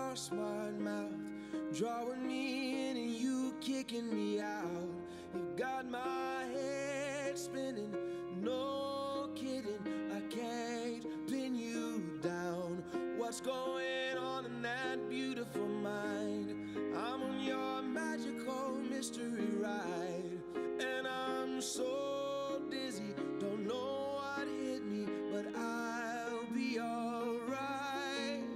your smart mouth, drawing me in and you kicking me out. You've got my head spinning, no kidding, I can't pin you down. What's going on in that beautiful mind? I'm on your magical mystery ride, and I'm so dizzy, don't know what hit me, but I'll be alright.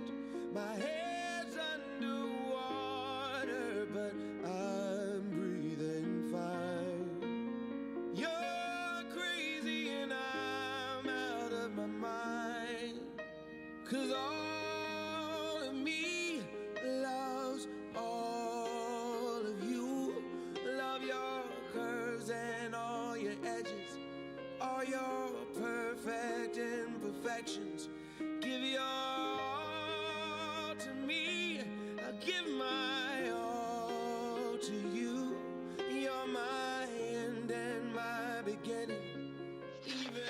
My head's underwater, but I'm breathing fine. You're crazy and I'm out of my mind, 'cause all of me loves all of you. Love your curves and all your edges, all your perfect imperfections. Give your all to me, I'll give my all to you. You're my end and my beginning, even.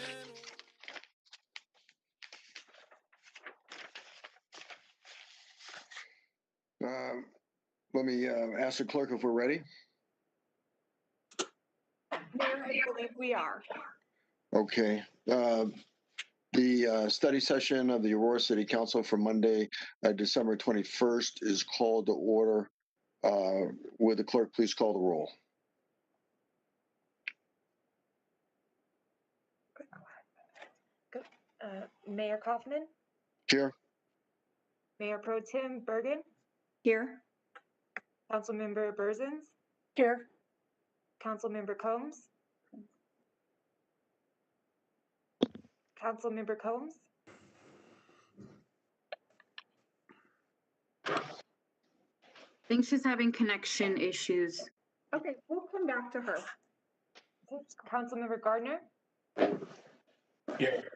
Let me ask the clerk if we're ready. Mayor, I believe we are. Okay. The study session of the Aurora City Council for Monday, December 21st is called to order. Would the clerk please call the roll? Good. Mayor Kaufman, Here. Mayor Pro Tem Bergen, Here. Councilmember Berzins, Here. Councilmember Combs, Councilmember Combs, I think she's having connection issues. Okay, we'll come back to her. Councilmember Gardner, Here.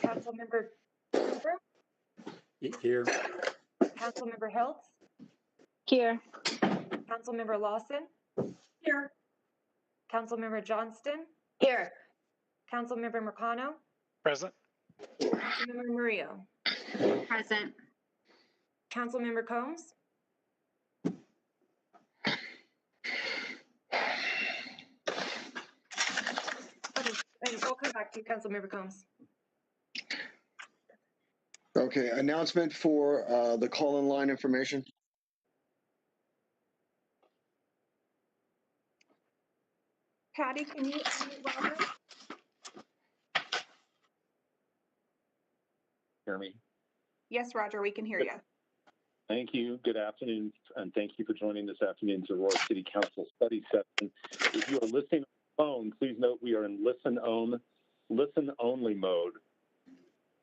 Councilmember Cooper, Here. Councilmember Hiltz, Here. Councilmember Lawson, Here. Councilmember Johnston, Here. Councilmember Mercano, Present. Councilmember Murillo, Present. Councilmember Combs, and we'll come back to you, Councilmember Combs. Okay. Announcement for the call-in line information. Patty, can you unmute Roger? Hear me? Yes, Roger, we can hear you. Thank you. Good afternoon, and thank you for joining this afternoon's Aurora City Council study session. If you are listening on the phone, please note we are in listen-only mode.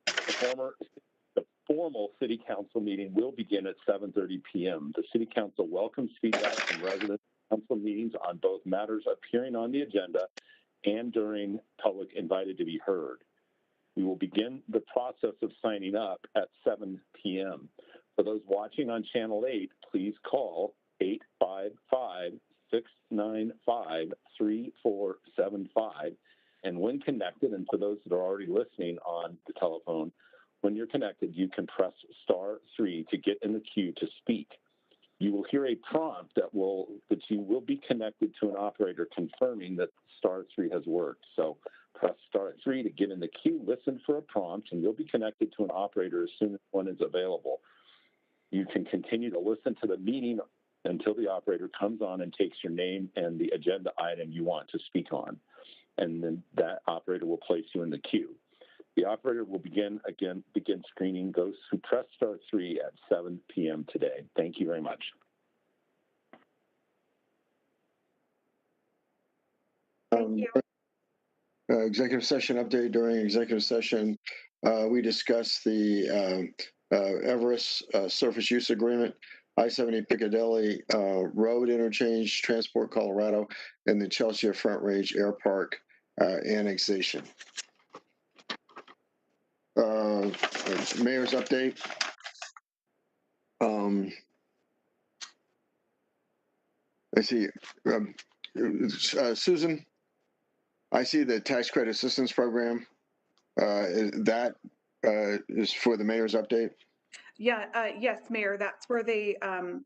The formal City Council meeting will begin at 7:30 p.m. The City Council welcomes feedback from resident council meetings on both matters appearing on the agenda and during public invited to be heard. We will begin the process of signing up at 7 p.m. For those watching on Channel 8, please call 855-695-3475. And when connected, and for those that are already listening on the telephone, when you're connected, you can press *3 to get in the queue to speak. You will hear a prompt that you will be connected to an operator confirming that *3 has worked. So press *3 to get in the queue, listen for a prompt, and you'll be connected to an operator as soon as one is available. You can continue to listen to the meeting until the operator comes on and takes your name and the agenda item you want to speak on. And then that operator will place you in the queue. The operator will begin screening those who press *3 at 7 p.m. today. Thank you very much. Thank you. Executive session update. During executive session, we discussed the Everest surface use agreement, I-70 Piccadilly Road interchange, Transport Colorado, and the Chelsea Front Range Air Park annexation. Mayor's update. I see. Susan, I see the tax credit assistance program. That is for the mayor's update. Yes, Mayor, that's where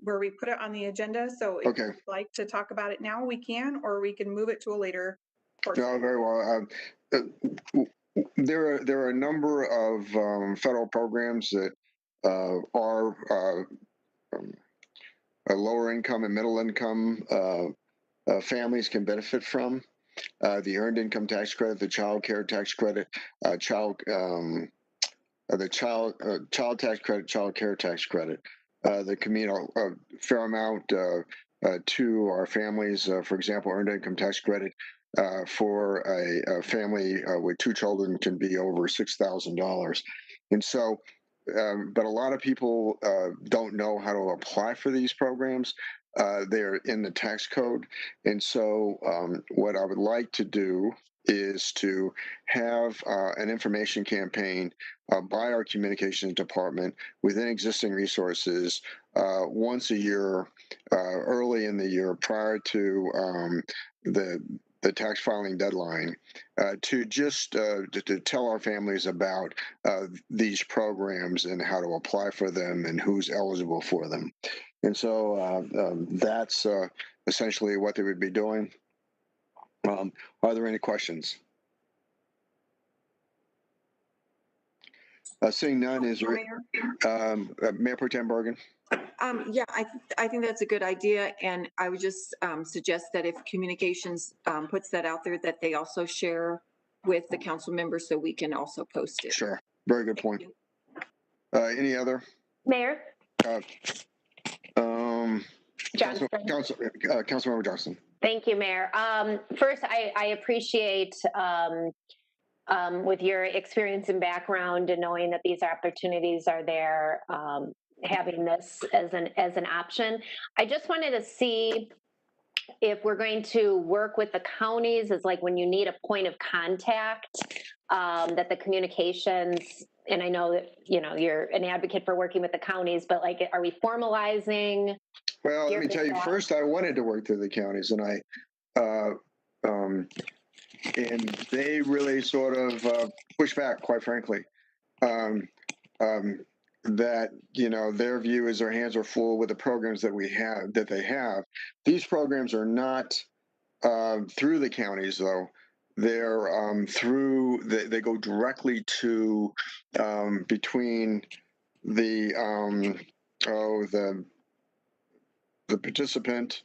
where we put it on the agenda. So if Okay. you'd like to talk about it now, we can, or we can move it to a later portion. No, very well. There are a number of federal programs that are lower income and middle income families can benefit from. The earned income tax credit, the child care tax credit, the child tax credit, child care tax credit. The communal fair amount to our families. For example, earned income tax credit for a family with 2 children can be over $6,000, and so. But a lot of people don't know how to apply for these programs. They're in the tax code, and so what I would like to do is to have an information campaign by our communications department within existing resources once a year, early in the year, prior to the tax filing deadline, to just to tell our families about these programs and how to apply for them and who's eligible for them. And so that's essentially what they would be doing. Are there any questions? Seeing none, is there, Mayor Pro Tem Bergen? Yeah, I think that's a good idea, and I would just suggest that if communications puts that out there, that they also share with the council members so we can also post it. Sure, very good point. Any other? Mayor Johnston. Councilmember Johnston. Thank you, Mayor. First, I appreciate with your experience and background and knowing that these opportunities are there, having this as an option. I just wanted to see if we're going to work with the counties as like when you need a point of contact, that the communications, and I know that, you know, you're an advocate for working with the counties, but like, are we formalizing? Well, let me tell you, first, I wanted to work through the counties, and and they really sort of pushed back, quite frankly. That, you know, their view is their hands are full with the programs that they have. These programs are not through the counties, though. They're they go directly to between the participant,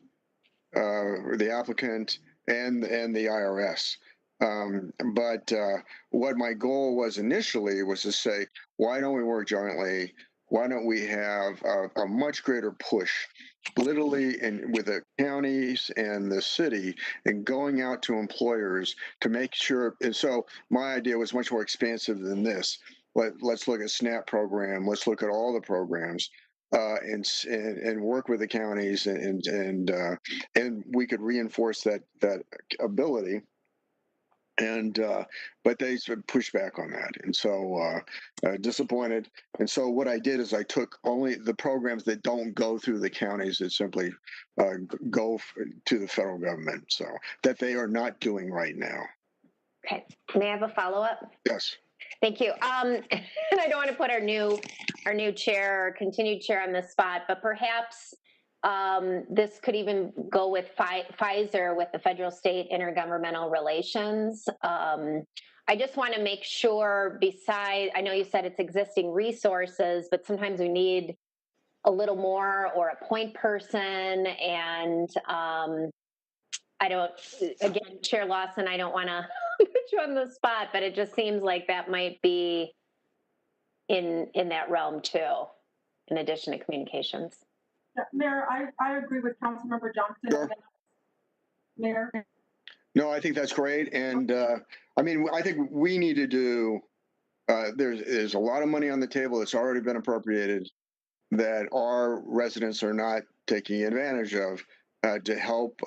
or the applicant, and the IRS. But what my goal was initially was to say, why don't we work jointly? Why don't we have a much greater push, literally, and with the counties and the city, and going out to employers to make sure. And so my idea was much more expansive than this. Let's look at SNAP program. Let's look at all the programs. And work with the counties, and we could reinforce that ability. And but they sort of pushed back on that, and so disappointed. And so what I did is I took only the programs that don't go through the counties, that simply go to the federal government, so that they are not doing right now. Okay, may I have a follow-up? Yes. Thank you. And I don't want to put our new chair or continued chair on the spot, but perhaps this could even go with Pfizer, with the Federal State Intergovernmental Relations. I just want to make sure, I know you said it's existing resources, but sometimes we need a little more, or a point person. And again, Chair Lawson, I don't want to put you on the spot, but it just seems like that might be in that realm too, in addition to communications. Mayor, I agree with Councilmember Johnston. Sure. Mayor. No, I think that's great. And I mean, I think we need to do, there's a lot of money on the table that's already been appropriated that our residents are not taking advantage of to help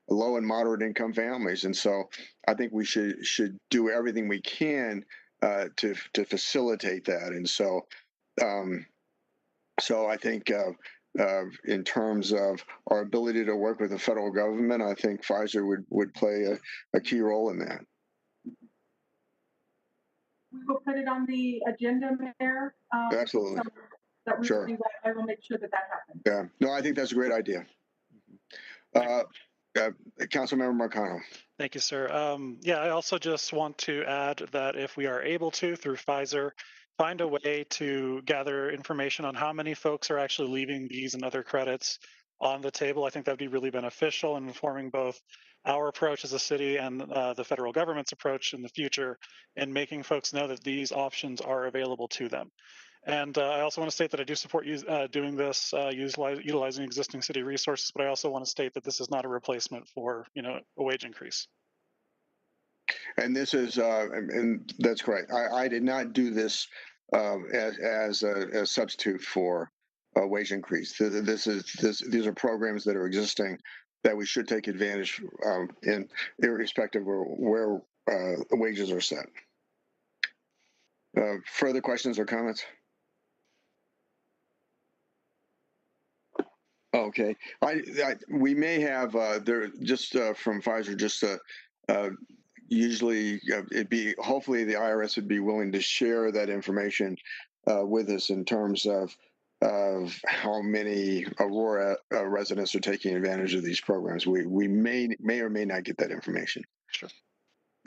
low and moderate income families. And so I think we should do everything we can to facilitate that. And so, so I think in terms of our ability to work with the federal government, I think Pfizer would play a key role in that. We will put it on the agenda, Mayor. Absolutely. that we're Sure. doing that, I will make sure that that happens. Yeah, no, I think that's a great idea. Councilmember Marcano. Thank you, sir. Yeah, I also just want to add that if we are able to, through Pfizer, find a way to gather information on how many folks are actually leaving these and other credits on the table, I think that'd be really beneficial in informing both our approach as a city and the federal government's approach in the future, and making folks know that these options are available to them. And I also want to state that I do support doing this, utilizing existing city resources, but I also want to state that this is not a replacement for, a wage increase. And this is, and that's correct. I did not do this as a substitute for a wage increase. These are programs that are existing that we should take advantage in, irrespective of where the wages are set. Further questions or comments? Okay, we may have there just from Pfizer just usually it'd be hopefully the IRS would be willing to share that information with us in terms of how many Aurora residents are taking advantage of these programs. We may or may not get that information. Sure.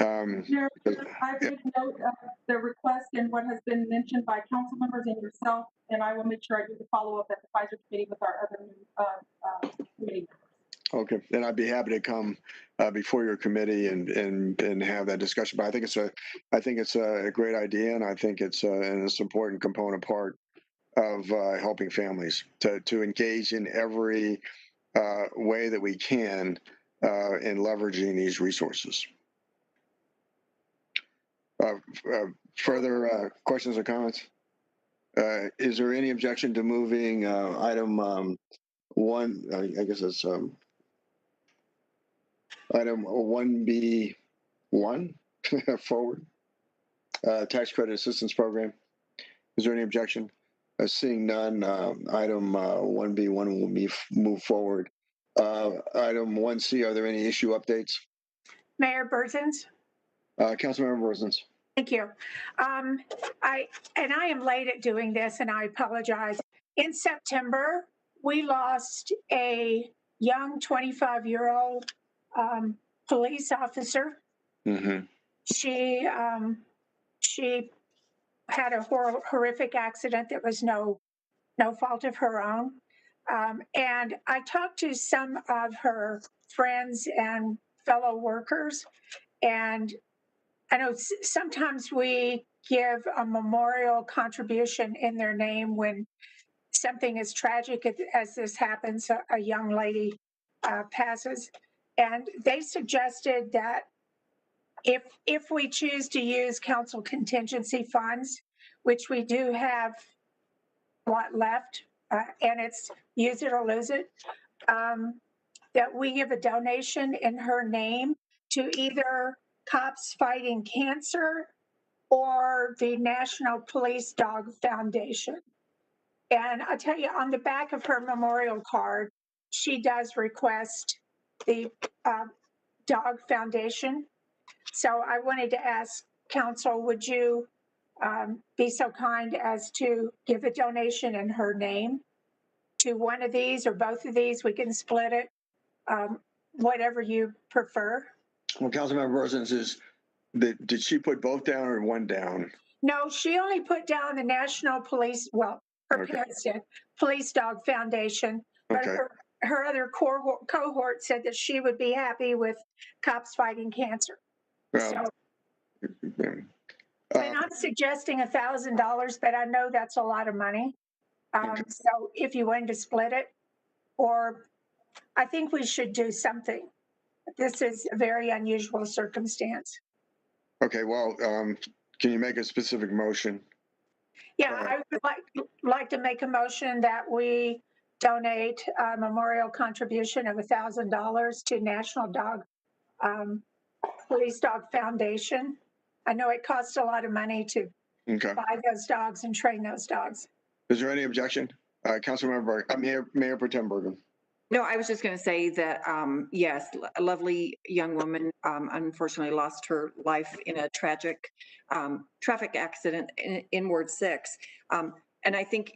Mayor, I make note of the request and what has been mentioned by council members and yourself, and I will make sure I do the follow-up at the Pfizer committee with our other committee members. Okay, then I'd be happy to come before your committee and have that discussion. But I think it's a great idea, and I think it's an important component part of helping families to engage in every way that we can in leveraging these resources. Further questions or comments? Is there any objection to moving item 1? I guess it's item 1B1 forward, tax credit assistance program. Is there any objection? Seeing none, item 1B1 will be moved forward. Item 1C, are there any issue updates? Mayor Burzins. Councilmember Burzins. Thank you. I am late at doing this, and I apologize. In September, we lost a young 25-year-old police officer. Mm-hmm. She had a horrific accident that was no fault of her own. And I talked to some of her friends and fellow workers, and I know sometimes we give a memorial contribution in their name when something as tragic as this happens, a young lady passes. And they suggested that if we choose to use council contingency funds, which we do have a lot left, and it's use it or lose it, that we give a donation in her name to either Cops Fighting Cancer or the National Police Dog Foundation. And I'll tell you, on the back of her memorial card, she does request the Dog Foundation. So I wanted to ask council, would you be so kind as to give a donation in her name to one of these or both of these? We can split it, whatever you prefer. Well, Councilmember Burzins, did she put both down or one down? No, she only put down the National Police, well, her parents did, Police Dog Foundation. But her other cohort said that she would be happy with Cops Fighting Cancer. Well, so, I'm not suggesting $1,000, but I know that's a lot of money. So if you wanted to split it, or I think we should do something. This is a very unusual circumstance. Okay, well, can you make a specific motion? Yeah, I would like to make a motion that we donate a memorial contribution of $1,000 to National Police Dog Foundation. I know it costs a lot of money to buy those dogs and train those dogs. Is there any objection? Councilmember, Mayor Pro Tem Bergen. No, I was just going to say that, yes, a lovely young woman unfortunately lost her life in a tragic traffic accident in Ward 6. And I think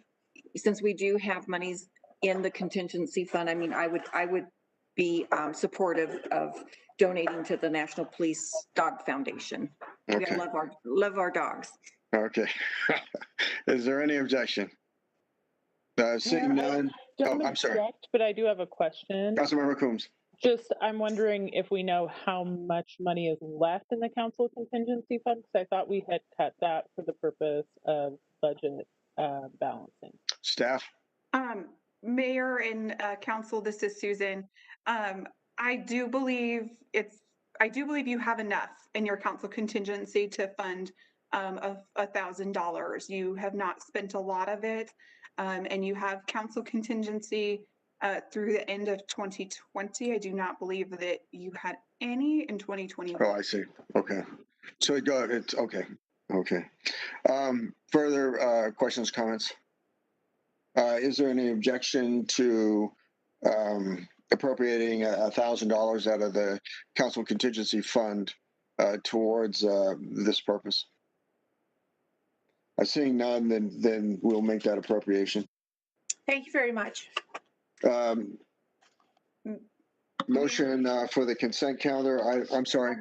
since we do have monies in the contingency fund, I mean, I would be supportive of donating to the National Police Dog Foundation. We Okay. all love our dogs. Okay. Is there any objection? Seeing none. Oh, I'm sorry. Object, but I do have a question. Councilmember Coombs. Just, I'm wondering if we know how much money is left in the council contingency fund, because I thought we had cut that for the purpose of budget balancing. Staff. Mayor and council, this is Susan. I do believe you have enough in your council contingency to fund of $1,000. You have not spent a lot of it, and you have council contingency through the end of 2020. I do not believe that you had any in 2021. Oh, I see. Okay. So it's okay. Okay. Further questions, comments? Is there any objection to appropriating $1,000 out of the council contingency fund towards this purpose? Seeing none, then we'll make that appropriation. Thank you very much. Motion for the consent calendar. I'm sorry.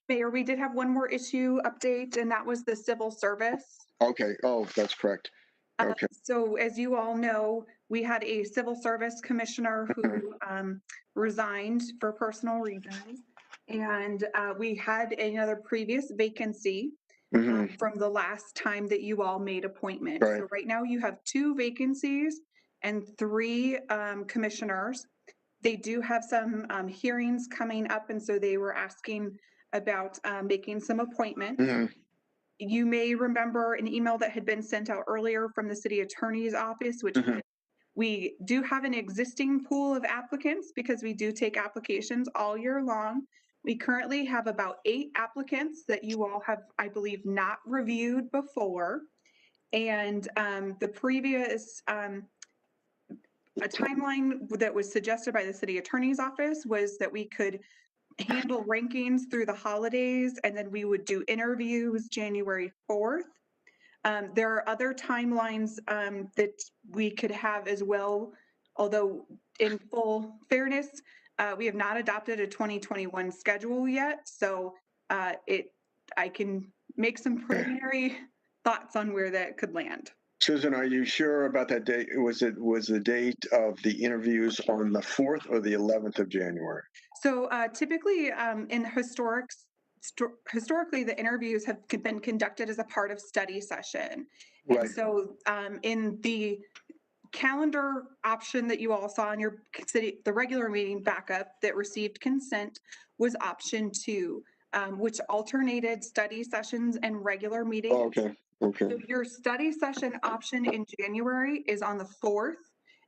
Mayor, we did have one more issue update, and that was the civil service. Okay. Oh, that's correct. Okay. So as you all know, we had a civil service commissioner who resigned for personal reasons. And we had another previous vacancy from the last time that you all made appointments. Right. So right now you have 2 vacancies and 3 commissioners. They do have some hearings coming up, and so they were asking about making some appointments. You may remember an email that had been sent out earlier from the city attorney's office, which we do have an existing pool of applicants because we do take applications all year long. We currently have about 8 applicants that you all have, I believe, not reviewed before. And the previous a timeline that was suggested by the city attorney's office was that we could handle rankings through the holidays, and then we would do interviews January 4th. There are other timelines that we could have as well, although in full fairness, we have not adopted a 2021 schedule yet. So I can make some preliminary thoughts on where that could land. Susan, are you sure about that date? Was the date of the interviews on the 4th or the 11th of January? So typically in historically, the interviews have been conducted as a part of study session. Right. And so in the calendar option that you all saw in your city, the regular meeting backup that received consent was option 2, which alternated study sessions and regular meetings. Oh, okay. Okay. So your study session option in January is on the 4th.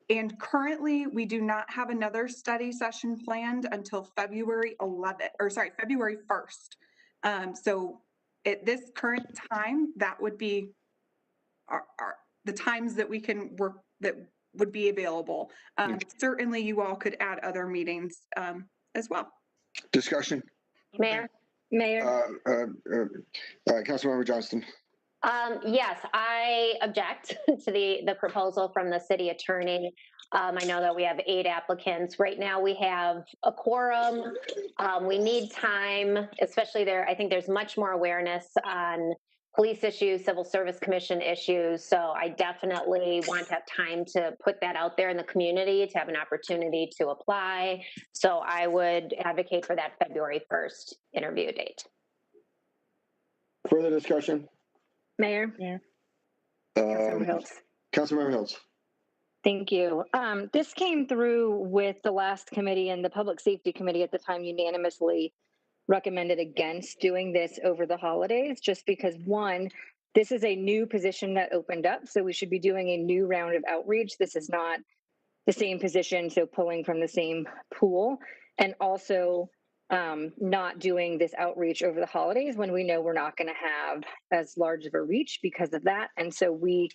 And currently, we do not have another study session planned until February 1st. So at this current time, that would be the times that we can work that would be available. Certainly, you all could add other meetings as well. Discussion? Mayor? Councilmember Johnston. Yes, I object to the proposal from the city attorney. I know that we have 8 applicants. Right now we have a quorum. We need time, especially there. I think there's much more awareness on police issues, civil service commission issues. So I definitely want to have time to put that out there in the community to have an opportunity to apply. So I would advocate for that February 1st interview date. Further discussion? Mayor? Councilmember Hiltz. Thank you. This came through with the last committee, and the Public Safety Committee at the time unanimously recommended against doing this over the holidays, just because, one, this is a new position that opened up, so we should be doing a new round of outreach. This is not the same position, so pulling from the same pool, and also not doing this outreach over the holidays when we know we're not going to have as large of a reach because of that. And so we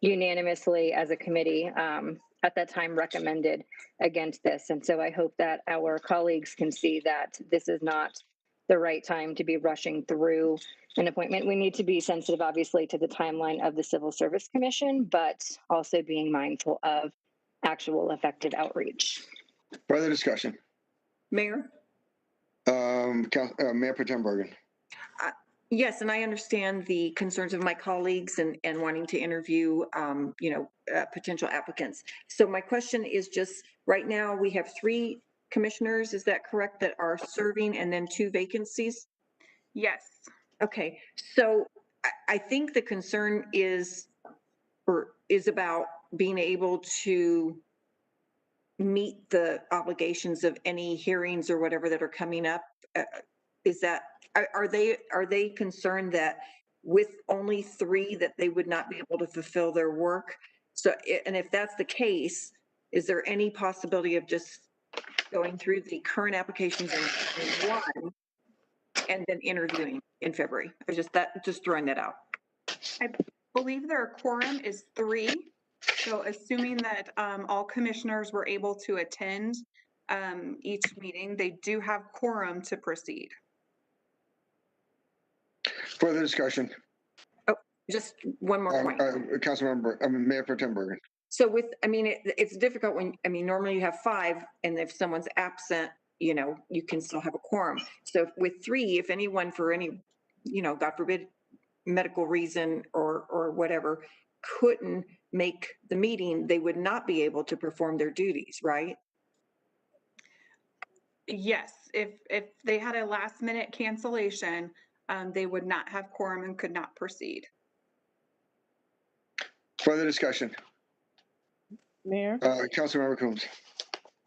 unanimously as a committee at that time recommended against this. And so I hope that our colleagues can see that this is not the right time to be rushing through an appointment. We need to be sensitive, obviously, to the timeline of the Civil Service Commission, but also being mindful of actual effective outreach. Further discussion. Mayor? Mayor Pro Tem Bergen. Yes, and I understand the concerns of my colleagues and wanting to interview, potential applicants. So my question is just, right now, we have 3 commissioners, is that correct, that are serving, and then 2 vacancies? Yes. Okay, so I think the concern is about being able to meet the obligations of any hearings or whatever that are coming up. Is that, are they concerned that with only 3 that they would not be able to fulfill their work? So, and if that's the case, is there any possibility of just going through the current applications in one and then interviewing in February? Just throwing that out. I believe their quorum is 3. So assuming that all commissioners were able to attend each meeting, they do have quorum to proceed. Further discussion. Oh, just one more point. Mayor Pro Tem Bergen. So it's difficult when, normally you have 5, and if someone's absent, you can still have a quorum. So with 3, if anyone for any, God forbid, medical reason or whatever, couldn't make the meeting, they would not be able to perform their duties, right? Yes, if they had a last minute cancellation, they would not have quorum and could not proceed. Further discussion. Mayor? Councilmember Coombs.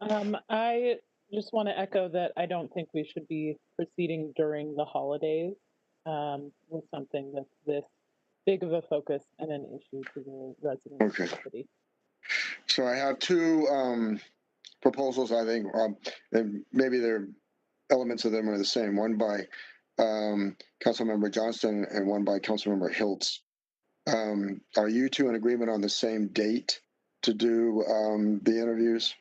I just want to echo that I don't think we should be proceeding during the holidays with something that's this big of a focus and an issue to the residents of the city. So I have 2 proposals, I think, and maybe their elements of them are the same. One by Councilmember Johnston and one by Councilmember Hiltz. Are you 2 in agreement on the same date to do the interviews?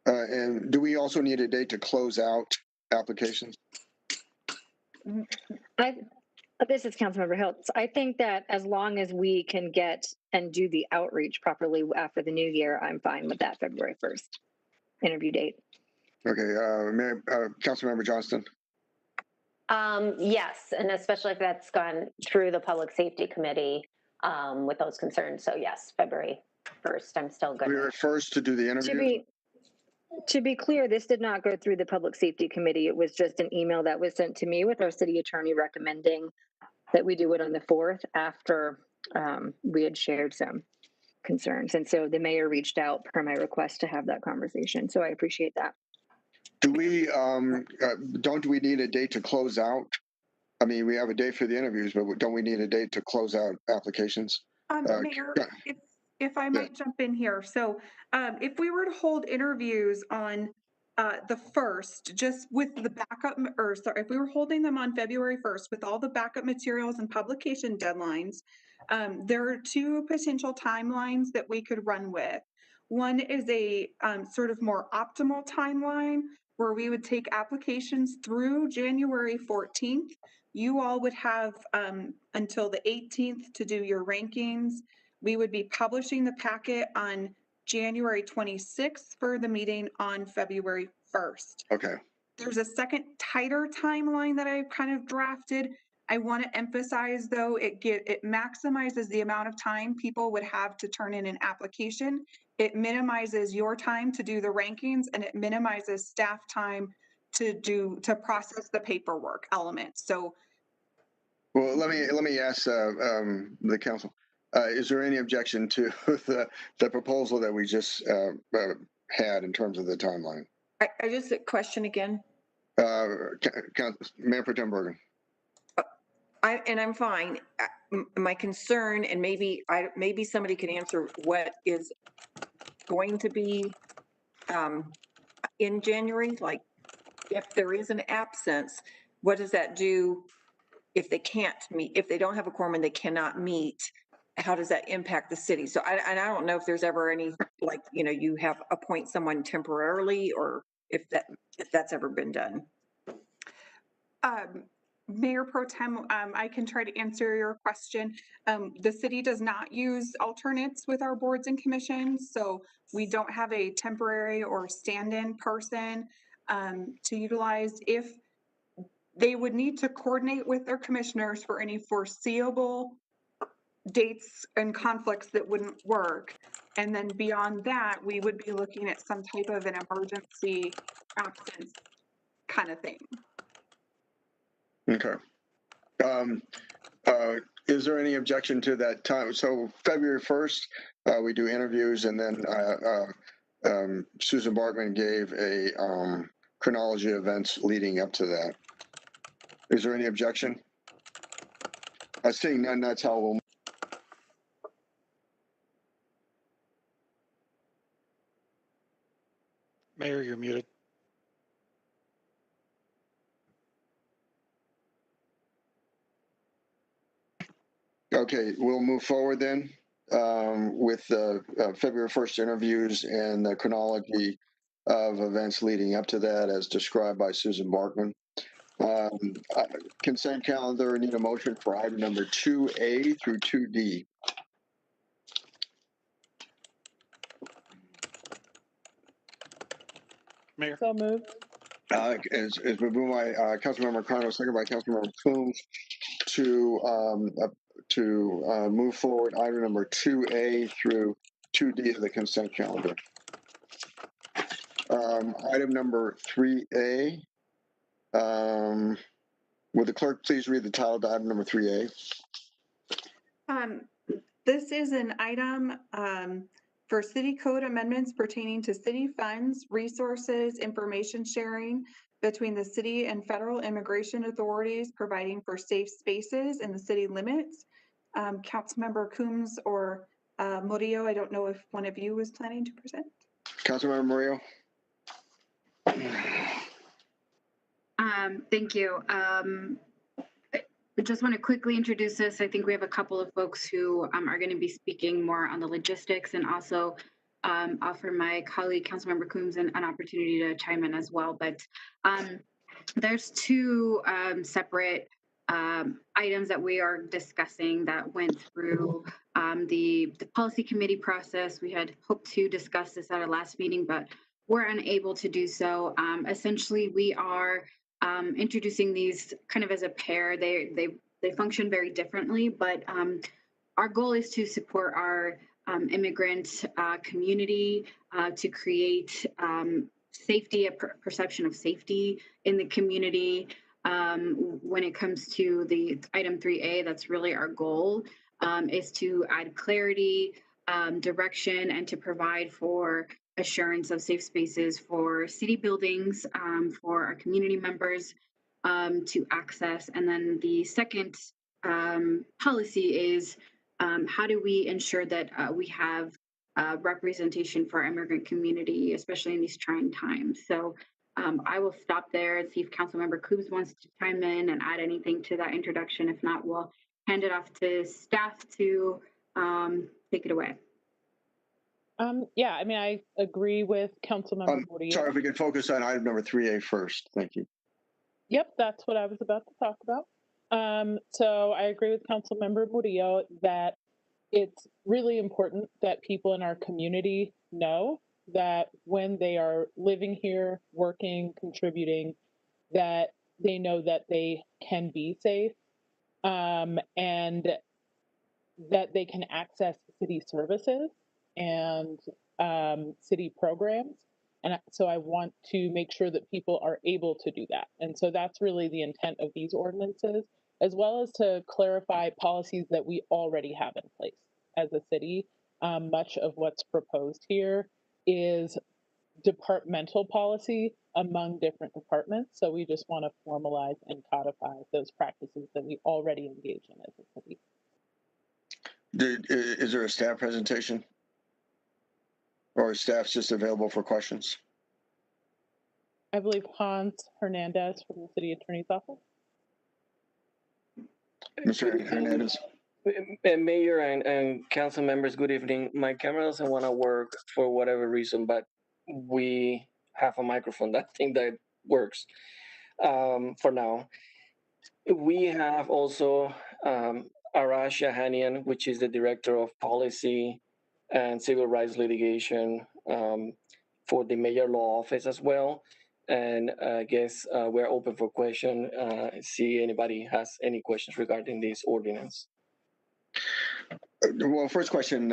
And do we also need a date to close out applications? This is Councilmember Hiltz. I think that as long as we can get and do the outreach properly after the new year, I'm fine with that February 1st interview date. Okay, Councilmember Johnston. Yes, and especially if that's gone through the Public Safety Committee with those concerns. So yes, February 1st, I'm still good. February 1st to do the interview? To be clear, this did not go through the Public Safety Committee. It was just an email that was sent to me with our city attorney recommending that we do it on the 4th after we had shared some concerns. And so the mayor reached out per my request to have that conversation. So I appreciate that. Do we, don't we need a date to close out? I mean, we have a date for the interviews, but don't we need a date to close out applications? Mayor, if I might jump in here. So if we were to hold interviews on the 1st, just with the backup, if we were holding them on February 1st with all the backup materials and publication deadlines, there are 2 potential timelines that we could run with. One is a sort of more optimal timeline where we would take applications through January 14th. You all would have until the 18th to do your rankings. We would be publishing the packet on January 26th for the meeting on February 1st. Okay. There's a second tighter timeline that I've kind of drafted. I want to emphasize, though, it maximizes the amount of time people would have to turn in an application. It minimizes your time to do the rankings, and it minimizes staff time to process the paperwork element. So, well, let me ask the council. Is there any objection to the proposal that we just had in terms of the timeline? I just a question again. Mayor Pro Tem Bergen. I'm fine. My concern, and maybe somebody can answer what is going to be in January. Like, if there is an absence, what does that do if they can't meet? If they don't have a quorum and they cannot meet, how does that impact the city? So I don't know if there's ever any, like, you have appoint someone temporarily, or if that's ever been done. Mayor Pro Tem, I can try to answer your question. The city does not use alternates with our boards and commissions, so we don't have a temporary or stand-in person to utilize. If they would need to coordinate with their commissioners for any foreseeable dates and conflicts that wouldn't work. And then beyond that, we would be looking at some type of an emergency absence kind of thing. Okay. Is there any objection to that time? So February 1st, we do interviews, and then Susan Bartman gave a chronology of events leading up to that. Is there any objection? Seeing none, that's how we'll. Mayor, you're muted. Okay, we'll move forward then with the February 1st interviews and the chronology of events leading up to that as described by Susan Bartman. Consent calendar, need a motion for item number 2A through 2D. Mayor. So moved. Is moved by Councilmember Carno, second by Councilmember Coombs to move forward item number 2A through 2D of the consent calendar. Item number 3A. Would the clerk please read the title to item number 3A? This is an item for city code amendments pertaining to city funds, resources, information sharing between the city and federal immigration authorities, providing for safe spaces in the city limits. Councilmember Coombs or Murillo, I don't know if one of you was planning to present. Councilmember Murillo. Thank you. I just want to quickly introduce this. I think we have a couple of folks who are going to be speaking more on the logistics, and also offer my colleague, Councilmember Coombs, an opportunity to chime in as well. But there's two separate items that we are discussing that went through the policy committee process. We had hoped to discuss this at our last meeting, but we're unable to do so. Essentially, we are introducing these kind of as a pair. They function very differently, but our goal is to support our immigrant community, to create safety, a perception of safety in the community. When it comes to the item 3A, that's really our goal, is to add clarity, direction, and to provide for assurance of safe spaces for city buildings, for our community members to access. And then the second policy is how do we ensure that we have representation for our immigrant community, especially in these trying times. So I will stop there and see if Councilmember Coombs wants to chime in and add anything to that introduction. If not, we'll hand it off to staff to take it away. Yeah, I mean, I agree with Councilmember Murillo. Sorry, if we could focus on item number 3A first. Thank you. Yep, that's what I was about to talk about. So I agree with Councilmember Murillo that it's really important that people in our community know that when they are living here, working, contributing, that they know that they can be safe, and that they can access city services and city programs. And so I want to make sure that people are able to do that. And so that's really the intent of these ordinances, as well as to clarify policies that we already have in place as a city. Much of what's proposed here is departmental policy among different departments. So we just want to formalize and codify those practices that we already engage in as a city. Is there a staff presentation? Or is staff just available for questions? I believe Hans Hernandez from the City Attorney's Office. Mr. Hernandez. Mayor and council members, good evening. My camera doesn't want to work for whatever reason, but we have a microphone. I think that works for now. We have also Arash Shahanian, which is the Director of Policy and Civil Rights Litigation for the Mayor Law Office as well. And I guess we're open for question. See anybody has any questions regarding this ordinance. Well, first question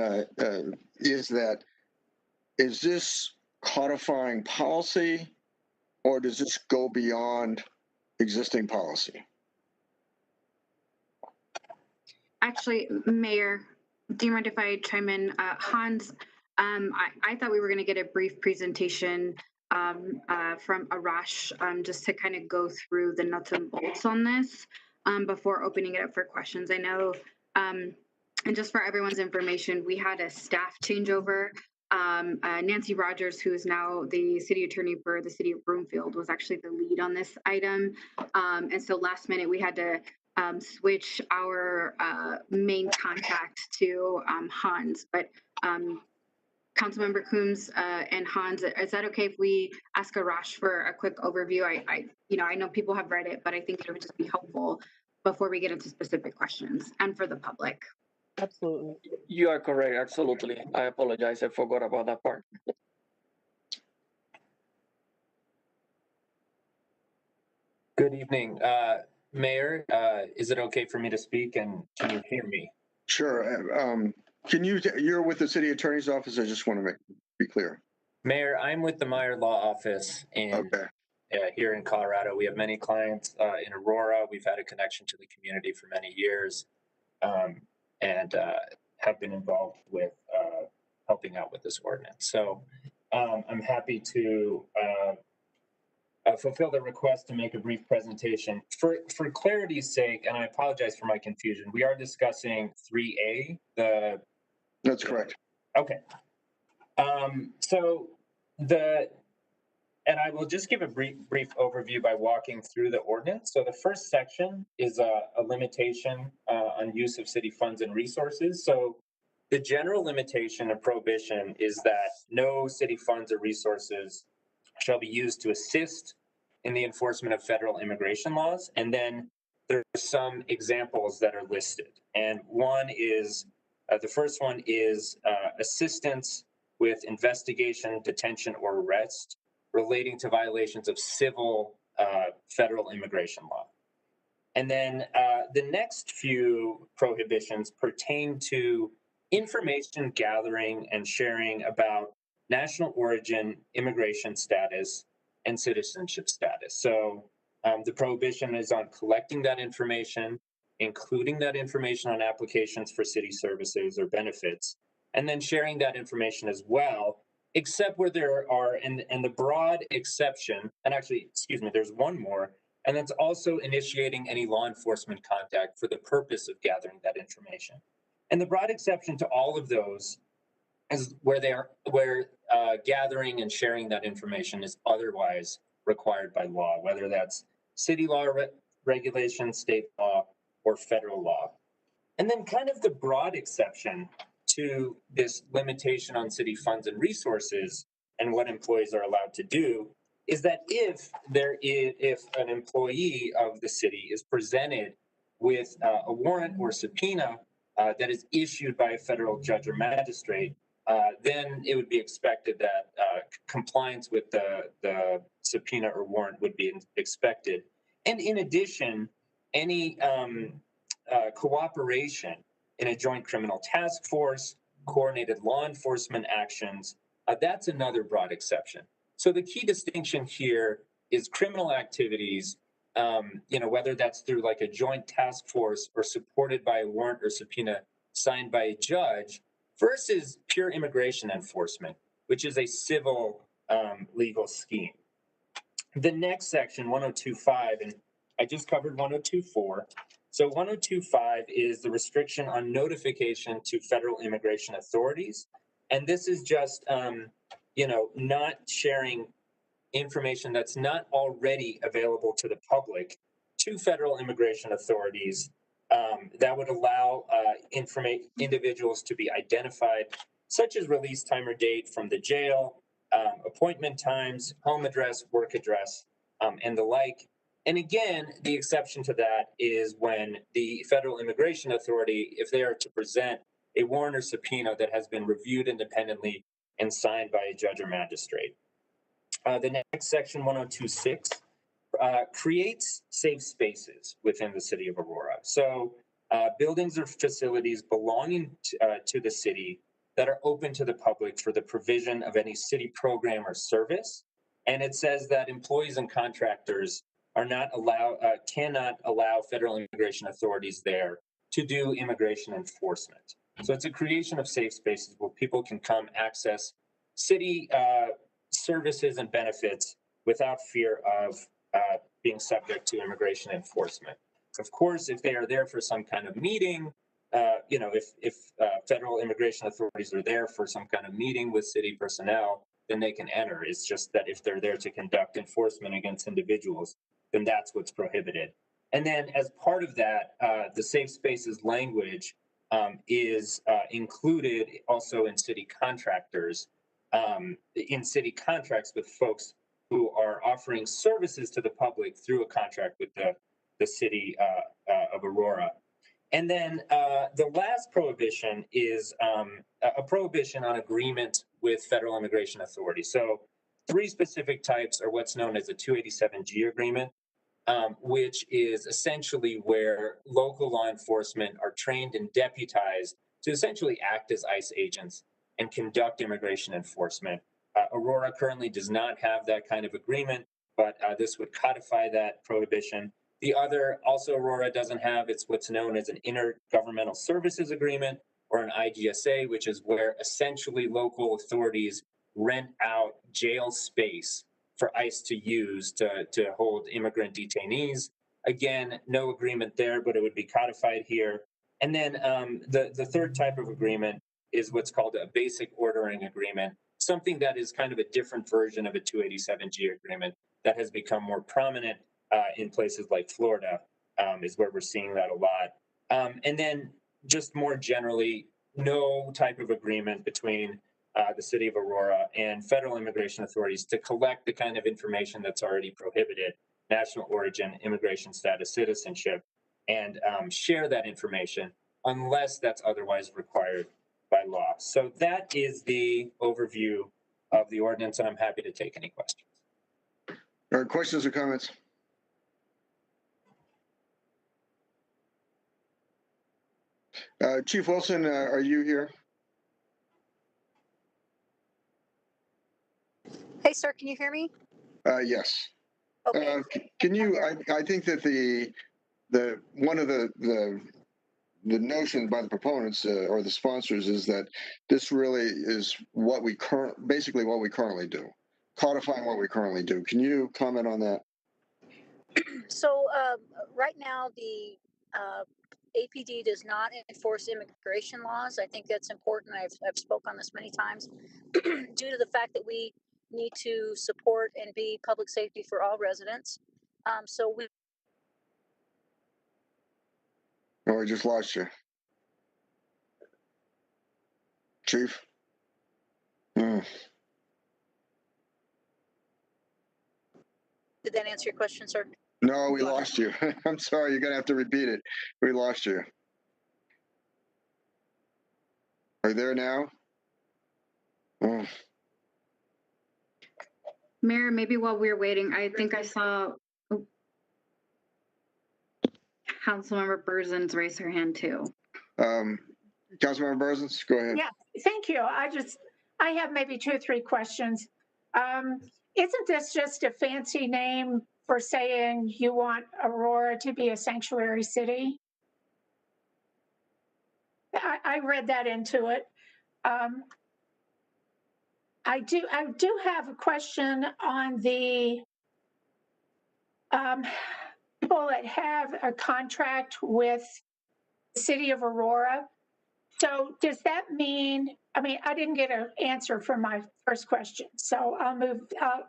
is this codifying policy, or does this go beyond existing policy? Actually, Mayor, do you mind if I chime in? Hans, I thought we were going to get a brief presentation from Arash just to kind of go through the nuts and bolts on this before opening it up for questions. I know, and just for everyone's information, we had a staff changeover. Nancy Rogers, who is now the city attorney for the city of Broomfield, was actually the lead on this item. And so last minute we had to switch our main contact to Hans. But Councilmember Coombs and Hans, is that okay if we ask Arash for a quick overview? I know people have read it, but I think it would just be helpful before we get into specific questions and for the public. Absolutely. You are correct. Absolutely. I apologize. I forgot about that part. Good evening. Mayor, is it okay for me to speak, and can you hear me? Sure. You're with the city attorney's office? I just want to be clear. Mayor, I'm with the Meyer Law Office here in Colorado. We have many clients in Aurora. We've had a connection to the community for many years and have been involved with helping out with this ordinance. So I'm happy to fulfill the request to make a brief presentation. For clarity's sake, and I apologize for my confusion, we are discussing 3A. That's correct. Okay. And I will just give a brief overview by walking through the ordinance. So the first section is a limitation on use of city funds and resources. So the general limitation of prohibition is that no city funds or resources shall be used to assist in the enforcement of federal immigration laws. And then there are some examples that are listed. And one is, the first one is assistance with investigation, detention, or arrest relating to violations of civil federal immigration law. And then the next few prohibitions pertain to information gathering and sharing about national origin, immigration status, and citizenship status. So the prohibition is on collecting that information, including that information on applications for city services or benefits, and then sharing that information as well, except where there are, and the broad exception, and actually, excuse me, there's one more, and that's also initiating any law enforcement contact for the purpose of gathering that information. And the broad exception to all of those is where gathering and sharing that information is otherwise required by law, whether that's city law, regulation, state law, or federal law. And then kind of the broad exception to this limitation on city funds and resources and what employees are allowed to do is that if an employee of the city is presented with a warrant or subpoena that is issued by a federal judge or magistrate, then it would be expected that compliance with the subpoena or warrant would be expected. And in addition, any cooperation in a joint criminal task force, coordinated law enforcement actions, that's another broad exception. So the key distinction here is criminal activities, whether that's through like a joint task force or supported by a warrant or subpoena signed by a judge, versus pure immigration enforcement, which is a civil legal scheme. The next section, 102.5, and I just covered 102.4. So 102.5 is the restriction on notification to federal immigration authorities. And this is just, not sharing information that's not already available to the public to federal immigration authorities. That would allow individuals to be identified, such as release time or date from the jail, appointment times, home address, work address, and the like. And again, the exception to that is when the Federal Immigration Authority, if they are to present a warrant or subpoena that has been reviewed independently and signed by a judge or magistrate. The next section, 1026, creates safe spaces within the city of Aurora. So buildings or facilities belonging to the city that are open to the public for the provision of any city program or service. And it says that employees and contractors are not cannot allow federal immigration authorities there to do immigration enforcement. So it's a creation of safe spaces where people can come access city services and benefits without fear of being subject to immigration enforcement. Of course, if they are there for some kind of meeting, if federal immigration authorities are there for some kind of meeting with city personnel, then they can enter. It's just that if they're there to conduct enforcement against individuals, then that's what's prohibited. And then as part of that, the safe spaces language is included also in city contractors, in city contracts with folks who are offering services to the public through a contract with the city of Aurora. And then the last prohibition is a prohibition on agreement with federal immigration authorities. So 3 specific types are what's known as a 287G agreement, which is essentially where local law enforcement are trained and deputized to essentially act as ICE agents and conduct immigration enforcement. Aurora currently does not have that kind of agreement, but this would codify that prohibition. The other, also Aurora doesn't have, it's what's known as an intergovernmental services agreement, or an IGSA, which is where essentially local authorities rent out jail space for ICE to use to hold immigrant detainees. Again, no agreement there, but it would be codified here. And then the third type of agreement is what's called a basic ordering agreement, something that is kind of a different version of a 287G agreement that has become more prominent in places like Florida, is where we're seeing that a lot. And then just more generally, no type of agreement between the city of Aurora and federal immigration authorities to collect the kind of information that's already prohibited, national origin, immigration status, citizenship, and share that information unless that's otherwise required by law. So that is the overview of the ordinance, and I'm happy to take any questions. Questions or comments? Chief Wilson, are you here? Hey, sir, can you hear me? Yes. Okay. Can you? I think that the one of the notion by the proponents or the sponsors is that this really is what we basically what we currently do, codifying what we currently do. Can you comment on that? So right now, the APD does not enforce immigration laws. I think that's important. I've spoken on this many times due to the fact that we need to support and be public safety for all residents. So we. Oh, I just lost you. Chief? Did that answer your question, sir? No, we lost you. I'm sorry, you're going to have to repeat it. We lost you. Are you there now? Oh. Mayor, maybe while we're waiting, I think I saw Councilmember Berzins raise her hand too. Councilmember Berzins, go ahead. Yeah, thank you. I have maybe 2 or 3 questions. Isn't this just a fancy name for saying you want Aurora to be a sanctuary city? I read that into it. I do have a question on the people that have a contract with the city of Aurora. So does that mean, I didn't get an answer for my first question, so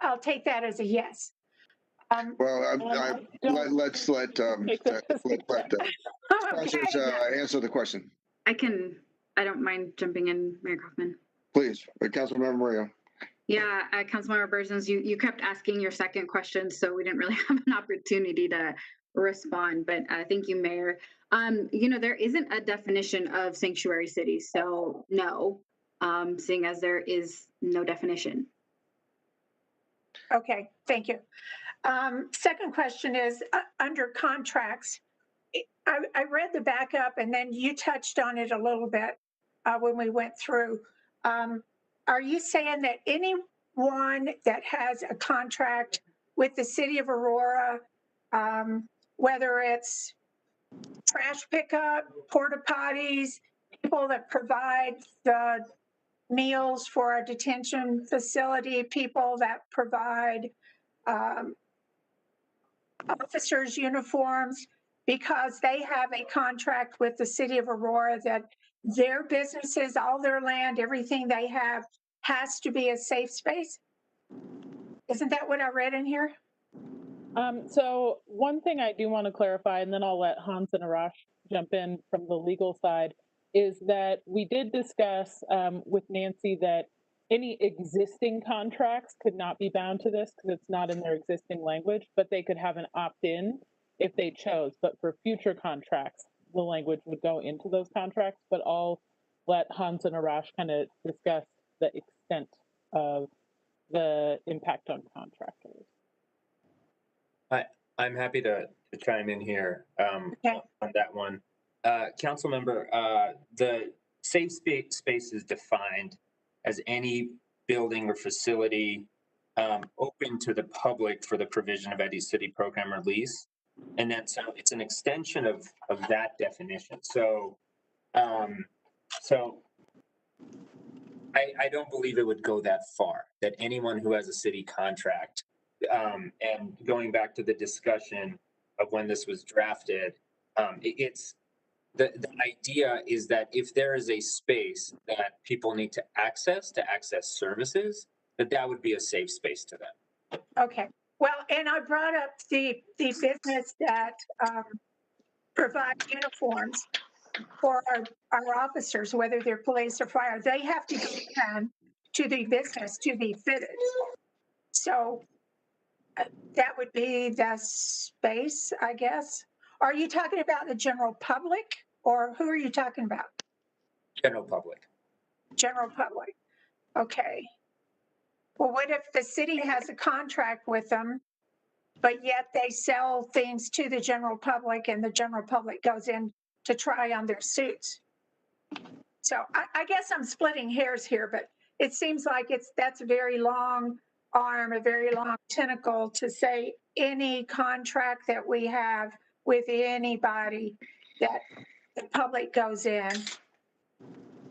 I'll take that as a yes. Well, let's let sponsors answer the question. I don't mind jumping in, Mayor Kaufman. Please, Councilmember Mario. Yeah, Councilmember Burzins, you kept asking your second question, so we didn't really have an opportunity to respond, but thank you, Mayor. There isn't a definition of sanctuary city, so no, seeing as there is no definition. Okay, thank you. Second question is under contracts. I read the backup and then you touched on it a little bit when we went through. Are you saying that anyone that has a contract with the city of Aurora, whether it's trash pickup, porta potties, people that provide the meals for a detention facility, people that provide officers' uniforms, because they have a contract with the city of Aurora that their businesses, all their land, everything they have has to be a safe space? Isn't that what I read in here? So one thing I do want to clarify, and then I'll let Hans and Arash jump in from the legal side, is that we did discuss with Nancy that any existing contracts could not be bound to this because it's not in their existing language, but they could have an opt-in if they chose. But for future contracts, the language would go into those contracts, but I'll let Hans and Arash kind of discuss the extent of the impact on contractors. I'm happy to chime in here on that one. Councilmember, the safe space is defined as any building or facility open to the public for the provision of any city program or lease. And then so it's an extension of that definition. So I don't believe it would go that far, that anyone who has a city contract, and going back to the discussion of when this was drafted, it's the idea is that if there is a space that people need to access services, that would be a safe space to them. Okay. Well, and I brought up the business that provides uniforms for our officers, whether they're police or fire. They have to go to the business to be fitted. So that would be the space, I guess. Are you talking about the general public, or who are you talking about? General public. General public. Okay. Well, what if the city has a contract with them, but yet they sell things to the general public and the general public goes in to try on their suits? So I guess I'm splitting hairs here, but it seems like that's a very long arm, a very long tentacle to say any contract that we have with anybody that the public goes in.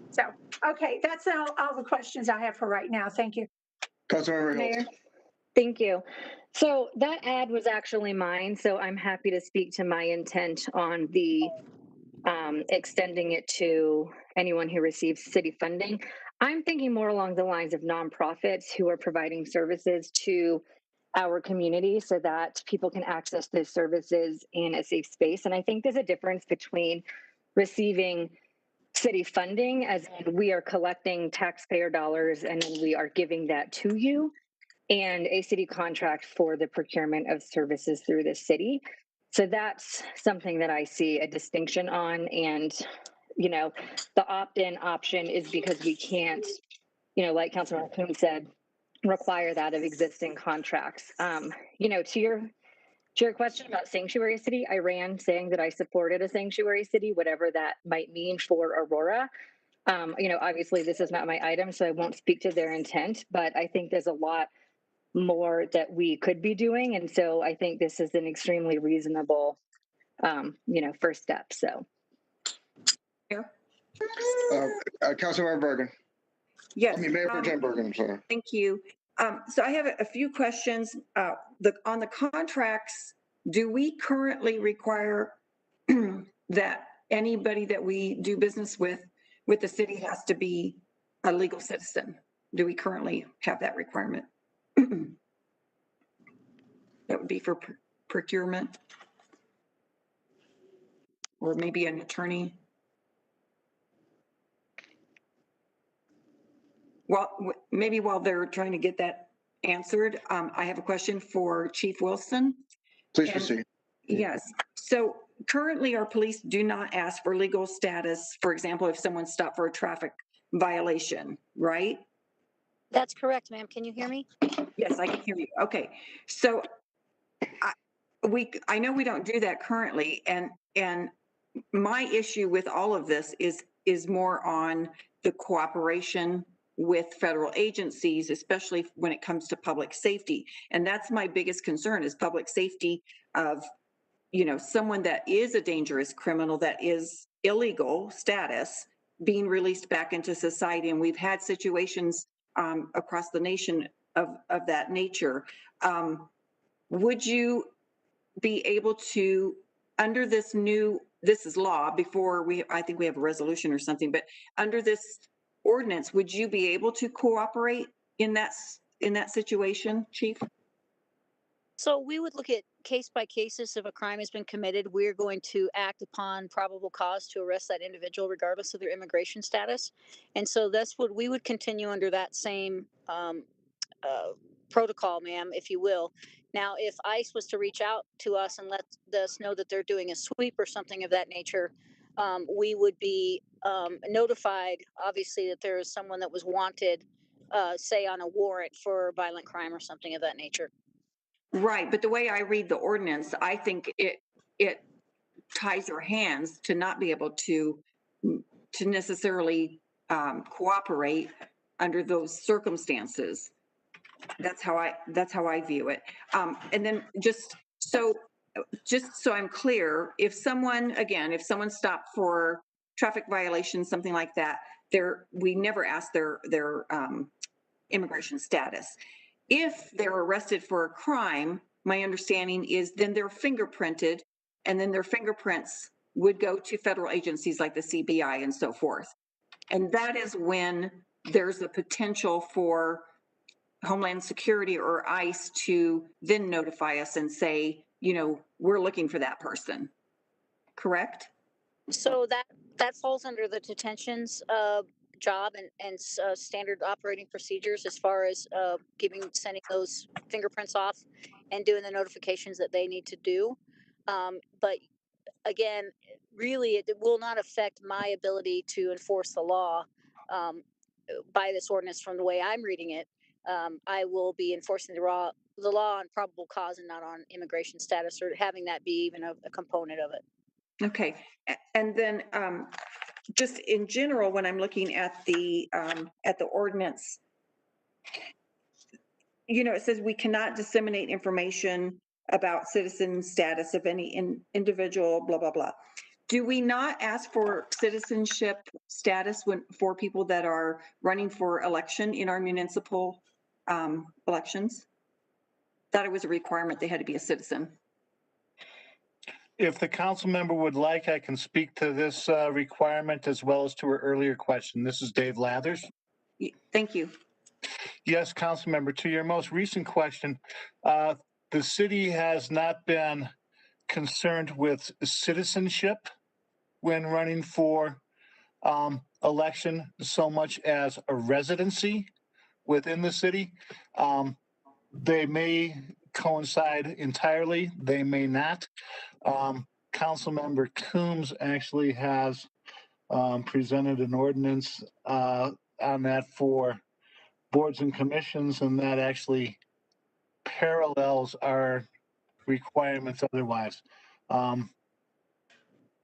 So, okay, that's all the questions I have for right now. Thank you. Councilmember Hill. Mayor, thank you. So that ad was actually mine, so I'm happy to speak to my intent on the extending it to anyone who receives city funding. I'm thinking more along the lines of nonprofits who are providing services to our community so that people can access those services in a safe space. And I think there's a difference between receiving city funding, as in we are collecting taxpayer dollars and then we are giving that to you, and a city contract for the procurement of services through the city. So that's something that I see a distinction on. And, the opt-in option is because we can't, like Councilmember Kuhn said, require that of existing contracts. To your question about sanctuary city, I ran saying that I supported a sanctuary city, whatever that might mean for Aurora. Obviously this is not my item, so I won't speak to their intent, but I think there's a lot more that we could be doing. And so I think this is an extremely reasonable, first step. So. Councilmember Bergen. Yes. Mayor Pro Tem Bergen, I'm sorry. Thank you. So I have a few questions. On the contracts, do we currently require that anybody that we do business with the city has to be a legal citizen? Do we currently have that requirement? That would be for procurement, or maybe an attorney. Well, maybe while they're trying to get that answered, I have a question for Chief Wilson. Please And- proceed. Yes. So currently our police do not ask for legal status, for example, if someone stopped for a traffic violation, right? That's correct, ma'am. Can you hear me? Yes, I can hear you. Okay. So I know we don't do that currently, and my issue with all of this is more on the cooperation with federal agencies, especially when it comes to public safety. And that's my biggest concern is public safety of, someone that is a dangerous criminal, that is illegal status, being released back into society. And we've had situations across the nation of that nature. Would you be able to, under this is law before I think we have a resolution or something, but under this ordinance, would you be able to cooperate in that situation, Chief? So we would look at case by cases. If a crime has been committed, we're going to act upon probable cause to arrest that individual regardless of their immigration status. And so that's what we would continue under that same protocol, ma'am, if you will. Now, if ICE was to reach out to us and let us know that they're doing a sweep or something of that nature, we would be notified, obviously, that there is someone that was wanted, say on a warrant for violent crime or something of that nature. Right, but the way I read the ordinance, I think it ties our hands to not be able to necessarily cooperate under those circumstances. That's how I view it. And then just so I'm clear, if someone stopped for traffic violation, something like that, we never ask their immigration status. If they're arrested for a crime, my understanding is then they're fingerprinted, and then their fingerprints would go to federal agencies like the CBI and so forth. And that is when there's a potential for Homeland Security or ICE to then notify us and say, we're looking for that person. Correct? So that falls under the detention's job and standard operating procedures as far as sending those fingerprints off and doing the notifications that they need to do. But again, really, it will not affect my ability to enforce the law by this ordinance from the way I'm reading it. I will be enforcing the law on probable cause and not on immigration status, or having that be even a component of it. Okay. And then just in general, when I'm looking at the ordinance, it says we cannot disseminate information about citizen status of any individual, blah, blah, blah. Do we not ask for citizenship status for people that are running for election in our municipal elections? Thought it was a requirement they had to be a citizen. If the council member would like, I can speak to this requirement as well as to her earlier question. This is Dave Lathers. Thank you. Yes, council member, to your most recent question, the city has not been concerned with citizenship when running for election so much as a residency within the city. They may coincide entirely, they may not. Councilmember Coombs actually has presented an ordinance on that for boards and commissions, and that actually parallels our requirements otherwise.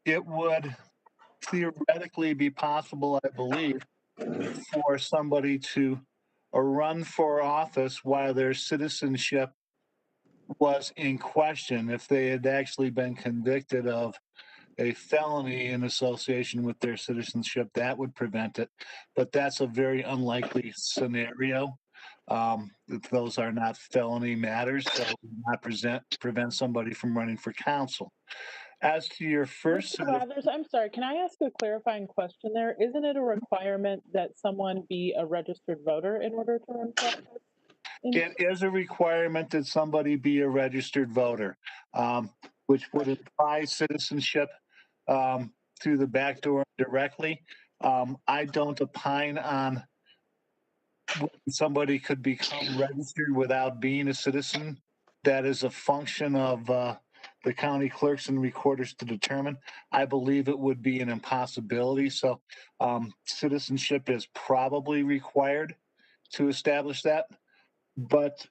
It would theoretically be possible, I believe, for somebody to run for office while their citizenship was in question if they had actually been convicted of a felony in association with their citizenship. That would prevent it, but that's a very unlikely scenario. Those are not felony matters, so it would not prevent somebody from running for council. As to your first, I'm sorry, can I ask a clarifying question there? Isn't it a requirement that someone be a registered voter in order to run for office? It is a requirement that somebody be a registered voter, which would imply citizenship through the back door directly. I don't opine on somebody could become registered without being a citizen. That is a function of the county clerks and recorders to determine. I believe it would be an impossibility. So citizenship is probably required to establish that. But,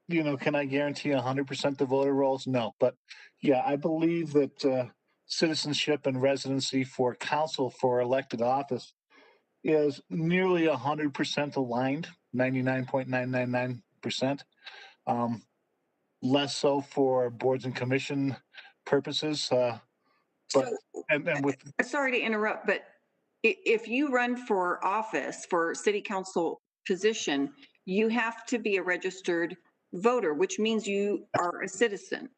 you know, can I guarantee 100% the voter rolls? No. But yeah, I believe that citizenship and residency for council for elected office is nearly 100% aligned, 99.999%. Less so for boards and commission purposes. Sorry to interrupt, but if you run for office, for city council position, you have to be a registered voter, which means you are a citizen.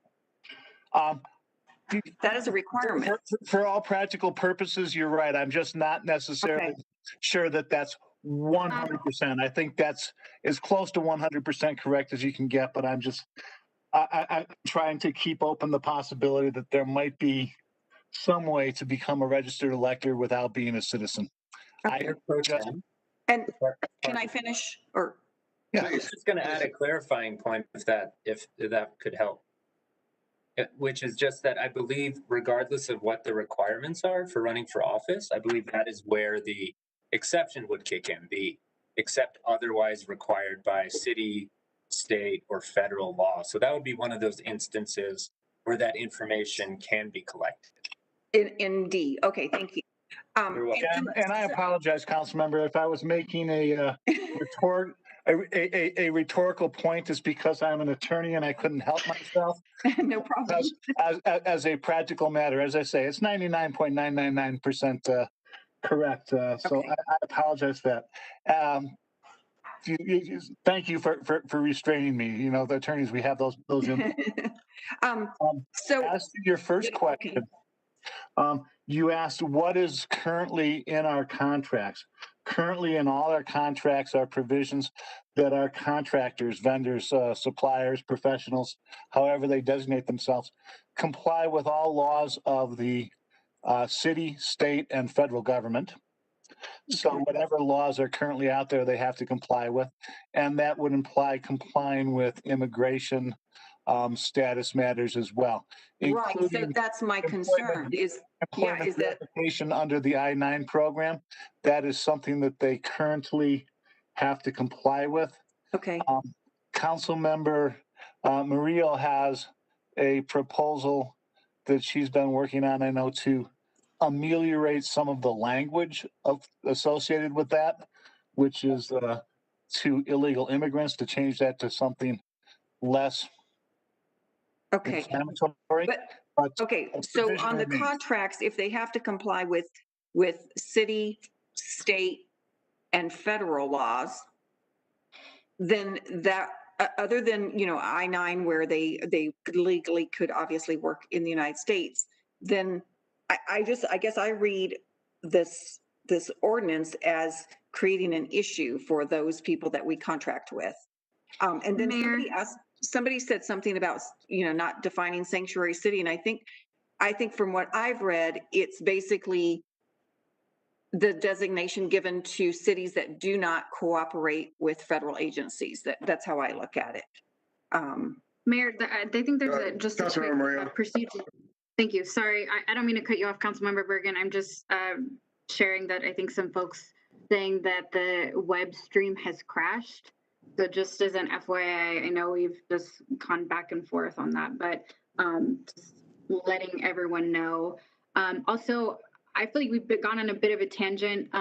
That is a requirement. For all practical purposes, you're right. I'm just not necessarily sure that that's 100%. I think that's as close to 100% correct as you can get, but I'm trying to keep open the possibility that there might be some way to become a registered elector without being a citizen. And can I finish? Or yeah, I was just going to add a clarifying point if that could help. Which is just that I believe, regardless of what the requirements are for running for office, I believe that is where the exception would kick in, the except otherwise required by city, state, or federal law. So that would be one of those instances where that information can be collected. In D. Okay, thank you. And I apologize, council member, if I was making a rhetorical point, is because I'm an attorney and I couldn't help myself. No problem. As a practical matter, as I say, it's 99.999% correct. So I apologize for that. Thank you for restraining me. You know, the attorneys, we have those. So as to your first question, you asked what is currently in our contracts. Currently in all our contracts are provisions that our contractors, vendors, suppliers, professionals, however they designate themselves, comply with all laws of the city, state, and federal government. So whatever laws are currently out there, they have to comply with. And that would imply complying with immigration status matters as well. Right, so that's my concern is that application under the I-9 program, that is something that they currently have to comply with. Okay. Council member Murillo has a proposal that she's been working on, I know, to ameliorate some of the language associated with that, which is to illegal immigrants, to change that to something less inflammatory. So on the contracts, if they have to comply with city, state, and federal laws, then that other than, you know, I-9 where they legally could obviously work in the United States, then I guess I read this ordinance as creating an issue for those people that we contract with. And then somebody said something about, you know, not defining sanctuary city. And I think from what I've read, it's basically the designation given to cities that do not cooperate with federal agencies. That's how I look at it. Mayor, I think there's just a quick procedure. Thank you. Sorry, I don't mean to cut you off, Councilmember Bergen. I'm just sharing that I think some folks saying that the web stream has crashed. So just as an FYI, I know we've just gone back and forth on that, but just letting everyone know. Also, I feel like we've gone on a bit of a tangent.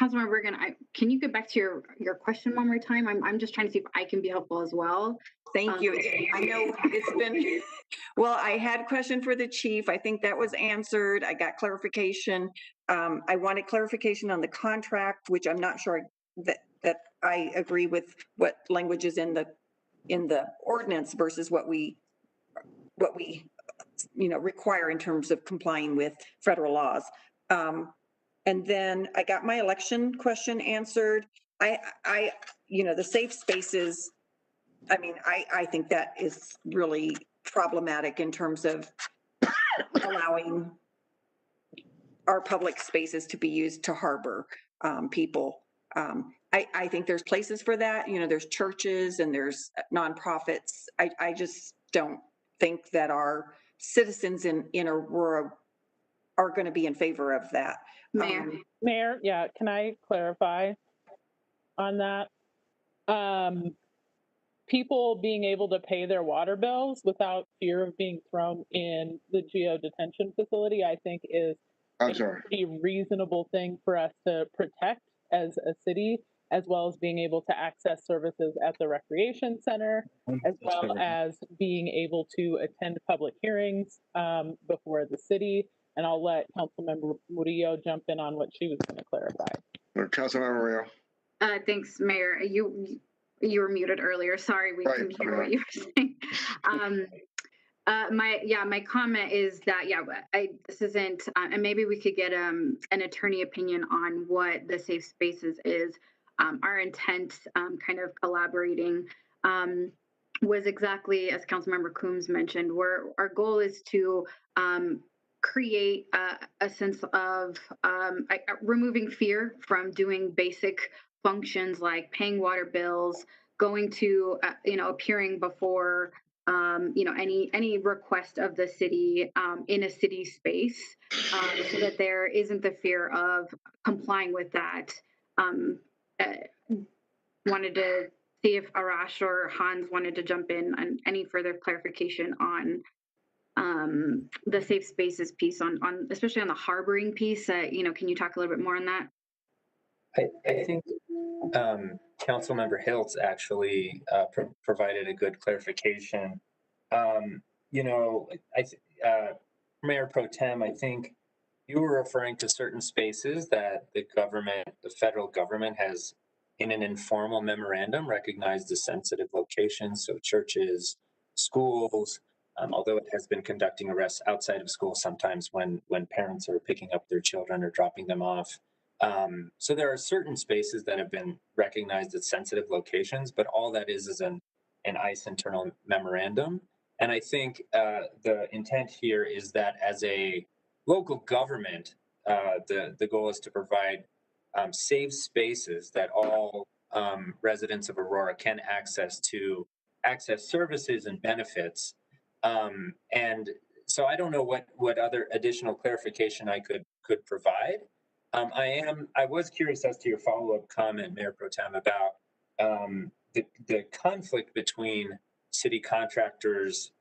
Councilmember Bergen, can you get back to your question one more time? I'm just trying to see if I can be helpful as well. Thank you. I know it's been, well, I had a question for the chief. I think that was answered. I got clarification. I wanted clarification on the contract, which I'm not sure that I agree with what language is in the ordinance versus what we require in terms of complying with federal laws. And then I got my election question answered. The safe spaces, I mean, I think that is really problematic in terms of allowing our public spaces to be used to harbor. people. I think there's places for that. You know, there's churches and there's nonprofits. I just don't think that our citizens in Aurora are going to be in favor of that. Mayor, yeah, can I clarify on that? People being able to pay their water bills without fear of being thrown in the geo detention facility, I think is a pretty reasonable thing for us to protect as a city, as well as being able to access services at the recreation center, as well as being able to attend public hearings before the city. And I'll let Councilmember Murillo jump in on what she was going to clarify. Councilmember Murillo. Thanks, Mayor. You were muted earlier. Sorry, we couldn't hear what you were saying. My comment is that this isn't, and maybe we could get an attorney opinion on what the safe spaces is. Our intent, kind of collaborating, was exactly as Councilmember Coombs mentioned. Our goal is to create a sense of removing fear from doing basic functions like paying water bills, going to appearing before any request of the city in a city space, so that there isn't the fear of complying with that. Wanted to see if Arash or Hans wanted to jump in on any further clarification on the safe spaces piece, on especially on the harboring piece. Can you talk a little bit more on that? I think Councilmember Hiltz actually provided a good clarification. Mayor Pro Tem, I think you were referring to certain spaces that the federal government has, in an informal memorandum, recognized as sensitive locations. So churches, schools, although it has been conducting arrests outside of school sometimes when parents are picking up their children or dropping them off. So there are certain spaces that have been recognized as sensitive locations, but all that is an ICE internal memorandum. And I think the intent here is that as a local government, the goal is to provide safe spaces that all residents of Aurora can access services and benefits. And so I don't know what other additional clarification I could provide. I was curious as to your follow-up comment, Mayor Pro Tem, about the conflict between city contractors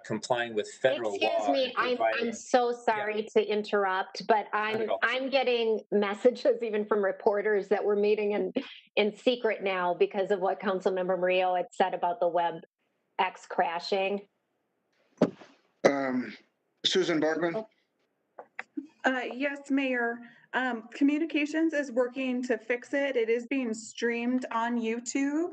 complying with federal law. Excuse me, I'm so sorry to interrupt, but I'm getting messages even from reporters that we're meeting in secret now because of what Councilmember Murillo had said about the WebEx crashing. Susan Barkman. Yes, Mayor. Communications is working to fix it. It is being streamed on YouTube.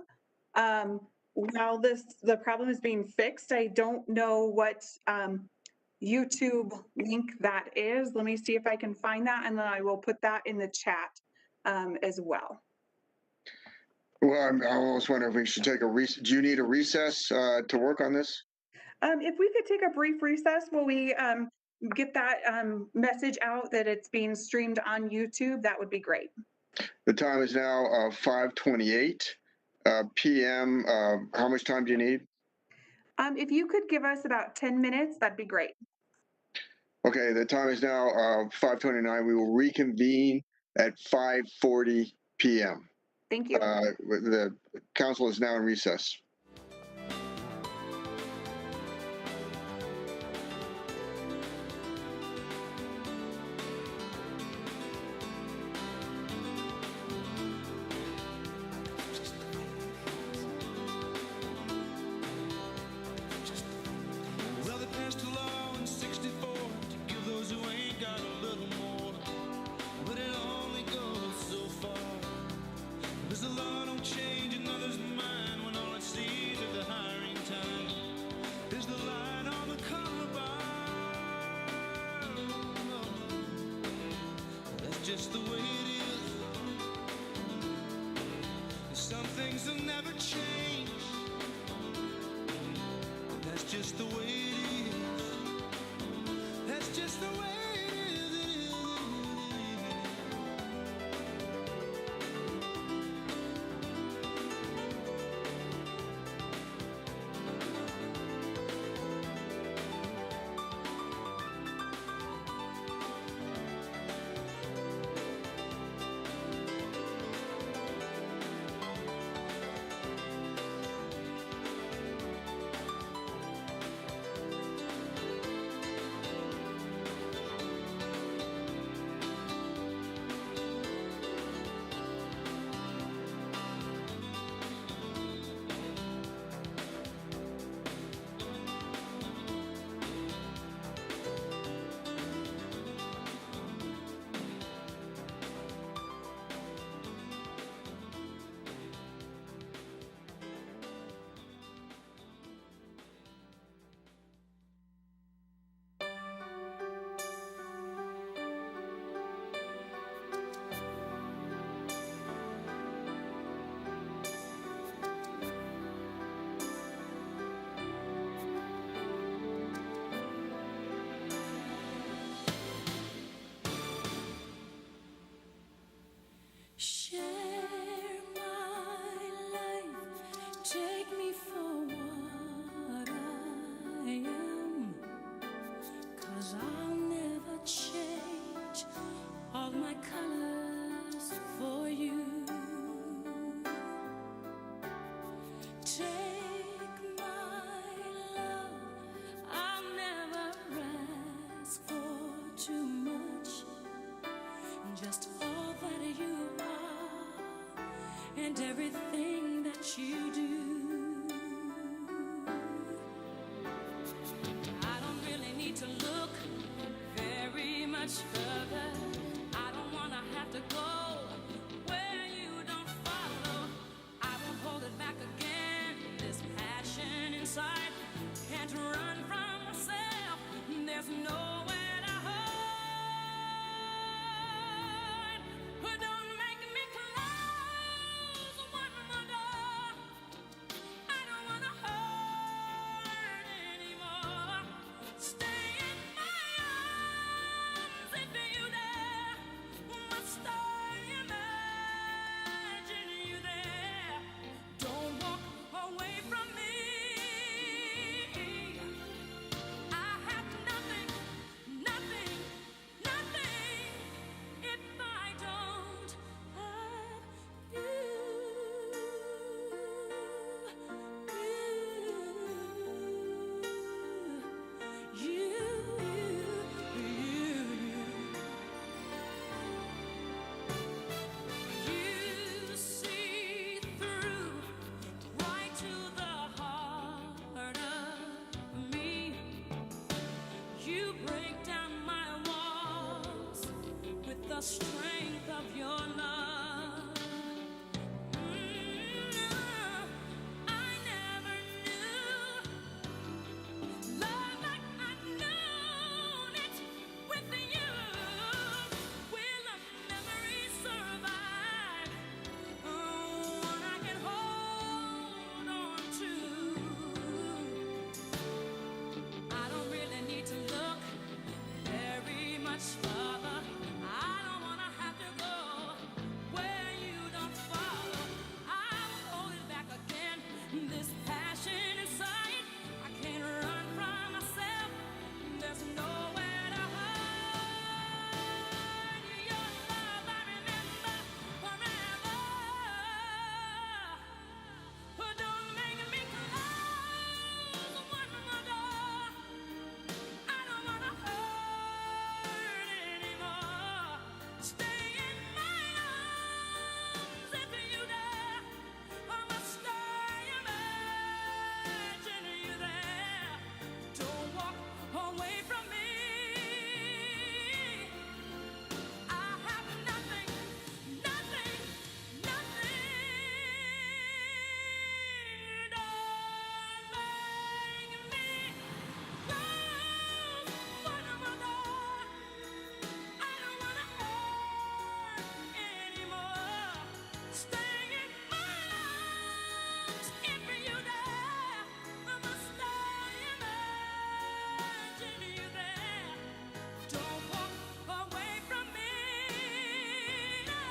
While the problem is being fixed, I don't know what YouTube link that is. Let me see if I can find that, and then I will put that in the chat as well. Well, I almost wonder if we should take do you need a recess to work on this? If we could take a brief recess while we get that message out that it's being streamed on YouTube, that would be great. The time is now 5:28 p.m. How much time do you need? If you could give us about 10 minutes, that'd be great. Okay, the time is now 5:29. We will reconvene at 5:40 p.m. Thank you. The council is now in recess. Just the way it is. Some things will never change. That's just the way it is. That's just the way it is. and everything that you do. I don't really need to look very much further. I don't want to have to go where you don't follow. I won't hold it back again. This passion inside can't run from myself. There's nowhere to hide. But don't make me close one more door. I don't want to hurt anymore. Stay in my arms if you dare. Must I imagine you there? Don't walk away from me. I have nothing, nothing, nothing if I don't have you. You see through right to the heart of me. You break down my walls with the strength of your love. I never knew love like I've known it with you. Will a memory survive? One I can hold on to. I don't really need to look very much further. I don't want to have to go where you don't follow. I will hold it back again. This passion inside, I can't run from myself. There's nowhere to hide. Your love I remember forever. But don't make me close one more door. I don't want to hurt anymore. Stay in my arms if you dare. Or must I imagine you there? Don't walk away from me. I have nothing, nothing, nothing. Don't make me close one more door. I don't want to hurt anymore. Stay in my arms if you dare. Or must I imagine you there? Don't walk away from me. No,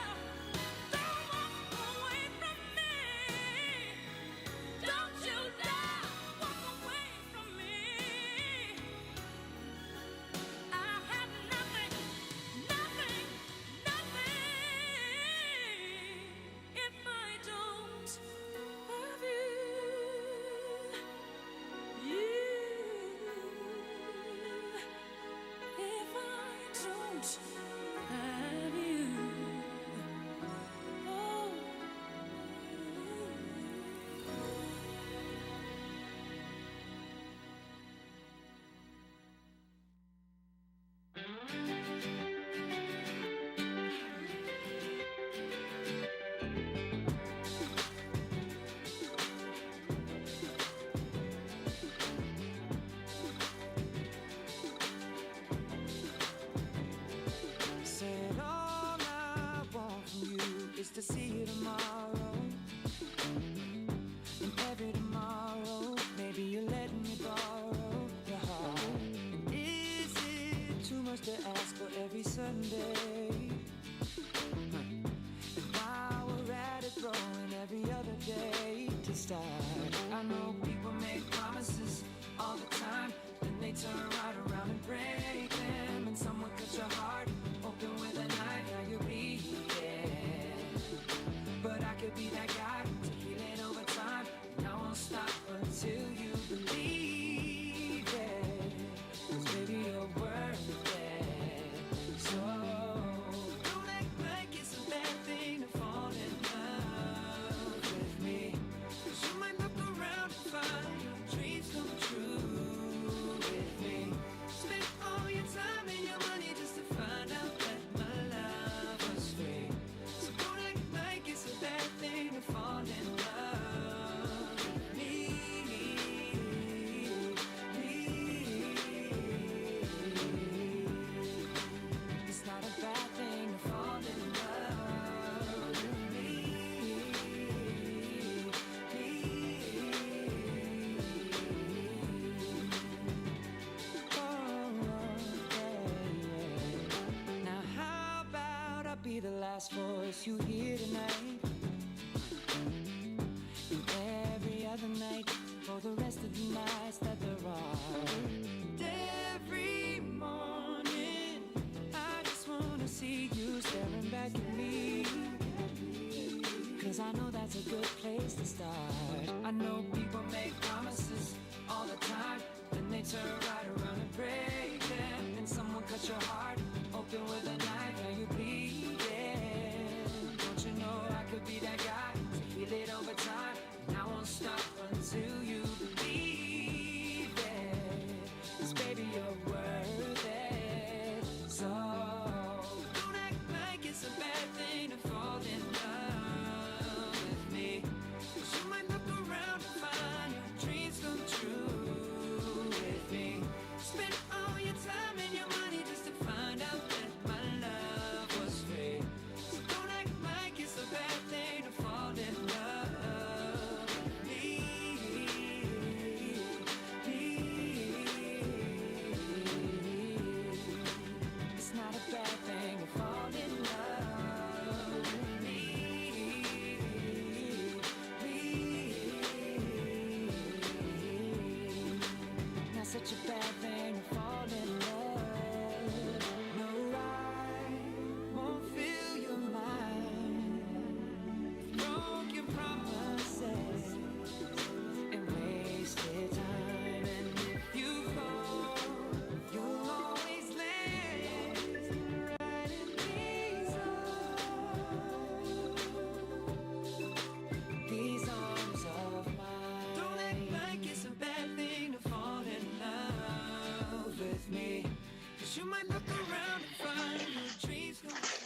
don't walk away from me. Don't you dare walk away from me. I have nothing, nothing, nothing if I don't have you. If I don't have you. Oh. I know that's a good place to start. I know people make promises all the time, then they turn right around and break them. And someone cuts your heart open with a knife, now you bleeding. Don't you know I could be that guy to heal it over time? And I won't stop until you believe it. 'Cause baby, you're worth it. So don't act like it's a bad thing to fall in love with me. 'Cause you might look around and find your dreams come true with me. Spend all your time and your money just to find out that my love was free. So don't act like it's a bad thing to fall in love with me. It's not a bad thing to fall in love with me. Not such a bad thing to fall in love. No, I won't fill your mind with broken promises and wasted time. And if you fall, you'll always land right in these arms of mine. Don't act like it's a bad thing to fall in love with me. 'Cause you might look around and find your dreams come true.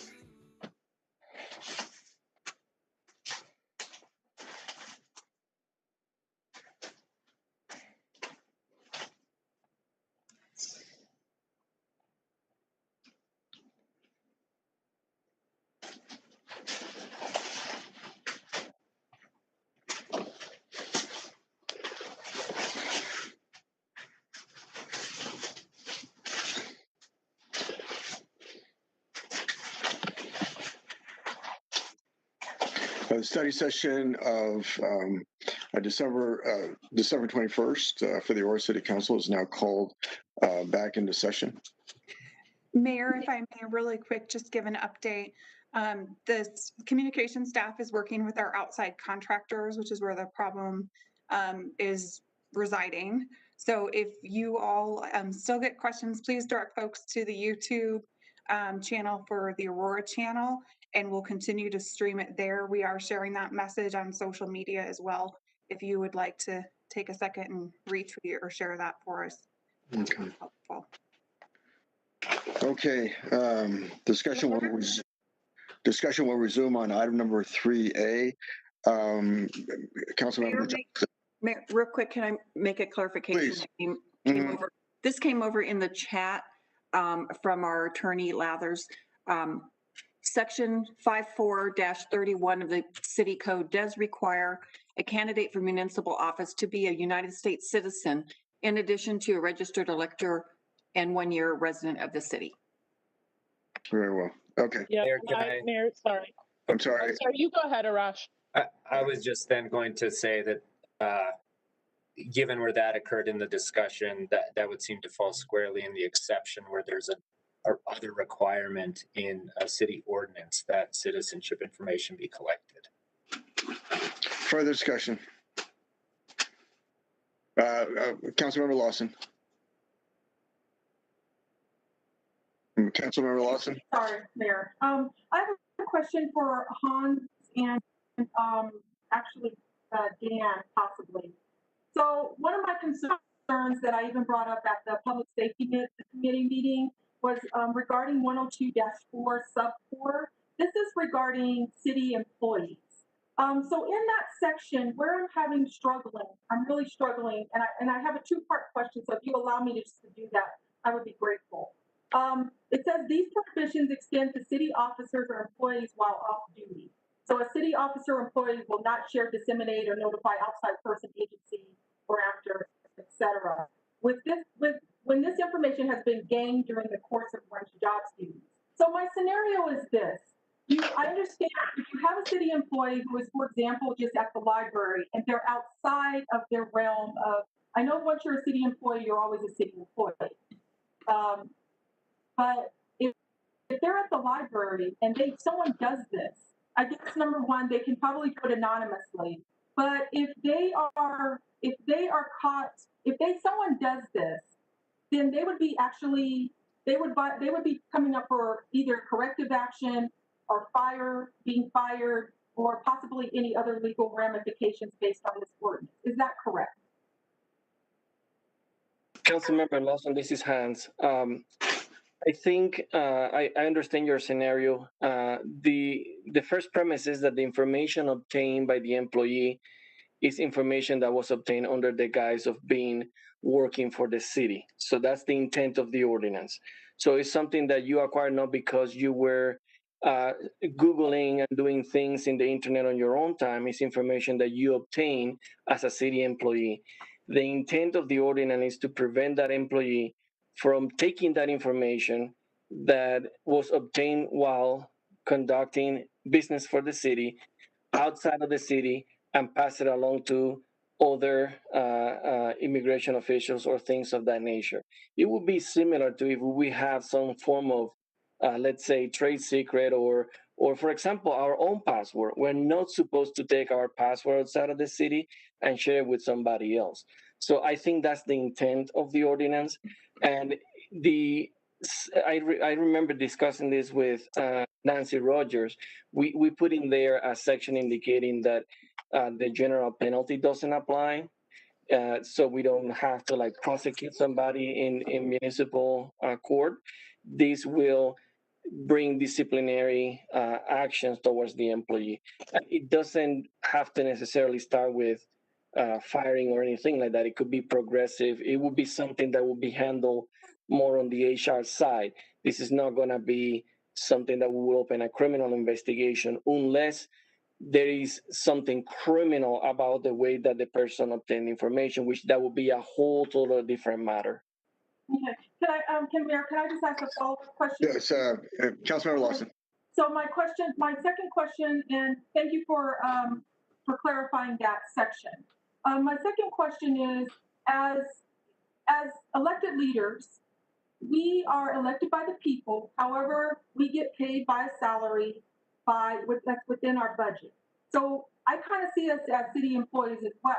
The study session of December 21st for the Aurora City Council is now called back into session. Mayor, if I may, really quick, just give an update. The communication staff is working with our outside contractors, which is where the problem is residing. So if you all still get questions, please direct folks to the YouTube channel for the Aurora channel, and we'll continue to stream it there. We are sharing that message on social media as well. If you would like to take a second and retweet or share that for us. Okay. Helpful. Okay. Discussion will resume on item number 3A. Councilmember Johnson. Mayor, real quick, can I make a clarification? Please. This came over in the chat from our attorney Lathers. Section 54-31 of the city code does require a candidate for municipal office to be a United States citizen in addition to a registered elector and 1-year resident of the city. Very well. Okay. Yeah, Mayor, sorry. I'm sorry. You go ahead, Arash. I was just then going to say that given where that occurred in the discussion, that would seem to fall squarely in the exception where there's a other requirement in a city ordinance that citizenship information be collected. Further discussion. Councilmember Lawson. Councilmember Lawson. Sorry, Mayor. I have a question for Hans and actually Dan, possibly. So one of my concerns that I even brought up at the Public Safety Committee meeting was regarding 102-4 sub 4. This is regarding city employees. So in that section where I'm really struggling, and I have a two-part question. So if you allow me to do that, I would be grateful. It says these prohibitions extend to city officers or employees while off duty. So a city officer or employee will not share, disseminate, or notify outside person, agency, or actor, etc. When this information has been gained during the course of one's job duties. So my scenario is this. I understand if you have a city employee who is, for example, just at the library and they're outside of their realm of, I know once you're a city employee, you're always a city employee. But if they're at the library and someone does this, I guess number one, they can probably do it anonymously. But if they are caught, someone does this, then they would be coming up for either corrective action or being fired, or possibly any other legal ramifications based on this ordinance. Is that correct? Councilmember Lawson, this is Hans. I think I understand your scenario. The first premise is that the information obtained by the employee is information that was obtained under the guise of working for the city. So that's the intent of the ordinance. So it's something that you acquired not because you were Googling and doing things in the internet on your own time. It's information that you obtain as a city employee. The intent of the ordinance is to prevent that employee from taking that information that was obtained while conducting business for the city outside of the city and pass it along to other immigration officials or things of that nature. It would be similar to if we have some form of, let's say, trade secret or for example, our own password. We're not supposed to take our password outside of the city and share it with somebody else. So I think that's the intent of the ordinance. And I remember discussing this with Nancy Rogers. We put in there a section indicating that the general penalty doesn't apply. So we don't have to prosecute somebody in municipal court. This will bring disciplinary actions towards the employee. It doesn't have to necessarily start with firing or anything like that. It could be progressive. It would be something that will be handled more on the HR side. This is not going to be something that will open a criminal investigation unless there is something criminal about the way that the person obtained information, which that would be a whole totally different matter. Okay. Can I just ask a follow-up question? Yes, Councilmember Lawson. So my second question, and thank you for clarifying that section. My second question is, as elected leaders, we are elected by the people. However, we get paid by a salary that's within our budget. So I kind of see us as city employees as well.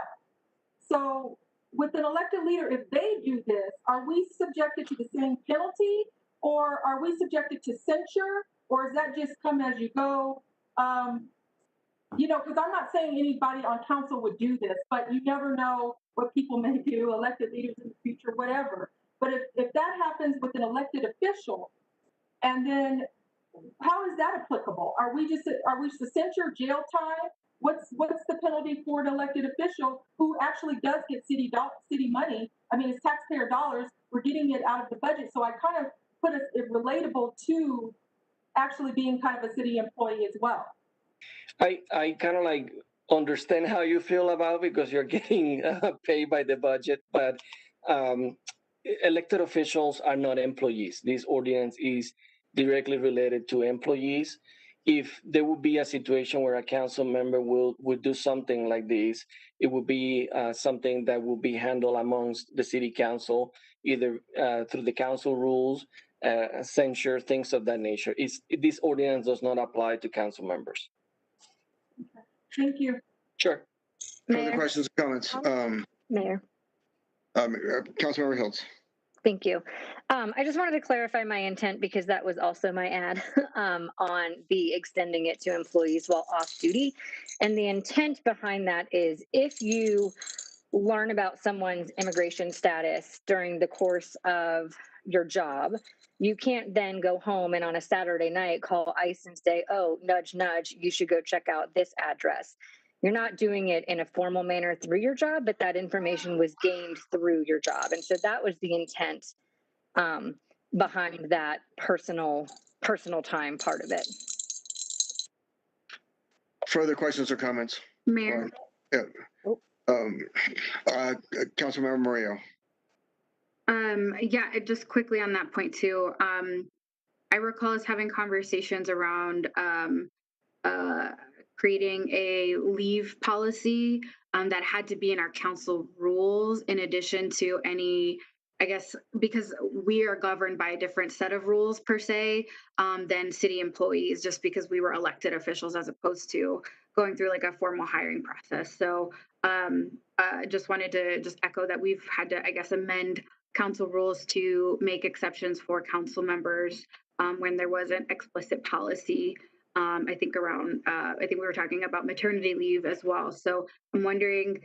So with an elected leader, if they do this, are we subjected to the same penalty, or are we subjected to censure, or is that just come as you go? Because I'm not saying anybody on council would do this, but you never know what people may do, elected leaders in the future, whatever. But if that happens with an elected official, and then how is that applicable? Are we to censure, jail time? What's the penalty for an elected official who actually does get city money? I mean, it's taxpayer dollars. We're getting it out of the budget. So I kind of put it relatable to actually being kind of a city employee as well. I kind of understand how you feel about it because you're getting paid by the budget, but elected officials are not employees. This ordinance is directly related to employees. If there would be a situation where a council member would do something like this, it would be something that will be handled amongst the city council, either through the council rules, censure, things of that nature. This ordinance does not apply to council members. Okay. Thank you. Sure. Further questions or comments? Mayor. Councilmember Hiltz. Thank you. I just wanted to clarify my intent because that was also my ad on the extending it to employees while off duty. And the intent behind that is if you learn about someone's immigration status during the course of your job, you can't then go home and on a Saturday night call ICE and say, oh, nudge, nudge, you should go check out this address. You're not doing it in a formal manner through your job, but that information was gained through your job. And so that was the intent behind that personal time part of it. Further questions or comments? Mayor. Councilmember Murillo. Yeah, just quickly on that point too. I recall us having conversations around creating a leave policy that had to be in our council rules in addition to any I guess because we are governed by a different set of rules per se than city employees, just because we were elected officials as opposed to going through like a formal hiring process. So just wanted to just echo that we've had to, I guess, amend council rules to make exceptions for council members when there was an explicit policy. I think around, I think we were talking about maternity leave as well. So I'm wondering,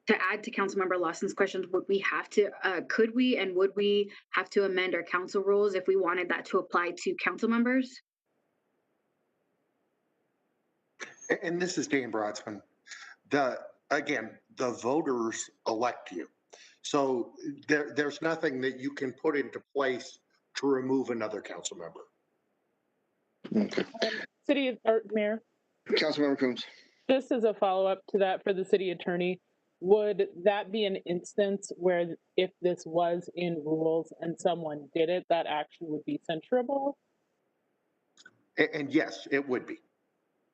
to add to Councilmember Lawson's questions, would we have to, could we and would we have to amend our council rules if we wanted that to apply to council members? And this is Dan Brodsman. Again, the voters elect you. So there's nothing that you can put into place to remove another council member. Okay. City or Mayor, Councilmember Coombs. just as a follow-up to that for the city attorney, would that be an instance where if this was in rules and someone did it, that action would be censurable? And yes, it would be.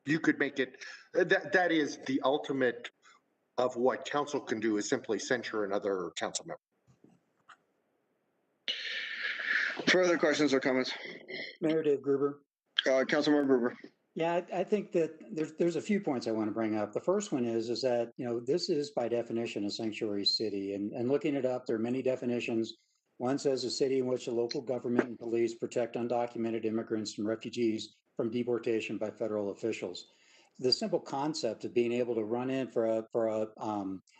You could make it, that is the ultimate of what council can do, is simply censure another council member. Further questions or comments? Mayor Dave Gruber. Councilmember Gruber. Yeah, I think that there's a few points I want to bring up. The first one is that, you know, this is by definition a sanctuary city, and looking it up, there are many definitions. One says a city in which the local government and police protect undocumented immigrants and refugees from deportation by federal officials. The simple concept of being able to run in for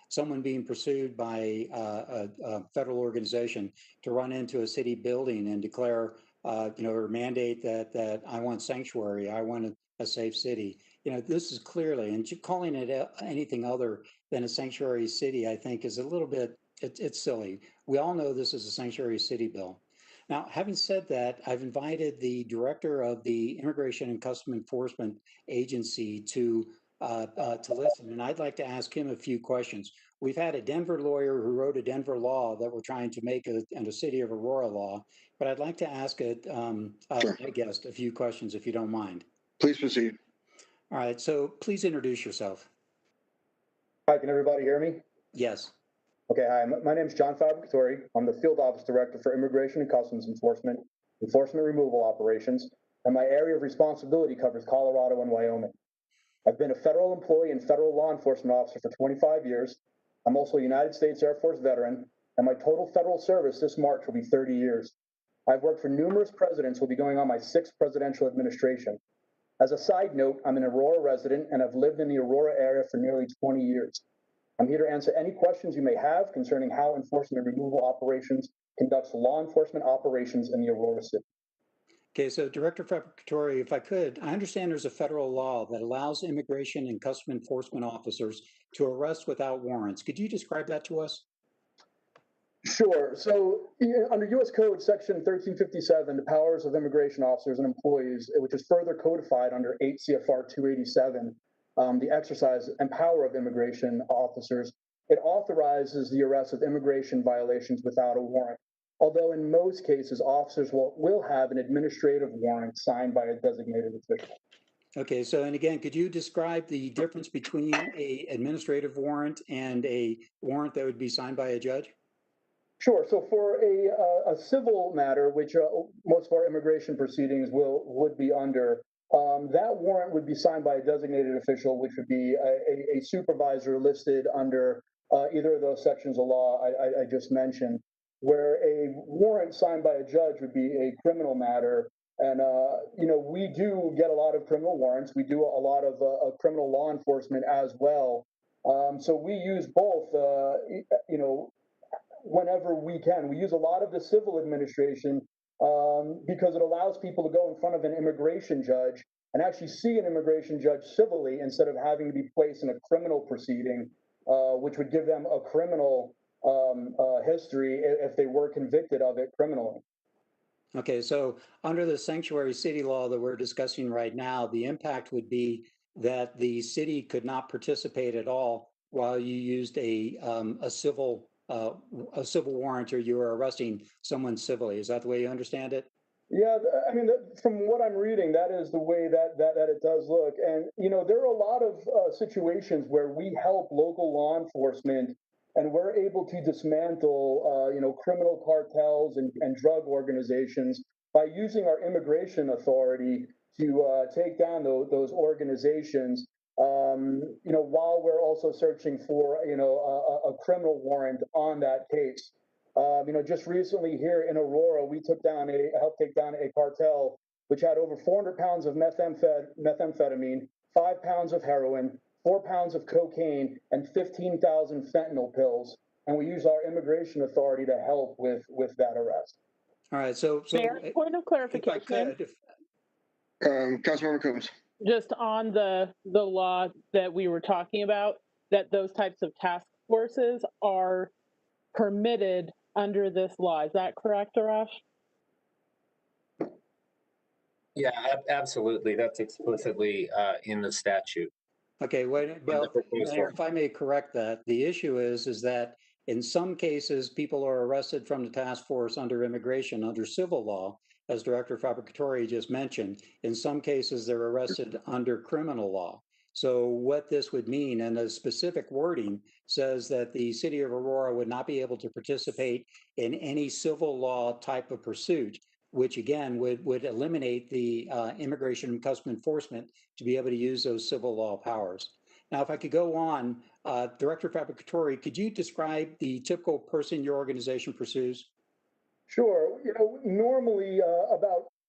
someone being pursued by a federal organization to run into a city building and declare, or mandate that I want sanctuary, I want a safe city. You know, this is clearly, and calling it anything other than a sanctuary city, I think, is a little bit, it's silly. We all know this is a sanctuary city bill. Now, having said that, I've invited the director of the Immigration and Customs Enforcement Agency to listen, and I'd like to ask him a few questions. We've had a Denver lawyer who wrote a Denver law that we're trying to make a city of Aurora law, but I'd like to ask my guest a few questions, if you don't mind. Please proceed. All right, so please introduce yourself. Hi, can everybody hear me? Yes. Okay, hi, my name is John Fabricatori. I'm the Field Office Director for Immigration and Customs Enforcement Removal Operations, and my area of responsibility covers Colorado and Wyoming. I've been a federal employee and federal law enforcement officer for 25 years. I'm also a United States Air Force veteran, and my total federal service this March will be 30 years. I've worked for numerous presidents, will be going on my 6th presidential administration. As a side note, I'm an Aurora resident, and I've lived in the Aurora area for nearly 20 years. I'm here to answer any questions you may have concerning how Enforcement and Removal Operations conducts law enforcement operations in the Aurora City. Okay, so Director Fabricatori, if I could, I understand there's a federal law that allows immigration and customs enforcement officers to arrest without warrants. Could you describe that to us? Sure. So under U.S. Code Section 1357, the powers of immigration officers and employees, which is further codified under 8 CFR 287, the exercise and power of immigration officers, it authorizes the arrest of immigration violations without a warrant. Although in most cases, officers will have an administrative warrant signed by a designated official. Okay, so, and again, could you describe the difference between a administrative warrant and a warrant that would be signed by a judge? Sure. So for a civil matter, which most of our immigration proceedings would be under, that warrant would be signed by a designated official, which would be a supervisor listed under either of those sections of law I just mentioned, where a warrant signed by a judge would be a criminal matter. And, we do get a lot of criminal warrants. We do a lot of criminal law enforcement as well. So we use both, whenever we can. We use a lot of the civil administration because it allows people to go in front of an immigration judge and actually see an immigration judge civilly instead of having to be placed in a criminal proceeding, which would give them a criminal history if they were convicted of it criminally. Okay, so under the sanctuary city law that we're discussing right now, the impact would be that the city could not participate at all while you used a civil warrant, or you were arresting someone civilly. Is that the way you understand it? Yeah, I mean, from what I'm reading, that is the way that it does look. And, there are a lot of situations where we help local law enforcement and we're able to dismantle, criminal cartels and drug organizations by using our immigration authority to take down those organizations. While we're also searching for, a criminal warrant on that case. Just recently here in Aurora, we helped take down a cartel which had over 400 pounds of methamphetamine, 5 pounds of heroin, 4 pounds of cocaine, and 15,000 fentanyl pills. And we use our immigration authority to help with that arrest. All right, so Mayor, point of clarification. Councilmember Coombs. Just on the law that we were talking about, that those types of task forces are permitted under this law. Is that correct, Arash? Yeah, absolutely. That's explicitly in the statute. Okay, well, Mayor, if I may correct that, the issue is that in some cases, people are arrested from the task force under immigration, under civil law, as Director Fabricatori just mentioned. In some cases, they're arrested under criminal law. So what this would mean, and the specific wording says that the city of Aurora would not be able to participate in any civil law type of pursuit, which again would eliminate the Immigration and Customs Enforcement to be able to use those civil law powers. Now, if I could go on, Director Fabricatori, could you describe the typical person your organization pursues? Sure. Normally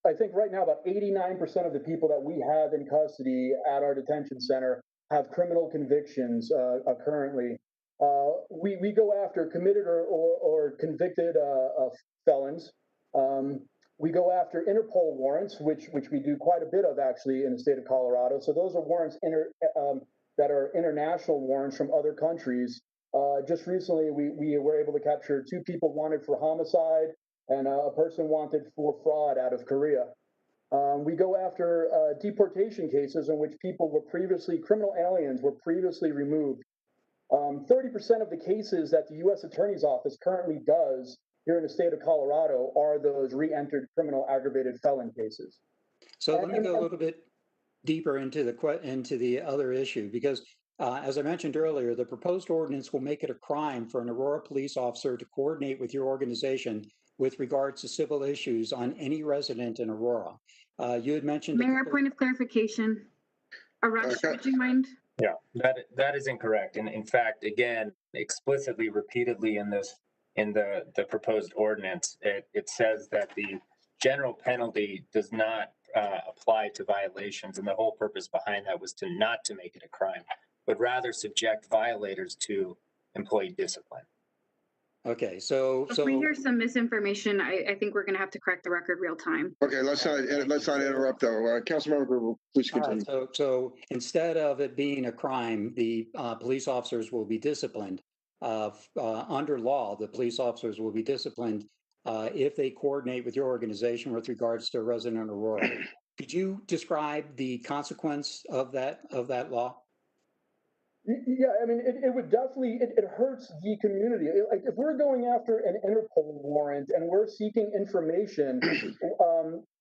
I think right now about 89% of the people that we have in custody at our detention center have criminal convictions currently. We go after committed or convicted felons. We go after Interpol warrants, which we do quite a bit of actually in the state of Colorado. So those are warrants that are international warrants from other countries. Just recently, we were able to capture 2 people wanted for homicide and a person wanted for fraud out of Korea. We go after deportation cases in which criminal aliens were previously removed. 30% of the cases that the U.S. Attorney's Office currently does here in the state of Colorado are those re-entered criminal aggravated felon cases. So let me go a little bit deeper into the other issue, because as I mentioned earlier, the proposed ordinance will make it a crime for an Aurora police officer to coordinate with your organization with regards to civil issues on any resident in Aurora. You had mentioned— Mayor, point of clarification. Arash, would you mind? Yeah, that is incorrect. And in fact, again, explicitly, repeatedly in the proposed ordinance, it says that the general penalty does not apply to violations, and the whole purpose behind that was not to make it a crime, but rather subject violators to employee discipline. Okay, so if we hear some misinformation, I think we're going to have to correct the record real time. Okay, let's not interrupt though. Councilmember Gruber, please continue. Right, so instead of it being a crime, the police officers will be disciplined. Under law, the police officers will be disciplined if they coordinate with your organization with regards to a resident in Aurora. Could you describe the consequence of that law? Yeah, I mean, it would definitely, it hurts the community. Like if we're going after an Interpol warrant and we're seeking information,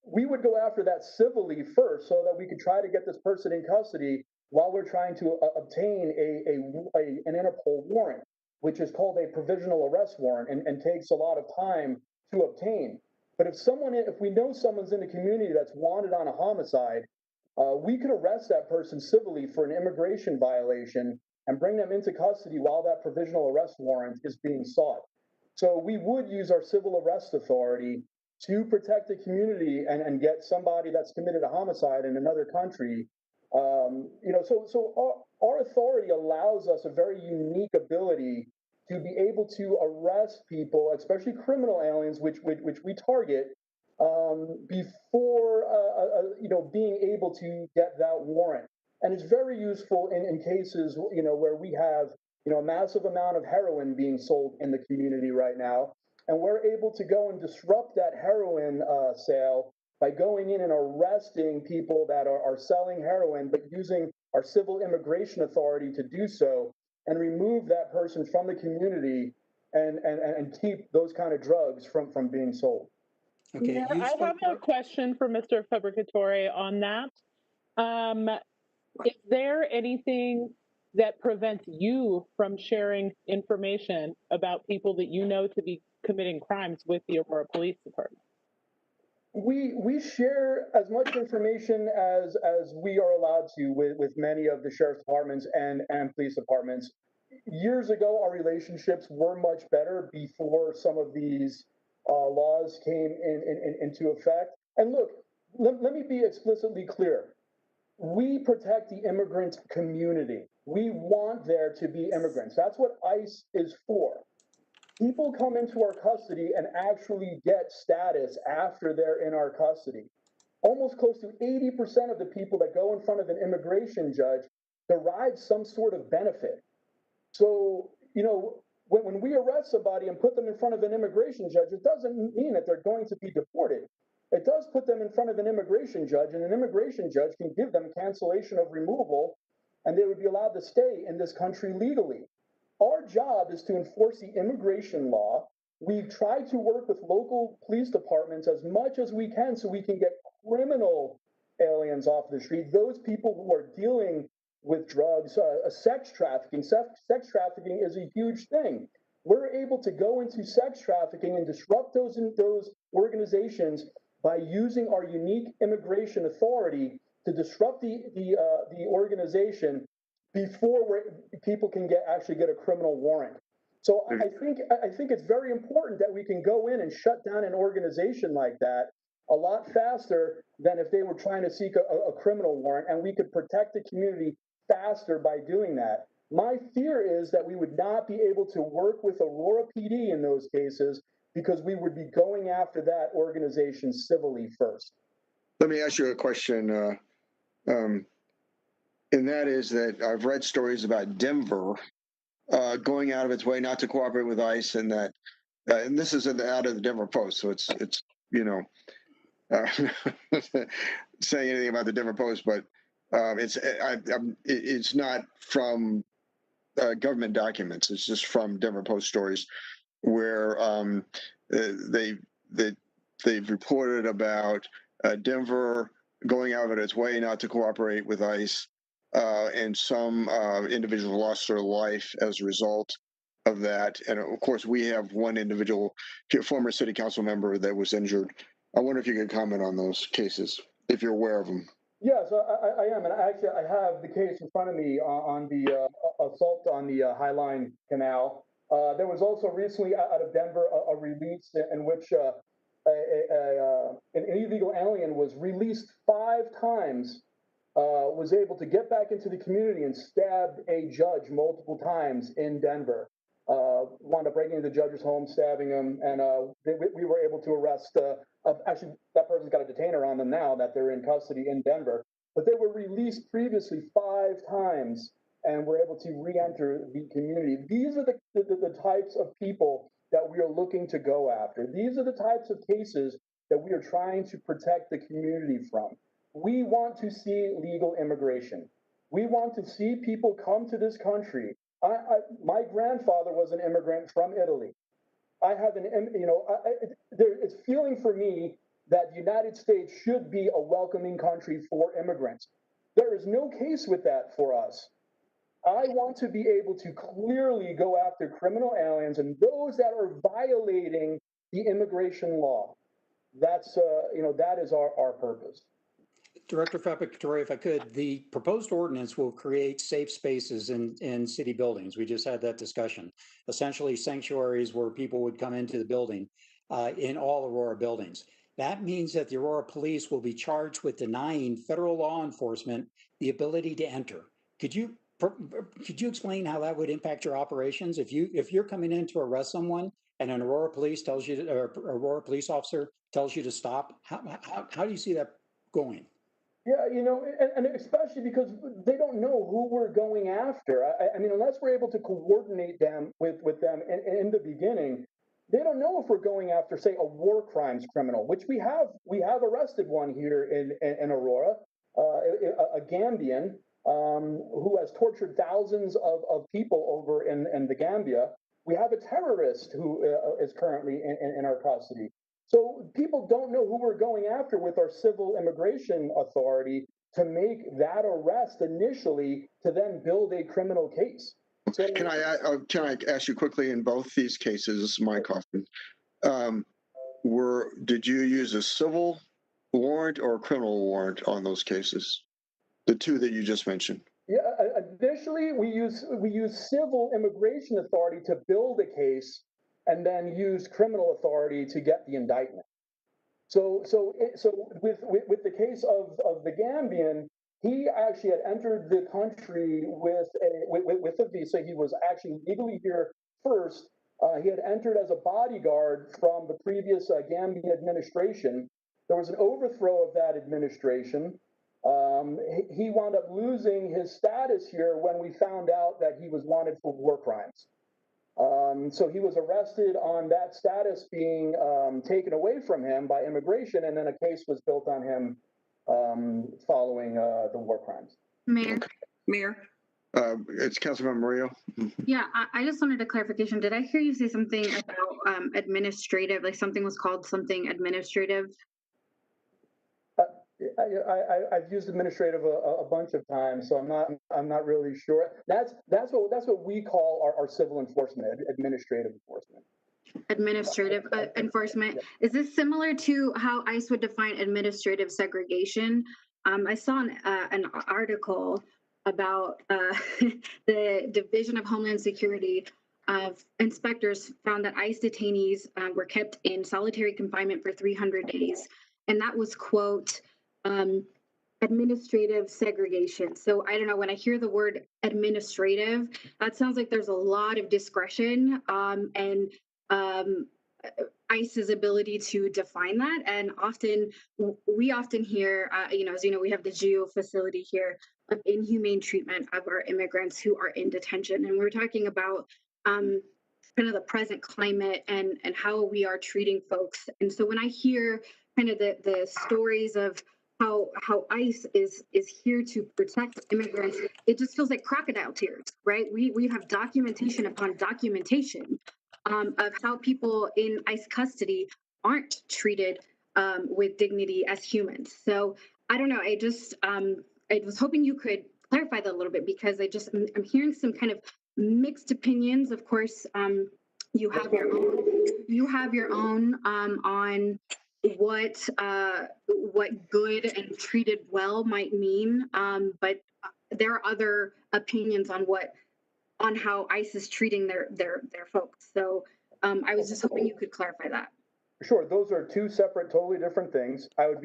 we would go after that civilly first so that we could try to get this person in custody while we're trying to obtain an Interpol warrant, which is called a provisional arrest warrant and takes a lot of time to obtain. But if we know someone's in the community that's wanted on a homicide, we could arrest that person civilly for an immigration violation and bring them into custody while that provisional arrest warrant is being sought. So we would use our civil arrest authority to protect the community and get somebody that's committed a homicide in another country. So our authority allows us a very unique ability to be able to arrest people, especially criminal aliens, which we target, before being able to get that warrant. And it's very useful in cases where we have a massive amount of heroin being sold in the community right now, and we're able to go and disrupt that heroin sale by going in and arresting people that are selling heroin, but using our civil immigration authority to do so and remove that person from the community and keep those kind of drugs from being sold. Okay, yeah, I have a question for Mr. Fabricatori on that. Is there anything that prevents you from sharing information about people that you know to be committing crimes with the Aurora Police Department? We share as much information as we are allowed to with many of the sheriff's departments and police departments. Years ago, our relationships were much better before some of these laws came into effect. And look, let me be explicitly clear. We protect the immigrant community. We want there to be immigrants. That's what ICE is for. People come into our custody and actually get status after they're in our custody. Almost close to 80% of the people that go in front of an immigration judge derive some sort of benefit. So, you know, when we arrest somebody and put them in front of an immigration judge, it doesn't mean that they're going to be deported. It does put them in front of an immigration judge, and an immigration judge can give them cancellation of removal, and they would be allowed to stay in this country legally. Our job is to enforce the immigration law. We've tried to work with local police departments as much as we can so we can get criminal aliens off the street, those people who are dealing with drugs, sex trafficking. Sex trafficking is a huge thing. We're able to go into sex trafficking and disrupt those organizations by using our unique immigration authority to disrupt the organization before people can actually get a criminal warrant. So I think it's very important that we can go in and shut down an organization like that a lot faster than if they were trying to seek a criminal warrant, and we could protect the community faster by doing that. My fear is that we would not be able to work with Aurora PD in those cases because we would be going after that organization civilly first. Let me ask you a question, and that is that I've read stories about Denver going out of its way not to cooperate with ICE, and that, and this is out of the Denver Post, so it's you know, saying anything about the Denver Post, but it's not from government documents. It's just from Denver Post stories where they've reported about Denver going out of its way not to cooperate with ICE, and some individual lost their life as a result of that. And of course, we have one individual, former city council member, that was injured. I wonder if you could comment on those cases, if you're aware of them. Yes, I am, and actually I have the case in front of me on the assault on the Highline Canal. There was also recently out of Denver a release in which an illegal alien was released 5 times, was able to get back into the community and stabbed a judge multiple times in Denver. Wound up breaking into the judge's home, stabbing him, and we were able to arrest. Actually, that person's got a detainer on them now that they're in custody in Denver. But they were released previously 5 times and were able to re-enter the community. These are the types of people that we are looking to go after. These are the types of cases that we are trying to protect the community from. We want to see legal immigration. We want to see people come to this country. My grandfather was an immigrant from Italy. I have it's feeling for me that the United States should be a welcoming country for immigrants. There is no case with that for us. I want to be able to clearly go after criminal aliens and those that are violating the immigration law. That's, that is our purpose. Director Fabric-Kountoury, if I could, the proposed ordinance will create safe spaces in city buildings. We just had that discussion. Essentially sanctuaries where people would come into the building in all Aurora buildings. That means that the Aurora Police will be charged with denying federal law enforcement the ability to enter. Could you explain how that would impact your operations? If you're coming in to arrest someone and an Aurora Police tells you, or Aurora police officer tells you to stop, how do you see that going? Yeah, and especially because they don't know who we're going after. I mean, unless we're able to coordinate them with them in the beginning, they don't know if we're going after, say, a war crimes criminal, which we have arrested one here in Aurora, a Gambian who has tortured thousands of people over in the Gambia. We have a terrorist who is currently in our custody. So people don't know who we're going after with our civil immigration authority. to make that arrest initially to then build a criminal case. So, can I ask you quickly, in both these cases, this is Mike Hoffman, did you use a civil warrant or a criminal warrant on those cases? The two that you just mentioned. Yeah, initially we use civil immigration authority to build a case, and then use criminal authority to get the indictment. So with the case of the Gambian, he actually had entered the country with a visa. He was actually legally here first. He had entered as a bodyguard from the previous Gambian administration. There was an overthrow of that administration. He wound up losing his status here when we found out that he was wanted for war crimes. So he was arrested on that status being taken away from him by immigration, and then a case was built on him following the war crimes. Mayor. It's Councilmember Murillo. Yeah, I just wanted a clarification. Did I hear you say something about administrative, like something was called something administrative? I've used administrative a bunch of times, so I'm not really sure. That's what we call our civil enforcement, administrative enforcement. Administrative enforcement. Is this similar to how ICE would define administrative segregation? I saw an article about the Division of Homeland Security of inspectors found that ICE detainees were kept in solitary confinement for 300 days. And that was, quote, administrative segregation. So I don't know, when I hear the word administrative, that sounds like there's a lot of discretion and ICE's ability to define that. And we often hear, as you know, we have the GEO facility here of inhumane treatment of our immigrants who are in detention. And we're talking about kind of the present climate and how we are treating folks. And so when I hear kind of the stories of how ICE is here to protect immigrants, it just feels like crocodile tears, right? We have documentation upon documentation of how people in ICE custody aren't treated with dignity as humans. So I don't know. I was hoping you could clarify that a little bit, because I'm hearing some kind of mixed opinions. Of course, you have your own on what good and treated well might mean, but there are other opinions on how ICE is treating their folks. So I was just hoping you could clarify that. Sure, those are two separate, totally different things. I'd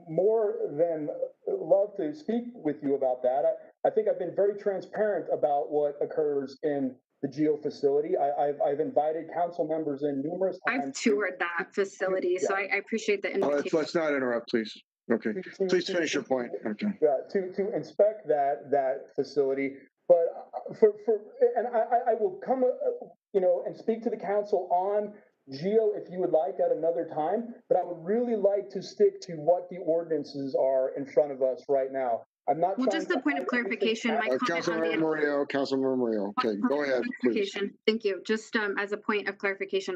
more than love to speak with you about that. I think I've been very transparent about what occurs in the GEO facility. I've invited council members in numerous times. I've toured that facility, so I appreciate the invitation. Let's not interrupt, please. Okay, please finish your point. Okay. To inspect that facility, but I will come, and speak to the council on GEO if you would like at another time. But I would really like to stick to what the ordinances are in front of us right now. I'm not. Well, just a point of clarification. My Councilmember Murillo. Okay, go ahead, please. Thank you. Just as a point of clarification,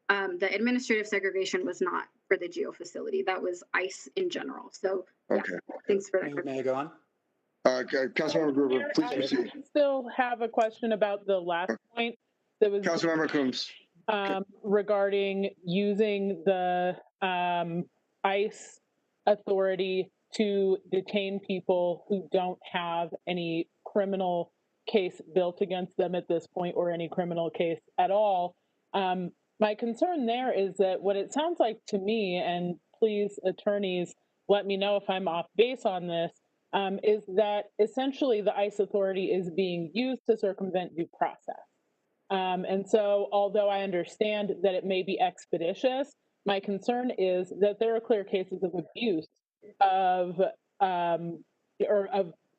the administrative segregation was not for the GEO facility. That was ICE in general. So yeah, okay. Thanks for that. May I go on? Councilmember Gruber, please proceed. I still have a question about the last point that was Councilmember Coombs. Regarding using the ICE authority to detain people who don't have any criminal case built against them at this point, or any criminal case at all. My concern there is that what it sounds like to me, and please attorneys, let me know if I'm off base on this, is that essentially the ICE authority is being used to circumvent due process. And so although I understand that it may be expeditious, my concern is that there are clear cases of abuse of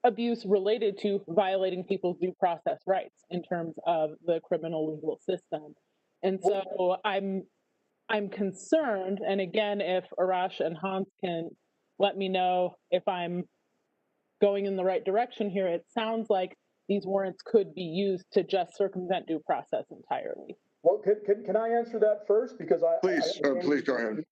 abuse related to violating people's due process rights in terms of the criminal legal system. And so I'm concerned, and again, if Arash and Hans can let me know if I'm going in the right direction here, it sounds like these warrants could be used to just circumvent due process entirely. Well, can I answer that first? Because please go ahead.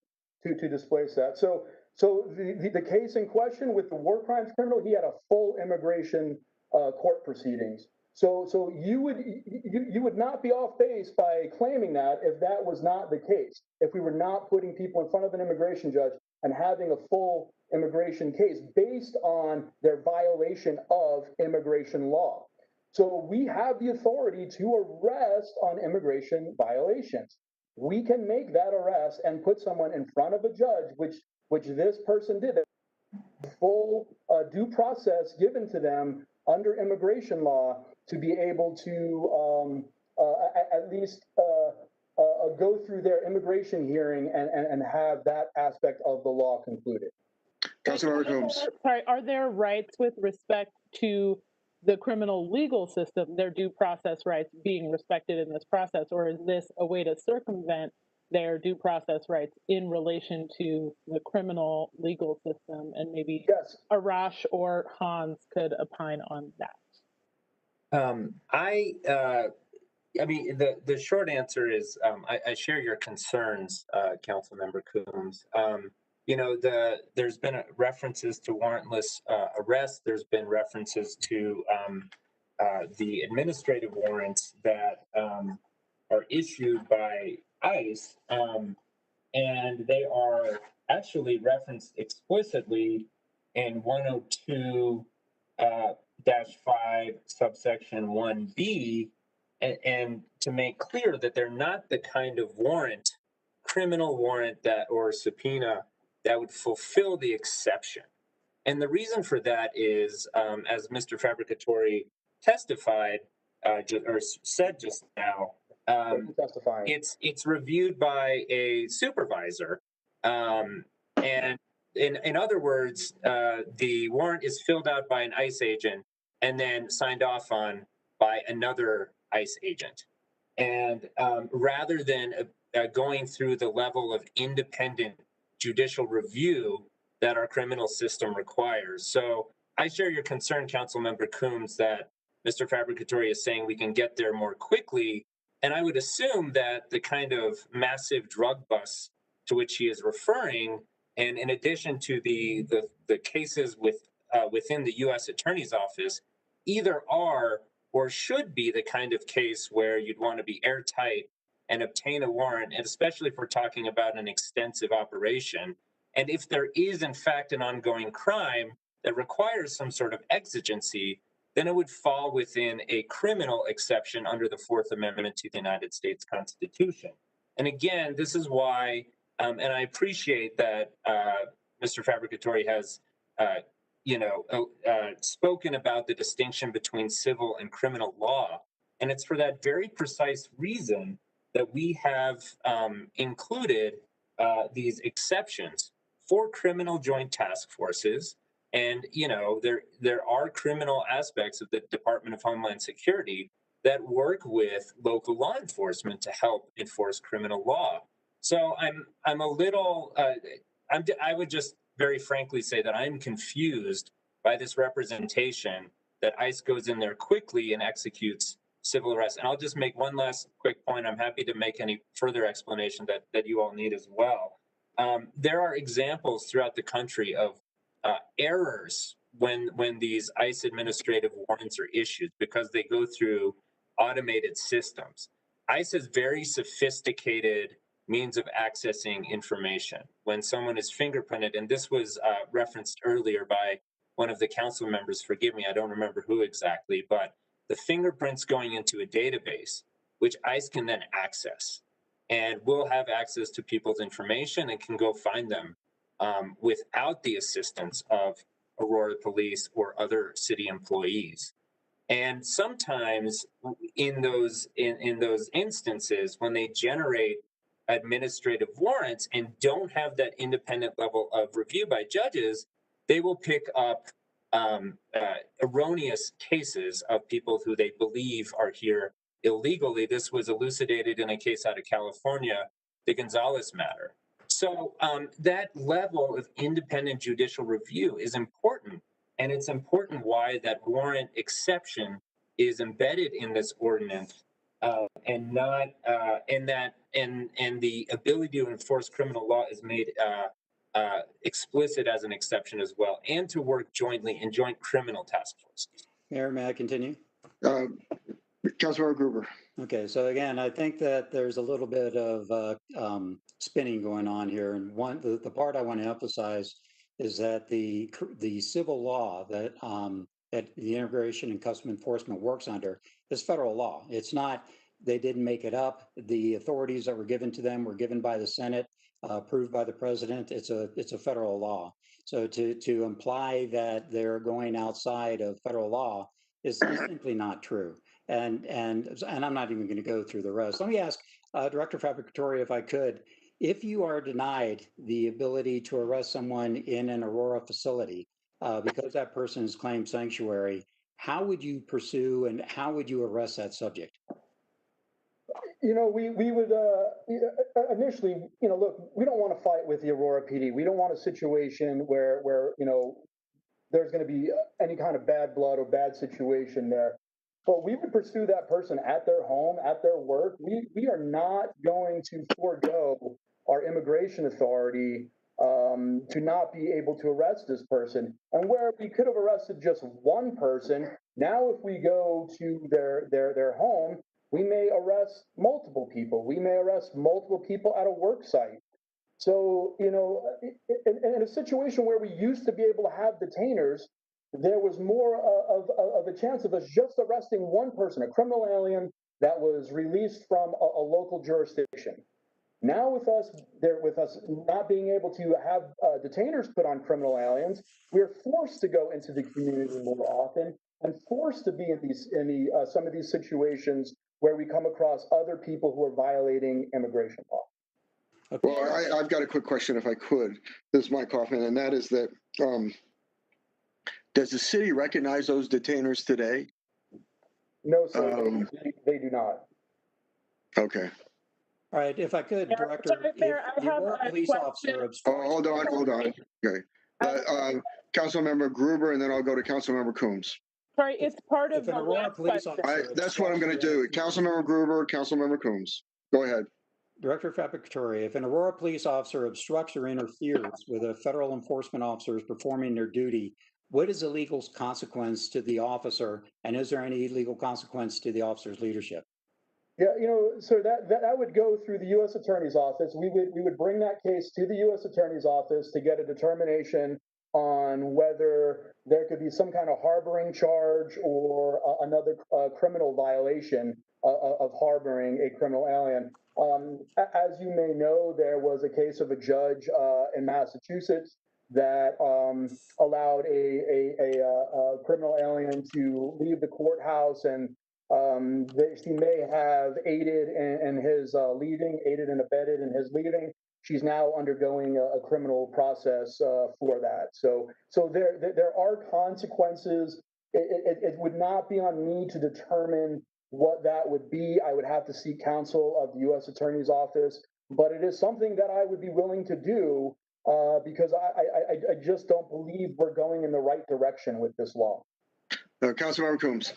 To displace that. So So the case in question with the war crimes criminal, he had a full immigration court proceedings. So you would not be off base by claiming that if that was not the case. If we were not putting people in front of an immigration judge and having a full immigration case based on their violation of immigration law. So we have the authority to arrest on immigration violations. We can make that arrest and put someone in front of a judge, which this person did. Full due process given to them under immigration law to be able to at least go through their immigration hearing and have that aspect of the law concluded. Councilmember Coombs. Sorry, are there rights with respect to the criminal legal system, their due process rights being respected in this process, or is this a way to circumvent their due process rights in relation to the criminal legal system? And maybe Arash or Hans could opine on that. I mean, the short answer is I share your concerns, Councilmember Coombs. You know, there's been references to warrantless arrest. There's been references to the administrative warrants that are issued by ICE, and they are actually referenced explicitly in 102-5 subsection 1B, and to make clear that they're not the kind of warrant, criminal warrant that or subpoena that would fulfill the exception. And the reason for that is, as Mr. Fabricatore testified or said just now, it's reviewed by a supervisor, and in other words, the warrant is filled out by an ICE agent and then signed off on by another ICE agent. And rather than going through the level of independent judicial review that our criminal system requires. So I share your concern, Councilmember Coombs, that Mr. Fabricatore is saying we can get there more quickly. And I would assume that the kind of massive drug busts to which he is referring, and in addition to the cases within the U.S. Attorney's Office, either are or should be the kind of case where you'd want to be airtight and obtain a warrant, and especially if we're talking about an extensive operation. And if there is, in fact, an ongoing crime that requires some sort of exigency, then it would fall within a criminal exception under the Fourth Amendment to the United States Constitution. And again, this is why, and I appreciate that Mr. Fabricatore has, spoken about the distinction between civil and criminal law. And it's for that very precise reason that we have included these exceptions for criminal joint task forces. And, you know, there are criminal aspects of the Department of Homeland Security that work with local law enforcement to help enforce criminal law. So I'm a little, I would just very frankly say that I'm confused by this representation that ICE goes in there quickly and executes civil arrest. And I'll just make one last quick point. I'm happy to make any further explanation that you all need as well. There are examples throughout the country of errors when these ICE administrative warrants are issued because they go through automated systems. ICE has very sophisticated means of accessing information. When someone is fingerprinted, and this was referenced earlier by one of the council members, forgive me, I don't remember who exactly, but the fingerprints going into a database, which ICE can then access. And will have access to people's information and can go find them without the assistance of Aurora Police or other city employees. And sometimes in those instances, when they generate administrative warrants and don't have that independent level of review by judges, they will pick up erroneous cases of people who they believe are here illegally. This was elucidated in a case out of California, the Gonzalez matter. So that level of independent judicial review is important, and it's important why that warrant exception is embedded in this ordinance, and not and the ability to enforce criminal law is made explicit as an exception as well, and to work jointly in joint criminal task forces. Mayor, may I continue? Councilmember Gruber. Okay, so again, I think that there's a little bit of spinning going on here. And the part I want to emphasize is that the civil law that that the Immigration and Customs Enforcement works under is federal law. It's not, they didn't make it up. The authorities that were given to them were given by the Senate, approved by the president. It's a federal law. So to imply that they're going outside of federal law is simply not true. And I'm not even going to go through the rest. Let me ask Director Fabricatore, if I could, if you are denied the ability to arrest someone in an Aurora facility because that person has claimed sanctuary, how would you pursue and how would you arrest that subject? You know, we would initially, you know, look, we don't want to fight with the Aurora PD. We don't want a situation where you know, there's going to be any kind of bad blood or bad situation there. But we would pursue that person at their home, at their work. We are not going to forego our immigration authority to not be able to arrest this person. And where we could have arrested just one person, now if we go to their home, we may arrest multiple people. We may arrest multiple people at a work site. So, you know, in a situation where we used to be able to have detainers, there was more of a chance of us just arresting one person, a criminal alien that was released from a local jurisdiction. Now with us not being able to have detainers put on criminal aliens, we're forced to go into the community more often and forced to be in some of these situations where we come across other people who are violating immigration law. Well, I've got a quick question, if I could. This is Mike Hoffman, and that is that does the city recognize those detainers today? No, sir, they do not. Okay. All right, if I could, Director, if you were a police officer hold on. Okay. Councilmember Gruber, and then I'll go to Councilmember Coombs. Sorry, it's part of If an Aurora police officer that's what I'm going to do. Councilmember Gruber, Councilmember Coombs. Go ahead. Director Fabricatore, if an Aurora police officer obstructs or interferes with a federal enforcement officer performing their duty, what is the legal consequence to the officer, and is there any legal consequence to the officer's leadership? Yeah, you know, so that would go through the U.S. Attorney's Office. We would bring that case to the U.S. Attorney's Office to get a determination on whether there could be some kind of harboring charge or another criminal violation of harboring a criminal alien. As you may know, there was a case of a judge in Massachusetts that allowed a criminal alien to leave the courthouse, and she may have aided in his leaving, aided and abetted in his leaving. She's now undergoing a criminal process for that. So there are consequences. It would not be on me to determine what that would be. I would have to seek counsel of the U.S. Attorney's Office, but it is something that I would be willing to do because I just don't believe we're going in the right direction with this law. Councilmember Coombs.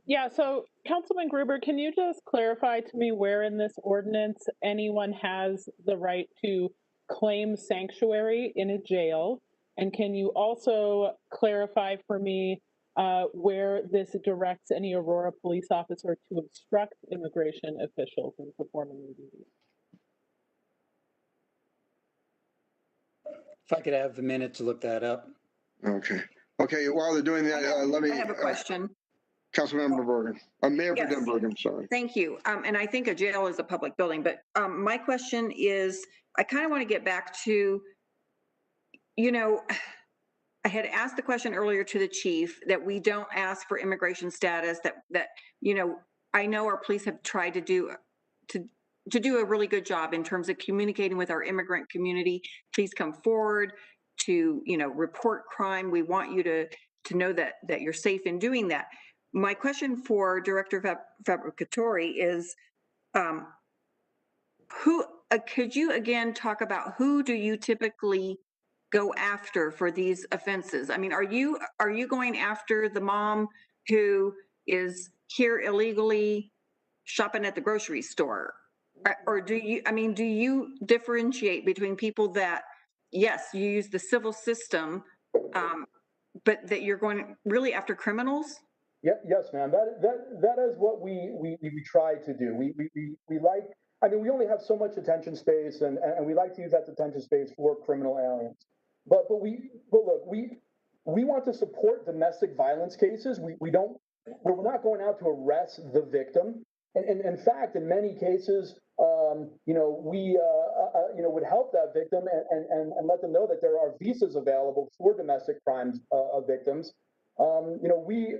Yeah, so Councilman Gruber, can you just clarify to me where in this ordinance anyone has the right to claim sanctuary in a jail? And can you also clarify for me where this directs any Aurora police officer to obstruct immigration officials in performing their duties? If I could have a minute to look that up. Okay. Okay, while they're doing that, let me... I have a question. Councilmember Bergen. Mayor Yes. Pro Tem Bergen, sorry. Thank you. And I think a jail is a public building, but my question is, I kind of want to get back to, you know, I had asked the question earlier to the chief that we don't ask for immigration status, that you know, I know our police have tried to do a really good job in terms of communicating with our immigrant community. Please come forward to, you know, report crime. We want you to know that you're safe in doing that. My question for Director Fabricatore is, could you again talk about who do you typically go after for these offenses? I mean, are you going after the mom who is here illegally shopping at the grocery store? Or do you differentiate between people that yes, you use the civil system, but that you're going really after criminals? Yes, ma'am. That is what we try to do. We like, I mean, we only have so much attention space, and we like to use that attention space for criminal aliens. But look, we want to support domestic violence cases. We're not going out to arrest the victim. And in fact, in many cases, we would help that victim and let them know that there are visas available for domestic crimes victims. We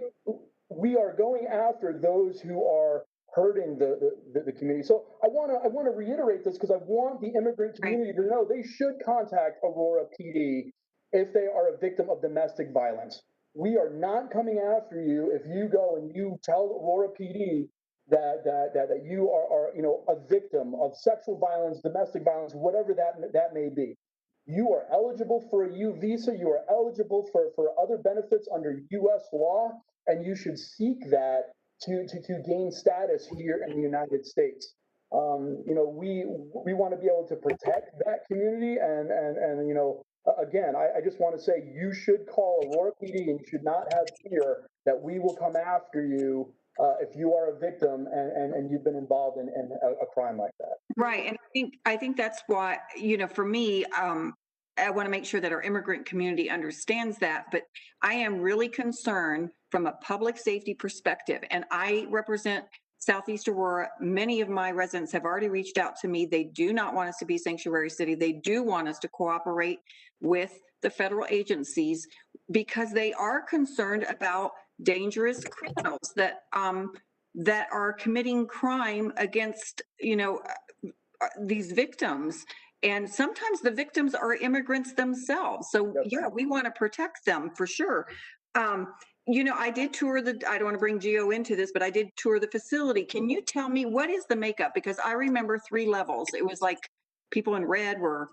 are going after those who are hurting the community. So I want to reiterate this because I want the immigrant community to know they should contact Aurora PD if they are a victim of domestic violence. We are not coming after you if you go and you tell Aurora PD that you are a victim of sexual violence, domestic violence, whatever that may be. You are eligible for a U visa. You are eligible for other benefits under U.S. law, and you should seek that to gain status here in the United States. We want to be able to protect that community, and again, I just want to say you should call Aurora PD, and you should not have fear that we will come after you if you are a victim and you've been involved in a crime like that. Right, and I think that's why, for me, I want to make sure that our immigrant community understands that, but I am really concerned from a public safety perspective, and I represent Southeast Aurora. Many of my residents have already reached out to me. They do not want us to be sanctuary city. They do want us to cooperate with the federal agencies because they are concerned about dangerous criminals that are committing crime against, these victims. And sometimes the victims are immigrants themselves. So yeah, we want to protect them for sure. I did tour I don't want to bring Gio into this, but I did tour the facility. Can you tell me what is the makeup? Because I remember 3 levels. It was like people in red were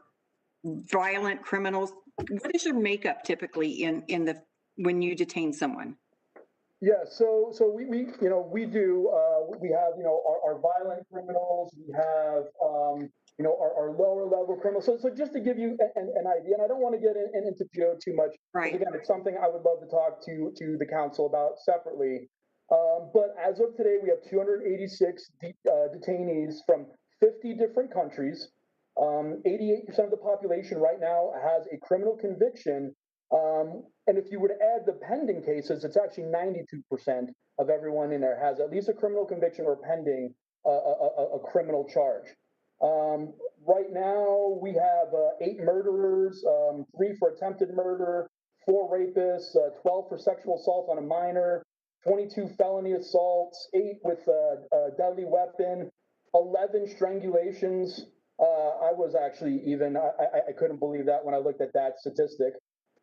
violent criminals. What is your makeup typically when you detain someone? Yeah, so we do we have our violent criminals, we have our lower level criminals. So just to give you an idea, and I don't want to get into Gio too much. Right. Again, it's something I would love to talk to the council about separately. But as of today, we have 286 detainees from 50 different countries. 88% of the population right now has a criminal conviction. And if you were to add the pending cases, it's actually 92% of everyone in there has at least a criminal conviction or pending a criminal charge. Right now, we have 8 murderers, 3 for attempted murder, 4 rapists, 12 for sexual assault on a minor, 22 felony assaults, 8 with a deadly weapon, 11 strangulations. I was actually I couldn't believe that when I looked at that statistic.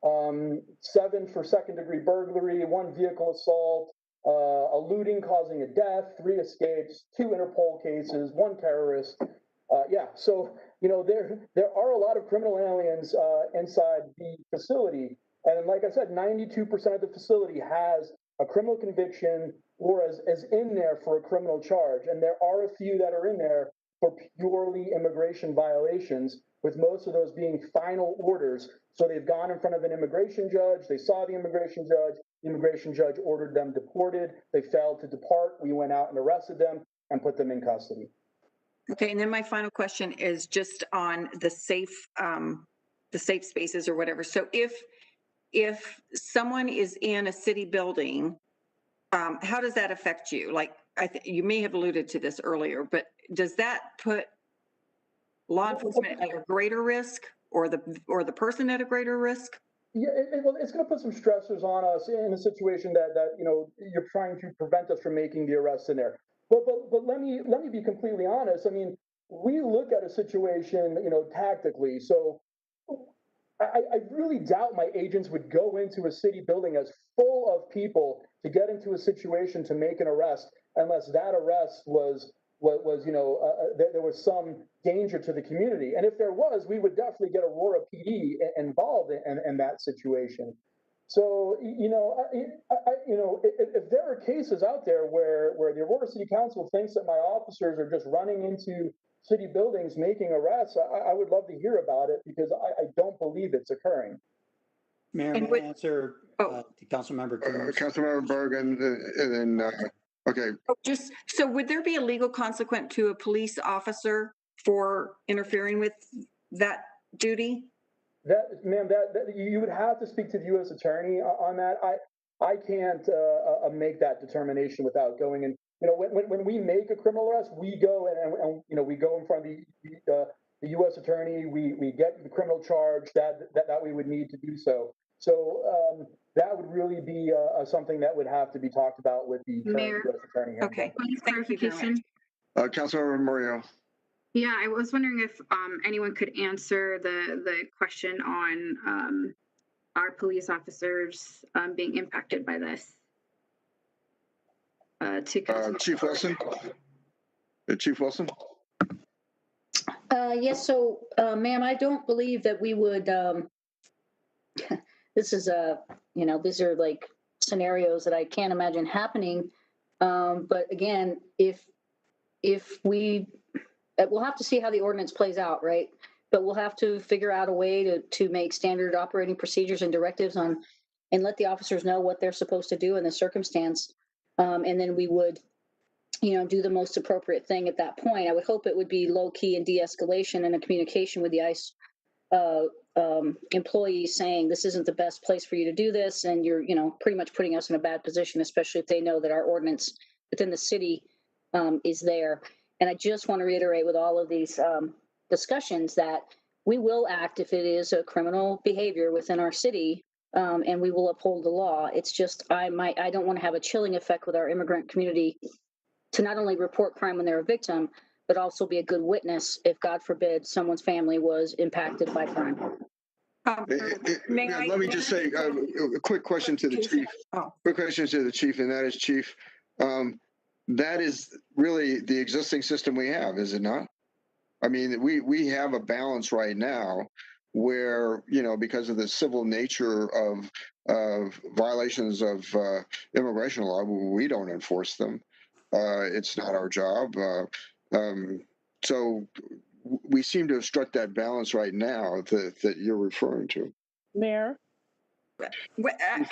7 for second-degree burglary, 1 vehicle assault, a looting causing a death, 3 escapes, 2 Interpol cases, 1 terrorist. So there are a lot of criminal aliens inside the facility, and like I said, 92% of the facility has a criminal conviction or is in there for a criminal charge, and there are a few that are in there for purely immigration violations, with most of those being final orders. So they've gone in front of an immigration judge, they saw the immigration judge ordered them deported, they failed to depart, we went out and arrested them and put them in custody. Okay, and then my final question is just on the safe spaces or whatever. So if someone is in a city building, how does that affect you? Like, you may have alluded to this earlier, but does that put law enforcement at a greater risk, or the person at a greater risk? Yeah, well, it's going to put some stressors on us in a situation that you're trying to prevent us from making the arrest in there. But let me be completely honest. I mean, we look at a situation, tactically. So I really doubt my agents would go into a city building as full of people to get into a situation to make an arrest, unless that arrest was there was some danger to the community. And if there was, we would definitely get Aurora PD involved in that situation. So, if there are cases out there where the Aurora City Council thinks that my officers are just running into city buildings making arrests, I would love to hear about it because I don't believe it's occurring. Mayor, may I answer Councilmember Coombs? Councilmember Bergen, and then, okay. Just, so would there be a legal consequence to a police officer for interfering with that duty? That, ma'am, that you would have to speak to the U.S. attorney on that. I can't make that determination without going in. You know, when we make a criminal arrest, we go and you know, we go in front of the U.S. attorney. We get the criminal charge that we would need to do so. So that would really be something that would have to be talked about with the current U.S. attorney. Here. Okay. Clarification. Councilmember Murillo. Yeah, I was wondering if anyone could answer the question on our police officers being impacted by this. Chief Wilson. Chief Wilson. Yes, so, ma'am, I don't believe that we would, this is you know, these are like scenarios that I can't imagine happening. But again, if we, we'll have to see how the ordinance plays out, right? But we'll have to figure out a way to make standard operating procedures and directives on, and let the officers know what they're supposed to do in the circumstance. And then we would, you know, do the most appropriate thing at that point. I would hope it would be low key and de-escalation and a communication with the ICE employees saying this isn't the best place for you to do this, and you're, you know, pretty much putting us in a bad position, especially if they know that our ordinance within the city is there. And I just want to reiterate with all of these discussions that we will act if it is a criminal behavior within our city, and we will uphold the law. It's just I don't want to have a chilling effect with our immigrant community to not only report crime when they're a victim, but also be a good witness if, God forbid, someone's family was impacted by crime. Let me just say a quick question to the chief. Quick question to the chief, and that is, Chief, that is really the existing system we have, is it not? I mean, we have a balance right now where, you know, because of the civil nature of violations of immigration law, we don't enforce them. It's not our job. So we seem to have struck that balance right now that you're referring to. Mayor?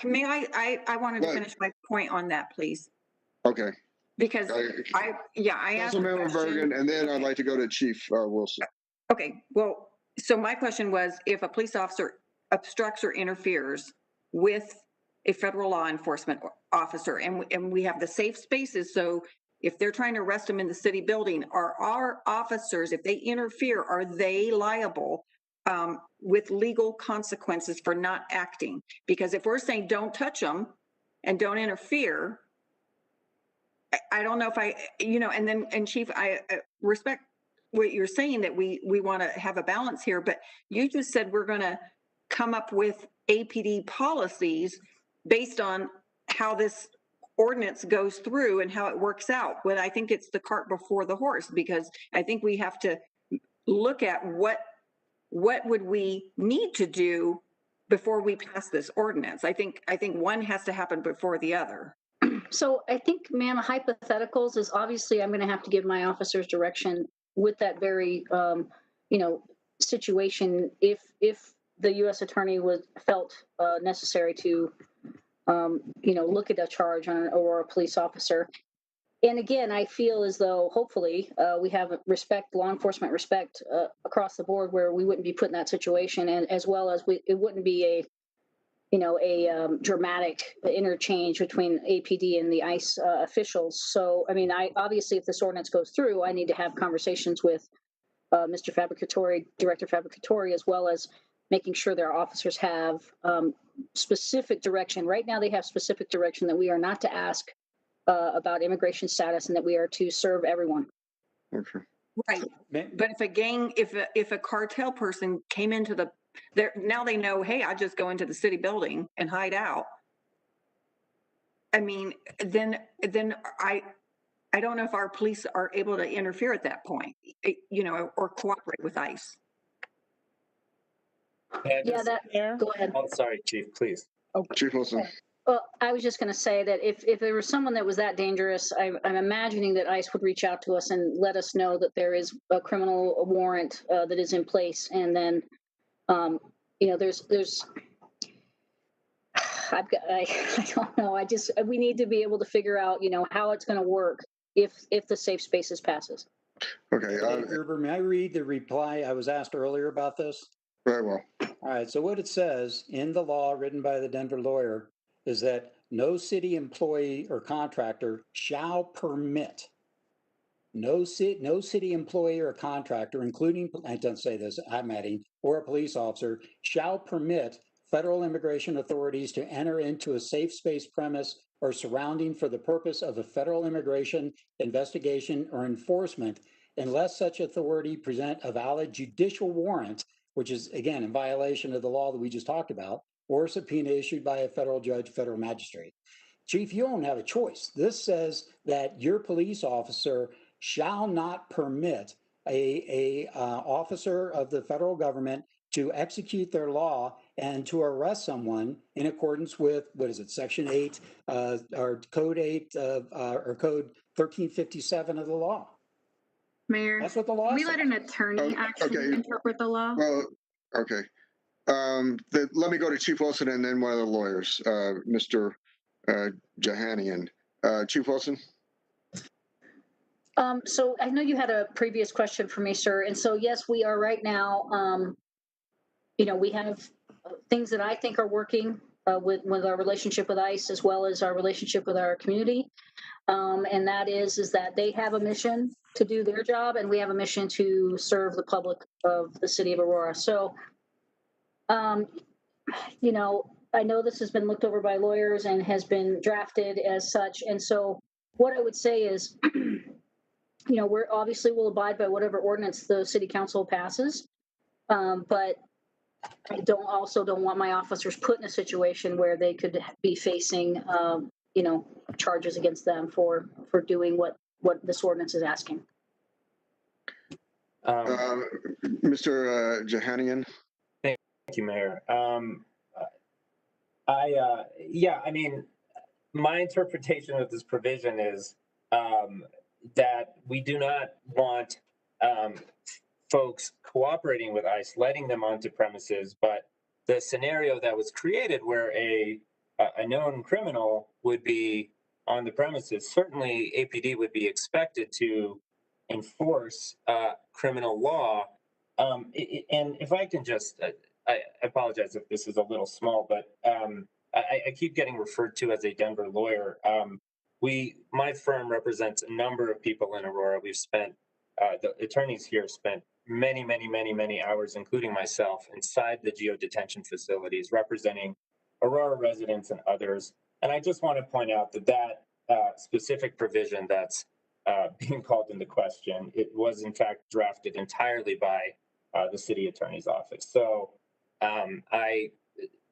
May I wanted to finish my point on that, please. Okay. Because I asked Councilmember Bergen, and then I'd like to go to Chief Wilson. Okay, well, so my question was, if a police officer obstructs or interferes with a federal law enforcement officer, and we have the safe spaces, so if they're trying to arrest them in the city building, are our officers, if they interfere, are they liable with legal consequences for not acting? Because if we're saying don't touch them and don't interfere, I don't know if you know, and Chief, I respect what you're saying, that we want to have a balance here, but you just said we're going to come up with APD policies based on how this ordinance goes through and how it works out. But I think it's the cart before the horse, because I think we have to look at what would we need to do before we pass this ordinance. I think one has to happen before the other. So I think, ma'am, hypotheticals is obviously I'm going to have to give my officers direction with that very, you know, situation. If the U.S. attorney felt necessary to, you know, look at a charge on an Aurora police officer. And again, I feel as though hopefully we have law enforcement respect across the board, where we wouldn't be put in that situation, and as well as it wouldn't be a dramatic interchange between APD and the ICE officials. So, I mean, obviously, if this ordinance goes through, I need to have conversations with Mr. Fabricatori, Director Fabricatori, as well as making sure their officers have specific direction. Right now, they have specific direction that we are not to ask about immigration status, and that we are to serve everyone. Okay. Right. But if a cartel person came into now they know, hey, I just go into the city building and hide out. I mean, then I don't know if our police are able to interfere at that point, you know, or cooperate with ICE. Yeah, go ahead. Oh, sorry, Chief, please. Chief Wilson. Well, I was just going to say that if there was someone that was that dangerous, I'm imagining that ICE would reach out to us and let us know that there is a criminal warrant that is in place, and then, there's. I don't know. We need to be able to figure out, how it's going to work if the safe spaces passes. Okay. Gerber, may I read the reply? I was asked earlier about this. Very well. All right. So what it says in the law written by the Denver lawyer is that no city employee or contractor shall permit. No city employee or contractor, including, I don't say this, I'm adding, or a police officer, shall permit federal immigration authorities to enter into a safe space premise or surrounding for the purpose of a federal immigration investigation or enforcement unless such authority present a valid judicial warrant, which is, again, in violation of the law that we just talked about, or a subpoena issued by a federal judge, federal magistrate. Chief, you don't have a choice. This says that your police officer shall not permit a officer of the federal government to execute their law and to arrest someone in accordance with, what is it, Section 8 or Code 8 or Code 1357 of the law. Mayor, that's what the law can we says. let an attorney actually interpret the law? Well, okay. Let me go to Chief Wilson and then one of the lawyers, Mr. Jahanian. Chief Wilson? So I know you had a previous question for me, sir. And so, yes, we are right now, we have things that I think are working with our relationship with ICE as well as our relationship with our community. And that is that they have a mission to do their job and we have a mission to serve the public of the city of Aurora. So, I know this has been looked over by lawyers and has been drafted as such. And so what I would say is, we're obviously will abide by whatever ordinance the city council passes. But I don't want my officers put in a situation where they could be facing, charges against them for doing what this ordinance is asking. Mr. Jahanian? Thank you, Mayor. My interpretation of this provision is that we do not want folks cooperating with ICE, letting them onto premises, but the scenario that was created where a known criminal would be on the premises, certainly APD would be expected to enforce criminal law. And if I can just, I apologize if this is a little small, but I keep getting referred to as a Denver lawyer. My firm represents a number of people in Aurora. We've spent, the attorneys here spent many hours, including myself, inside the geo-detention facilities, representing Aurora residents and others. And I just want to point out that specific provision that's being called into question, it was in fact drafted entirely by the city attorney's office. So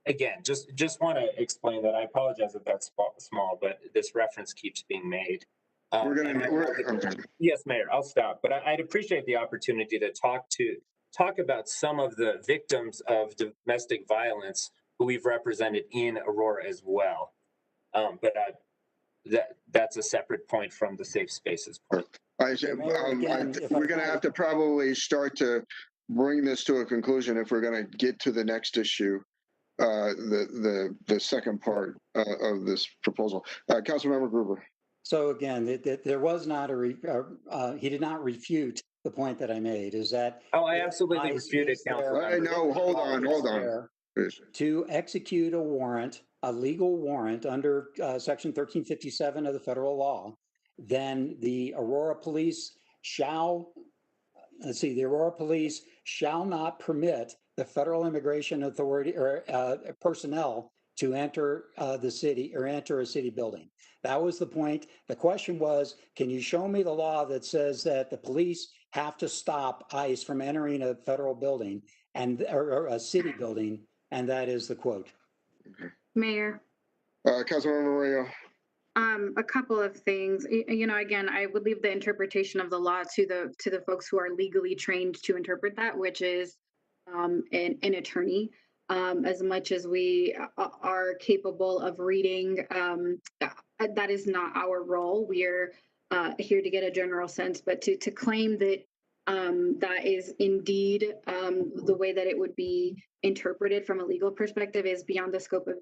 again, just want to explain that. I apologize if that's small, but this reference keeps being made. Yes, Mayor, I'll stop. But I'd appreciate the opportunity to talk about some of the victims of domestic violence who we've represented in Aurora as well. But that's a separate point from the safe spaces point. We're going to have to probably start to bring this to a conclusion if we're going to get to the next issue, the second part of this proposal. Councilmember Gruber. So again, there was not he did not refute the point that I made, is that. Oh, I absolutely refuted, Councilmember. No, hold on. To execute a warrant, a legal warrant under Section 1357 of the federal law, then the Aurora Police shall not permit the Federal Immigration Authority or personnel to enter the city or enter a city building. That was the point. The question was, can you show me the law that says that the police have to stop ICE from entering a federal building or a city building? And that is the quote. Mayor. Councilmember Murillo. A couple of things. Again, I would leave the interpretation of the law to the folks who are legally trained to interpret that, which is an attorney. as much as we are capable of reading. That is not our role. We're here to get a general sense, but to claim that that is indeed the way that it would be interpreted from a legal perspective is beyond the scope of,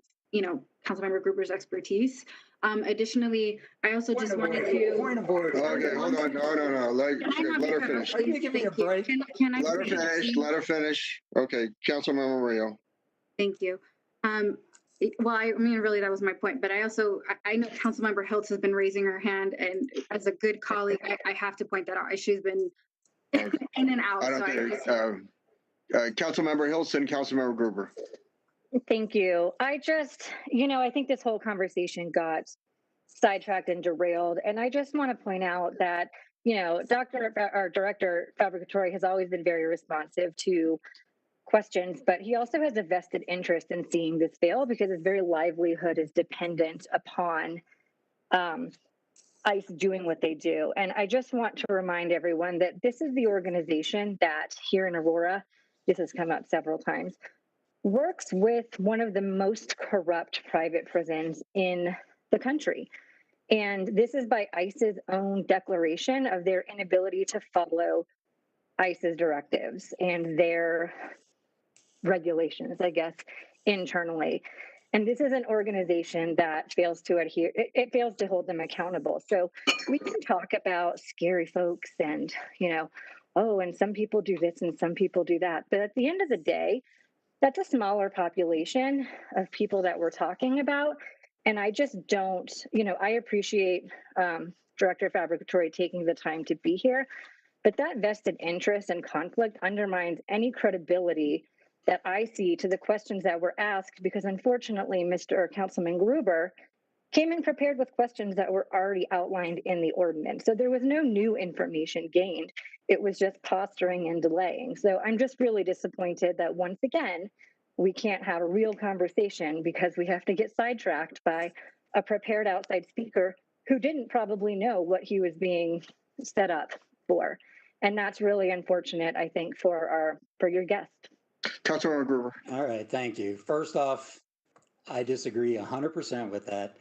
Councilmember Gruber's expertise. Additionally, I also just wanted to. Point of order. Okay, hold on. No. Let her finish. Are you giving me a break? Can I Let her finish. Let her finish. Okay, Councilmember Rio. Thank you. Well, I mean, really, that was my point. But I know Councilmember Hiltz has been raising her hand, and as a good colleague, I have to point that out. She's been in and out. I don't think. Councilmember Hilton, Councilmember Gruber. Thank you. I think this whole conversation got sidetracked and derailed. And I just want to point out that, Director Fabricatore has always been very responsive to questions, but he also has a vested interest in seeing this fail because his very livelihood is dependent upon ICE doing what they do. And I just want to remind everyone that this is the organization that here in Aurora, this has come up several times, works with one of the most corrupt private prisons in the country. And this is by ICE's own declaration of their inability to follow ICE's directives and their regulations, I guess, internally. And this is an organization that fails to adhere, it fails to hold them accountable. So we can talk about scary folks and, and some people do this and some people do that. But at the end of the day, that's a smaller population of people that we're talking about. And I just don't, I appreciate Director Fabricatore taking the time to be here, but that vested interest and conflict undermines any credibility that I see to the questions that were asked, because unfortunately, Mr. Councilman Gruber came in prepared with questions that were already outlined in the ordinance. So there was no new information gained. It was just posturing and delaying. So I'm just really disappointed that once again, we can't have a real conversation because we have to get sidetracked by a prepared outside speaker who didn't probably know what he was being set up for. And that's really unfortunate, I think, for your guest. Councilmember Gruber. All right, thank you. First off, I disagree 100% with that.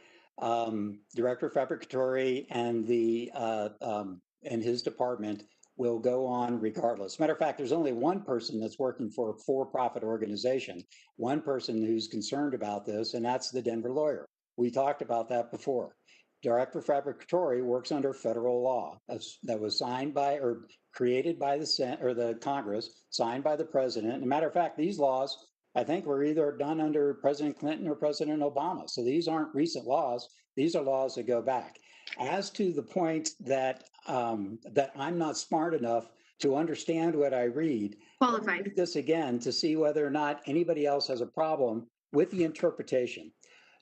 Director Fabricatore and and his department will go on regardless. Matter of fact, there's only one person that's working for a for-profit organization, one person who's concerned about this, and that's the Denver lawyer. We talked about that before. Director Fabricatore works under federal law that was signed by or created by the Senate or the Congress, signed by the president. As a matter of fact, these laws, I think, were either done under President Clinton or President Obama. So these aren't recent laws. These are laws that go back. As to the point that that I'm not smart enough to understand what I read, qualified. Read this again to see whether or not anybody else has a problem with the interpretation.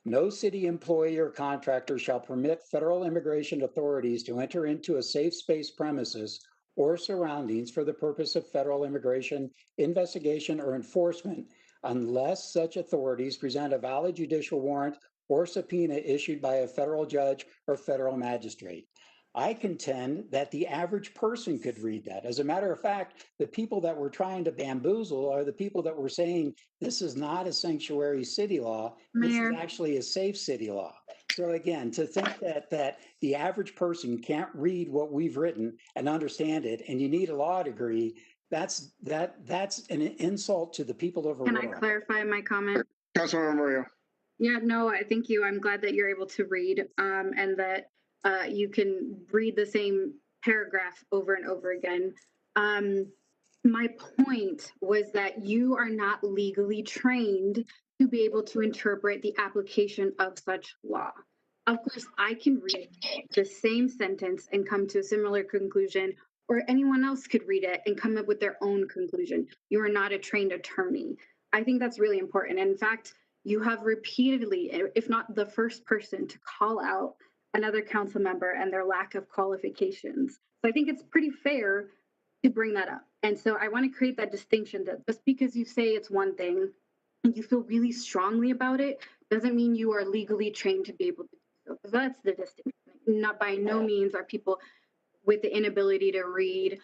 No city employee or contractor shall permit federal immigration authorities to enter into a safe space premises or surroundings for the purpose of federal immigration investigation or enforcement unless such authorities present a valid judicial warrant or subpoena issued by a federal judge or federal magistrate. I contend that the average person could read that. As a matter of fact, the people that we're trying to bamboozle are the people that were saying this is not a sanctuary city law, Mayor. This is actually a safe city law. So again, to think that the average person can't read what we've written and understand it, and you need a law degree, that's an insult to the people of Aurora. Can I clarify my comment? Councilmember Mario. Yeah, no, I thank you. I'm glad that you're able to read and that you can read the same paragraph over and over again. My point was that you are not legally trained to be able to interpret the application of such law. Of course, I can read the same sentence and come to a similar conclusion, or anyone else could read it and come up with their own conclusion. You are not a trained attorney. I think that's really important. And in fact, you have repeatedly, if not the first person, to call out another council member and their lack of qualifications. So I think it's pretty fair to bring that up. And so I want to create that distinction that just because you say it's one thing and you feel really strongly about it, doesn't mean you are legally trained to be able to do so. That's the distinction. Not by no means are people with the inability to read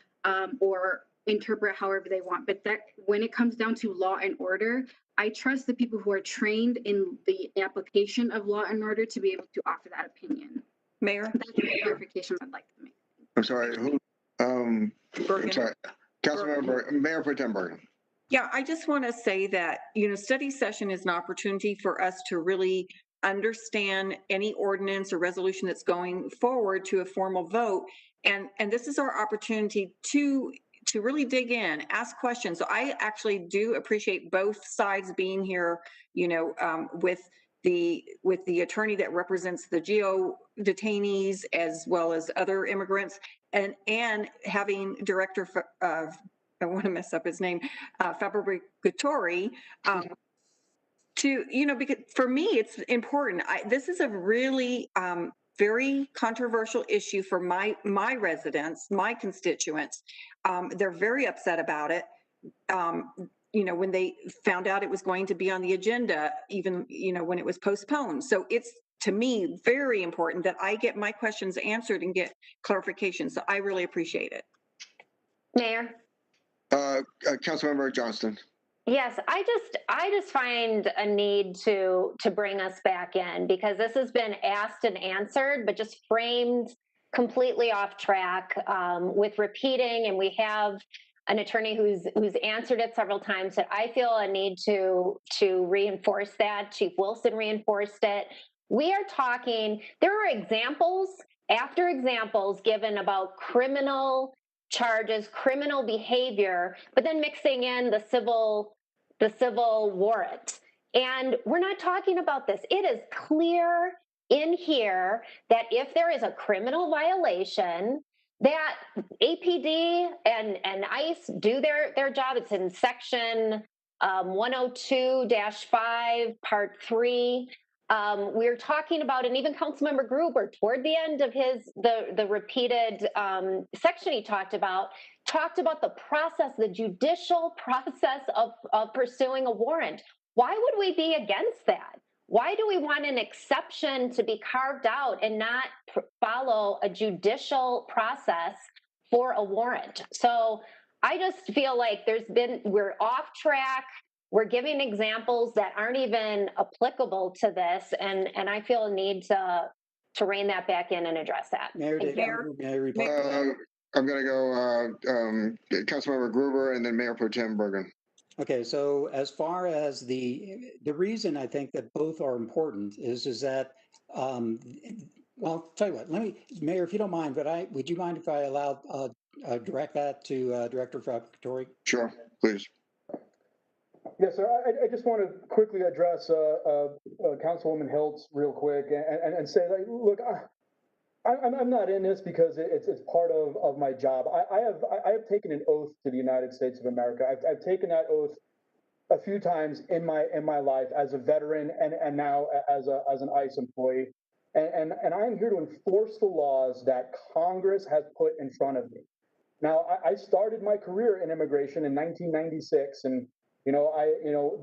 or interpret however they want. But that when it comes down to law and order, I trust the people who are trained in the application of law and order to be able to offer that opinion. Mayor? That's the clarification I'd like to make. I'm sorry, who, I'm sorry, Councilmember, Mayor Pro Tem Bergen. Yeah, I just want to say that, study session is an opportunity for us to really understand any ordinance or resolution that's going forward to a formal vote. And this is our opportunity to really dig in, ask questions. So I actually do appreciate both sides being here, with the attorney that represents the GEO detainees as well as other immigrants, and having Director of, I want to mess up his name, Fabricatori, because for me, it's important. This is a really very controversial issue for my residents, my constituents. They're very upset about it. When they found out it was going to be on the agenda, even, when it was postponed. So it's, to me, very important that I get my questions answered and get clarification. So I really appreciate it. Mayor? Councilmember Johnston. Yes, I just find a need to bring us back in, because this has been asked and answered, but just framed completely off track with repeating. And we have an attorney who's answered it several times. That I feel a need to reinforce that. Chief Wilson reinforced it. We are talking. There are examples after examples given about criminal charges, criminal behavior, but then mixing in the civil warrant. And we're not talking about this. It is clear in here that if there is a criminal violation, that APD and ICE do their job. It's in section 102-5, part 3. We're talking about, and even Councilmember Gruber, toward the end of the repeated section he talked about the process, the judicial process of pursuing a warrant. Why would we be against that? Why do we want an exception to be carved out and not follow a judicial process for a warrant? So I just feel like we're off track. We're giving examples that aren't even applicable to this, and I feel a need to rein that back in and address that. Mayor, I'm going to go Councilmember Gruber and then Mayor Pro Tem Bergen. Okay, so as far as the reason I think that both are important is that, well, I'll tell you what, Mayor, if you don't mind, would you mind if I allowed direct that to Director Fabricatori? Sure, please. Yes, sir. I just want to quickly address Councilwoman Hiltz real quick and say, like, look, I'm not in this because it's part of my job. I have taken an oath to the United States of America. I've taken that oath a few times in my life as a veteran and now as an ICE employee. And I'm here to enforce the laws that Congress has put in front of me. Now, I started my career in immigration in 1996, and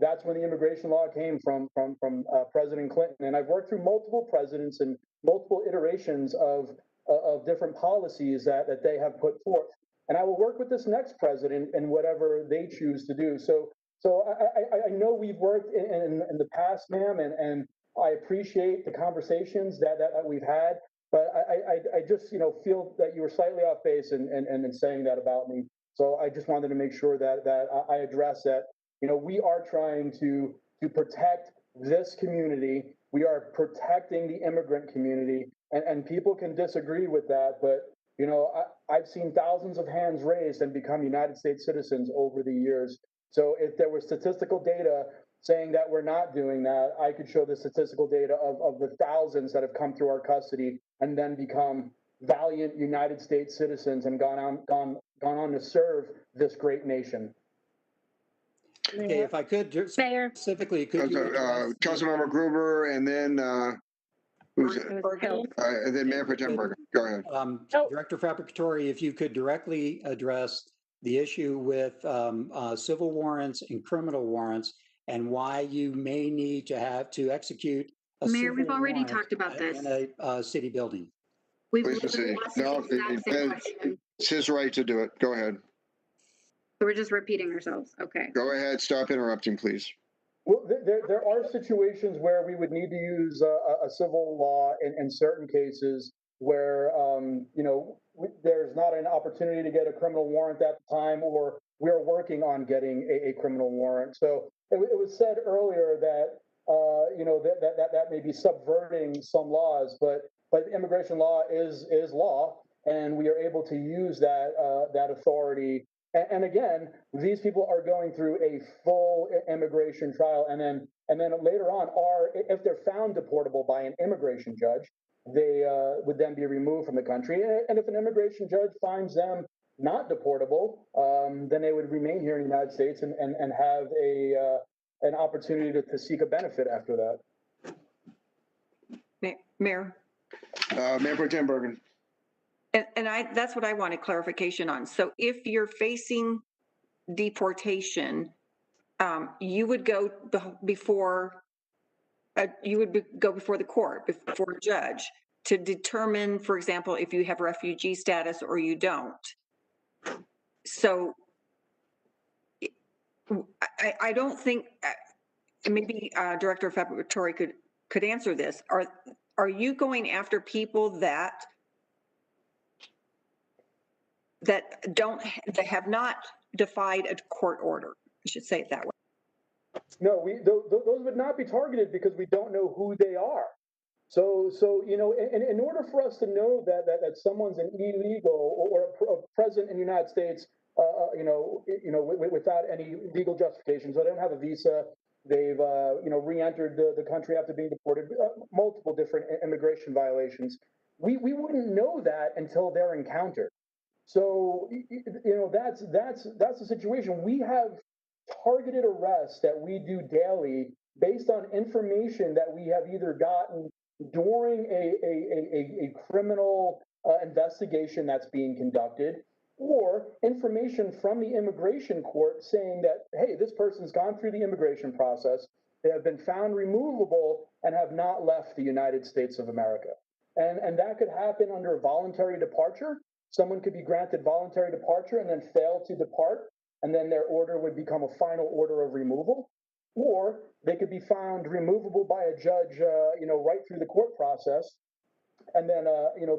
that's when the immigration law came from President Clinton. And I've worked through multiple presidents and multiple iterations of different policies that they have put forth. And I will work with this next president in whatever they choose to do. So I know we've worked in the past, ma'am, and I appreciate the conversations that we've had. But I just feel that you were slightly off base in saying that about me. So I just wanted to make sure that I address that. We are trying to protect this community. We are protecting the immigrant community, and people can disagree with that, but I've seen thousands of hands raised and become United States citizens over the years. So if there was statistical data saying that we're not doing that, I could show the statistical data of the thousands that have come through our custody and then become valiant United States citizens and gone on to serve this great nation. Okay, if I could, specifically, could you Councilmember Gruber and then who's it? And then Mayor Pro Tem Bergen. Go ahead. Director Fabricatori, if you could directly address the issue with civil warrants and criminal warrants, and why you may need to execute a Mayor, we've already talked about this in a city building. It's his right to do it. Go ahead. So we're just repeating ourselves. Okay. Go ahead, stop interrupting, please. Well, there are situations where we would need to use a civil law in certain cases where, there's not an opportunity to get a criminal warrant at the time, or we're working on getting a criminal warrant. So it was said earlier that, that may be subverting some laws, but immigration law is law, and we are able to use that authority. And again, these people are going through a full immigration trial, and then later on, if they're found deportable by an immigration judge, they would then be removed from the country. And if an immigration judge finds them not deportable, then they would remain here in the United States and have an opportunity to seek a benefit after that. Mayor? Mayor Pro Tem Bergen. And that's what I wanted clarification on. So if you're facing deportation, you would go before the court, before a judge, to determine, for example, if you have refugee status or you don't. So I don't think, maybe Director Fabricatori could answer this. Are you going after people that have not defied a court order? I should say it that way. No, those would not be targeted because we don't know who they are. So in order for us to know that someone's an illegal or a present in the United States, without any legal justification, so they don't have a visa, they've re-entered the country after being deported, multiple different immigration violations. We wouldn't know that until they're encountered. So that's the situation. We have targeted arrests that we do daily based on information that we have either gotten during a criminal investigation that's being conducted, or information from the immigration court saying that, hey, this person's gone through the immigration process, they have been found removable and have not left the United States of America. And that could happen under voluntary departure. Someone could be granted voluntary departure and then fail to depart, and then their order would become a final order of removal. Or they could be found removable by a judge, right through the court process, and then,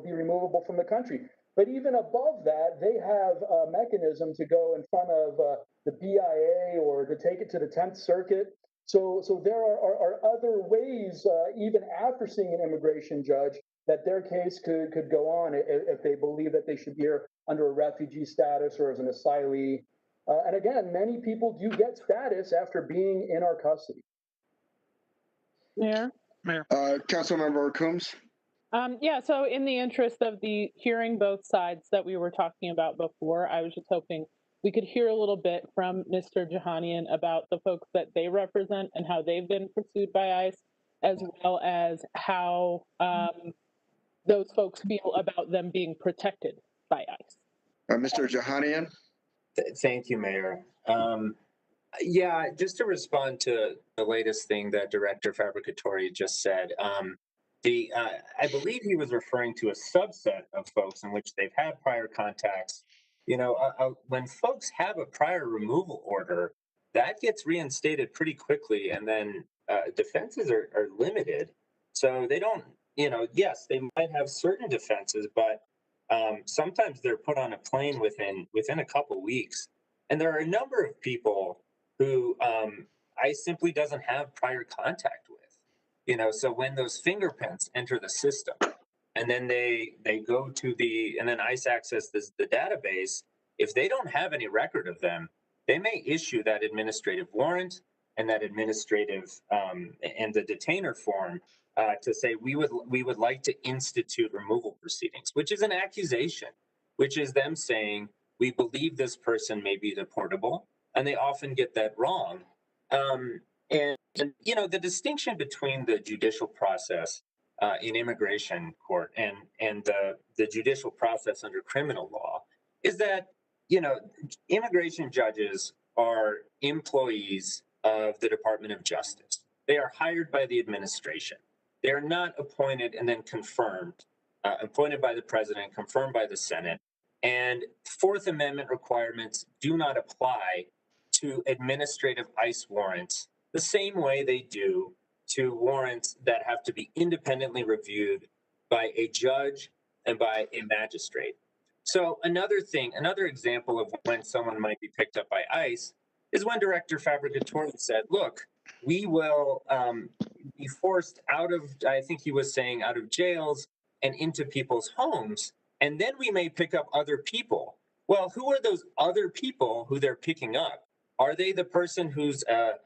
be removable from the country. But even above that, they have a mechanism to go in front of the BIA or to take it to the 10th Circuit. So there are other ways, even after seeing an immigration judge, that their case could go on if they believe that they should be here under a refugee status or as an asylee. And again, many people do get status after being in our custody. Mayor? Councilmember Coombs? Yeah, so in the interest of the hearing both sides that we were talking about before, I was just hoping we could hear a little bit from Mr. Jahanian about the folks that they represent and how they've been pursued by ICE, as well as how those folks feel about them being protected by ICE. Mr. Jahanian? Thank you, Mayor. Yeah, just to respond to the latest thing that Director Fabricatori just said, I believe he was referring to a subset of folks in which they've had prior contacts. When folks have a prior removal order, that gets reinstated pretty quickly, and then defenses are limited. So they don't, yes, they might have certain defenses, but sometimes they're put on a plane within a couple weeks. And there are a number of people who ICE simply doesn't have prior contact with. So when those fingerprints enter the system, and then they go to and then ICE accesses the database, if they don't have any record of them, they may issue that administrative warrant and that administrative and the detainer form to say we would like to institute removal proceedings, which is an accusation, which is them saying we believe this person may be deportable, and they often get that wrong. And the distinction between the judicial process in immigration court and the judicial process under criminal law is that, immigration judges are employees of the Department of Justice. They are hired by the administration. They are not appointed and then confirmed, appointed by the president, confirmed by the Senate, And Fourth Amendment requirements do not apply to administrative ICE warrants the same way they do to warrants that have to be independently reviewed by a judge and by a magistrate. So another example of when someone might be picked up by ICE is when Director Fabricatori said, look, we will be forced out of, I think he was saying, out of jails and into people's homes, and then we may pick up other people. Well, who are those other people who they're picking up? Are they the person who's a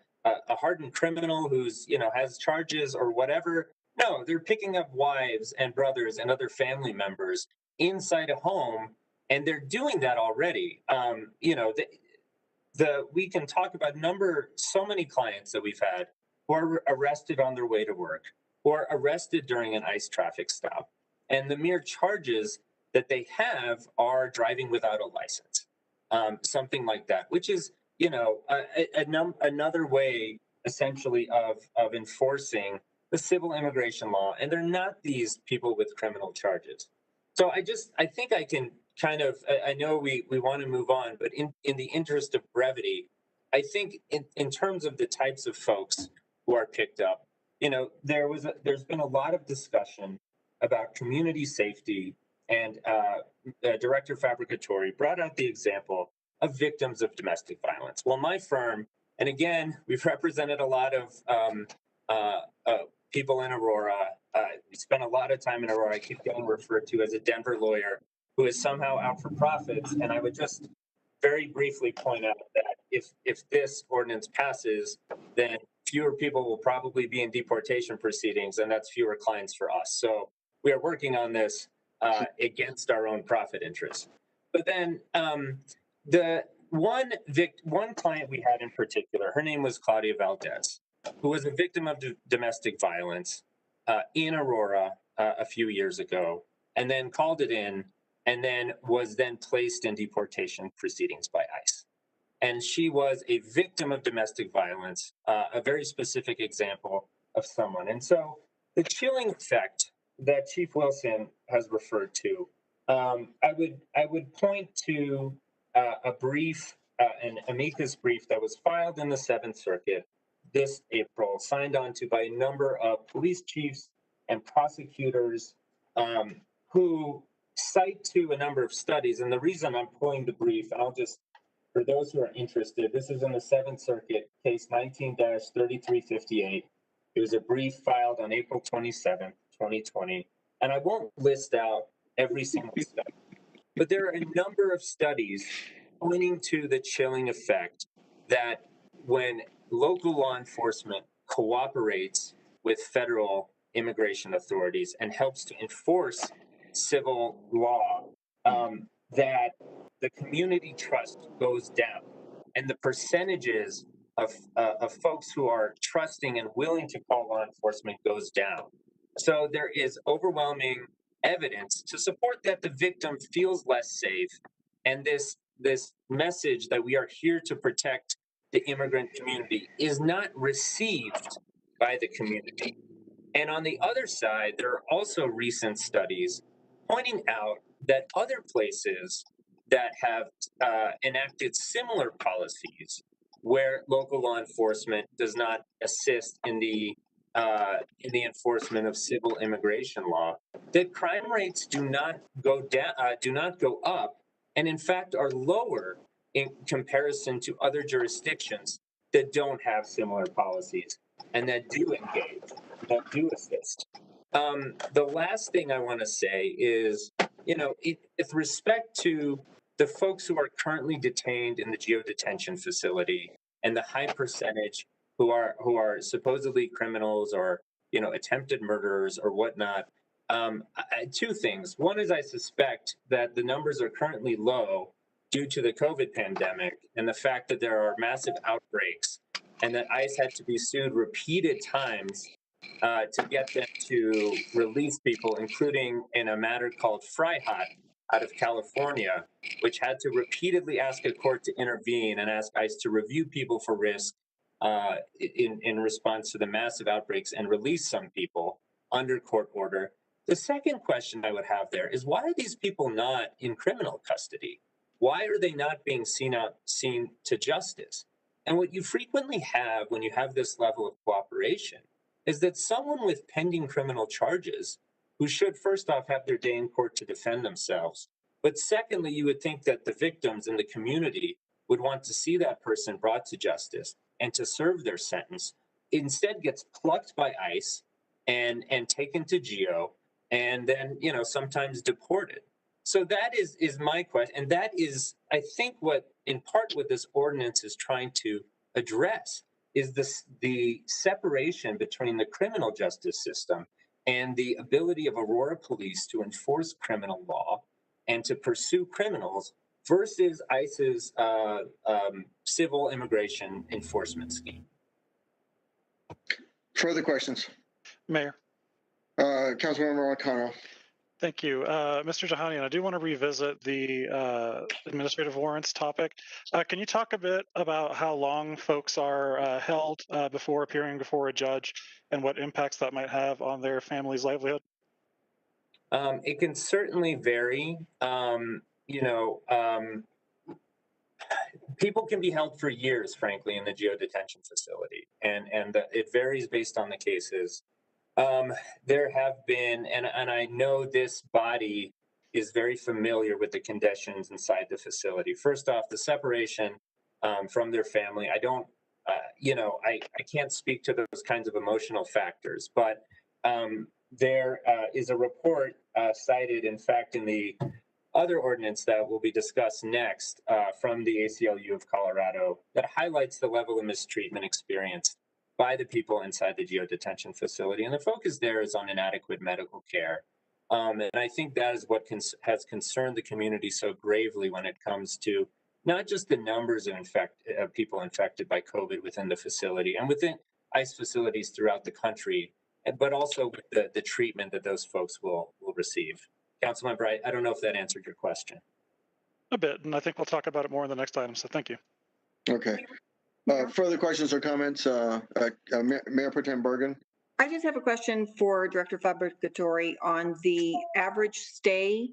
hardened criminal who's, has charges or whatever? No, they're picking up wives and brothers and other family members inside a home, and they're doing that already. We can talk about so many clients that we've had who are arrested on their way to work, or arrested during an ICE traffic stop, and the mere charges that they have are driving without a license, something like that, which is another way essentially of enforcing the civil immigration law, and they're not these people with criminal charges. So I think I can kind of, I know we want to move on, but in the interest of brevity, I think in terms of the types of folks who are picked up, there's been a lot of discussion about community safety, and Director Fabricatori brought out the example of victims of domestic violence. Well, my firm, and again, we've represented a lot of people in Aurora. We spent a lot of time in Aurora. I keep getting referred to as a Denver lawyer who is somehow out for profits. And I would just very briefly point out that if this ordinance passes, then fewer people will probably be in deportation proceedings, and that's fewer clients for us. So we are working on this against our own profit interests. But then the one client we had in particular, her name was Claudia Valdez, who was a victim of domestic violence in Aurora a few years ago, and then called it in, and then was then placed in deportation proceedings by ICE. And she was a victim of domestic violence, a very specific example of someone. And so the chilling effect that Chief Wilson has referred to, I would point to a brief, an amicus brief that was filed in the Seventh Circuit this April, signed onto by a number of police chiefs and prosecutors who cite to a number of studies. And the reason I'm pulling the brief, and I'll just, for those who are interested, this is in the Seventh Circuit, case 19-3358. It was a brief filed on April 27th, 2020. And I won't list out every single study, but there are a number of studies pointing to the chilling effect that when local law enforcement cooperates with federal immigration authorities and helps to enforce civil law, that the community trust goes down, and the percentages of folks who are trusting and willing to call law enforcement goes down. So there is overwhelming evidence to support that the victim feels less safe, and this message that we are here to protect the immigrant community is not received by the community. And on the other side, there are also recent studies pointing out that other places that have enacted similar policies where local law enforcement does not assist in the enforcement of civil immigration law, that crime rates do not go down, do not go up, and in fact are lower in comparison to other jurisdictions that don't have similar policies and that do engage, that do assist. The last thing I want to say is, with respect to the folks who are currently detained in the geodetention facility and the high percentage who are supposedly criminals or attempted murderers or whatnot, two things. One is I suspect that the numbers are currently low due to the COVID pandemic and the fact that there are massive outbreaks, and that ICE had to be sued repeated times to get them to release people, including in a matter called Fryhot out of California, which had to repeatedly ask a court to intervene and ask ICE to review people for risk in response to the massive outbreaks and release some people under court order. The second question I would have there is, why are these people not in criminal custody? Why are they not being seen to justice? And what you frequently have when you have this level of cooperation is that someone with pending criminal charges, who should first off have their day in court to defend themselves, but secondly, you would think that the victims in the community would want to see that person brought to justice and to serve their sentence, instead gets plucked by ICE and taken to GEO, and then, you know, sometimes deported. So that is my question, and that is, I think, what in part what this ordinance is trying to address is the separation between the criminal justice system and the ability of Aurora police to enforce criminal law and to pursue criminals versus ICE's civil immigration enforcement scheme. Further questions? Mayor. Councilmember O'Connell. Thank you. Mr. Jahanian, I do want to revisit the administrative warrants topic. Can you talk a bit about how long folks are held before appearing before a judge and what impacts that might have on their family's livelihood? It can certainly vary. People can be held for years, frankly, in the GEO detention facility, and it varies based on the cases. There have been, and I know this body is very familiar with the conditions inside the facility. First off, the separation from their family. I don't, I can't speak to those kinds of emotional factors, but there is a report cited, in fact, in the other ordinance that will be discussed next from the ACLU of Colorado that highlights the level of mistreatment experienced by the people inside the GEO detention facility. And the focus there is on inadequate medical care. And I think that is what has concerned the community so gravely when it comes to not just the numbers of people infected by COVID within the facility and within ICE facilities throughout the country, but also with the treatment that those folks will receive. Councilmember, I don't know if that answered your question. A bit, and I think we'll talk about it more in the next item, so thank you. Okay. Further questions or comments? Mayor Pro Tem Bergen. I just have a question for Director Fabricatore on the average stay,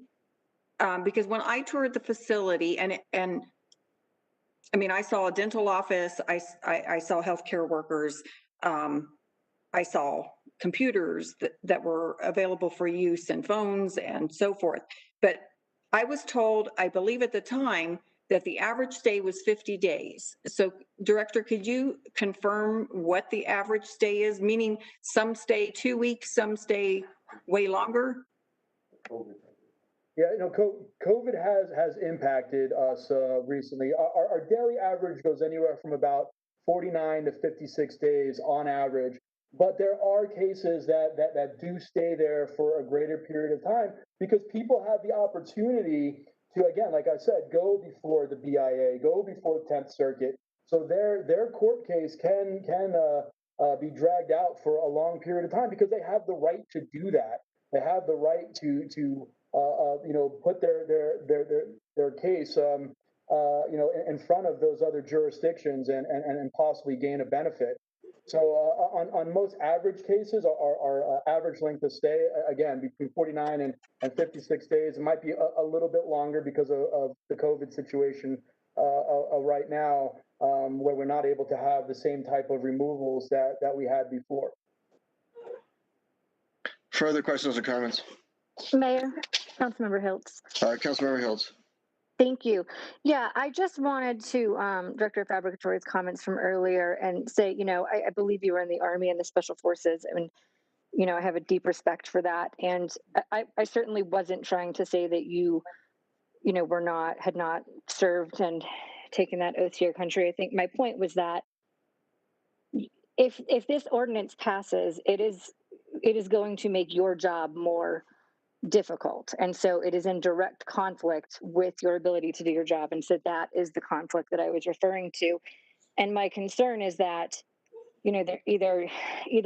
because when I toured the facility, and I mean, I saw a dental office, I saw healthcare workers, I saw computers that were available for use and phones and so forth. But I was told, I believe at the time, that the average stay was 50 days. So Director, could you confirm what the average stay is? Meaning some stay 2 weeks, some stay way longer? Yeah, COVID has impacted us recently. Our daily average goes anywhere from about 49 to 56 days on average. But there are cases that do stay there for a greater period of time because people have the opportunity to, again, like I said, go before the BIA, go before the 10th Circuit. So their court case can be dragged out for a long period of time because they have the right to do that. They have the right to put their case in front of those other jurisdictions and possibly gain a benefit. So on most average cases, our average length of stay, again, between 49 and 56 days. It might be a little bit longer because of the COVID situation right now, where we're not able to have the same type of removals that we had before. Further questions or comments? Mayor, Councilmember Hiltz. Councilmember Hiltz. Thank you. Yeah, I just wanted to, Director Fabricatore's comments from earlier and say, I believe you were in the Army and the Special Forces, and, I have a deep respect for that. And I certainly wasn't trying to say that you, had not served and taken that oath to your country. I think my point was that if this ordinance passes, it is going to make your job more difficult. And so it is in direct conflict with your ability to do your job. And so that is the conflict that I was referring to. And my concern is that, either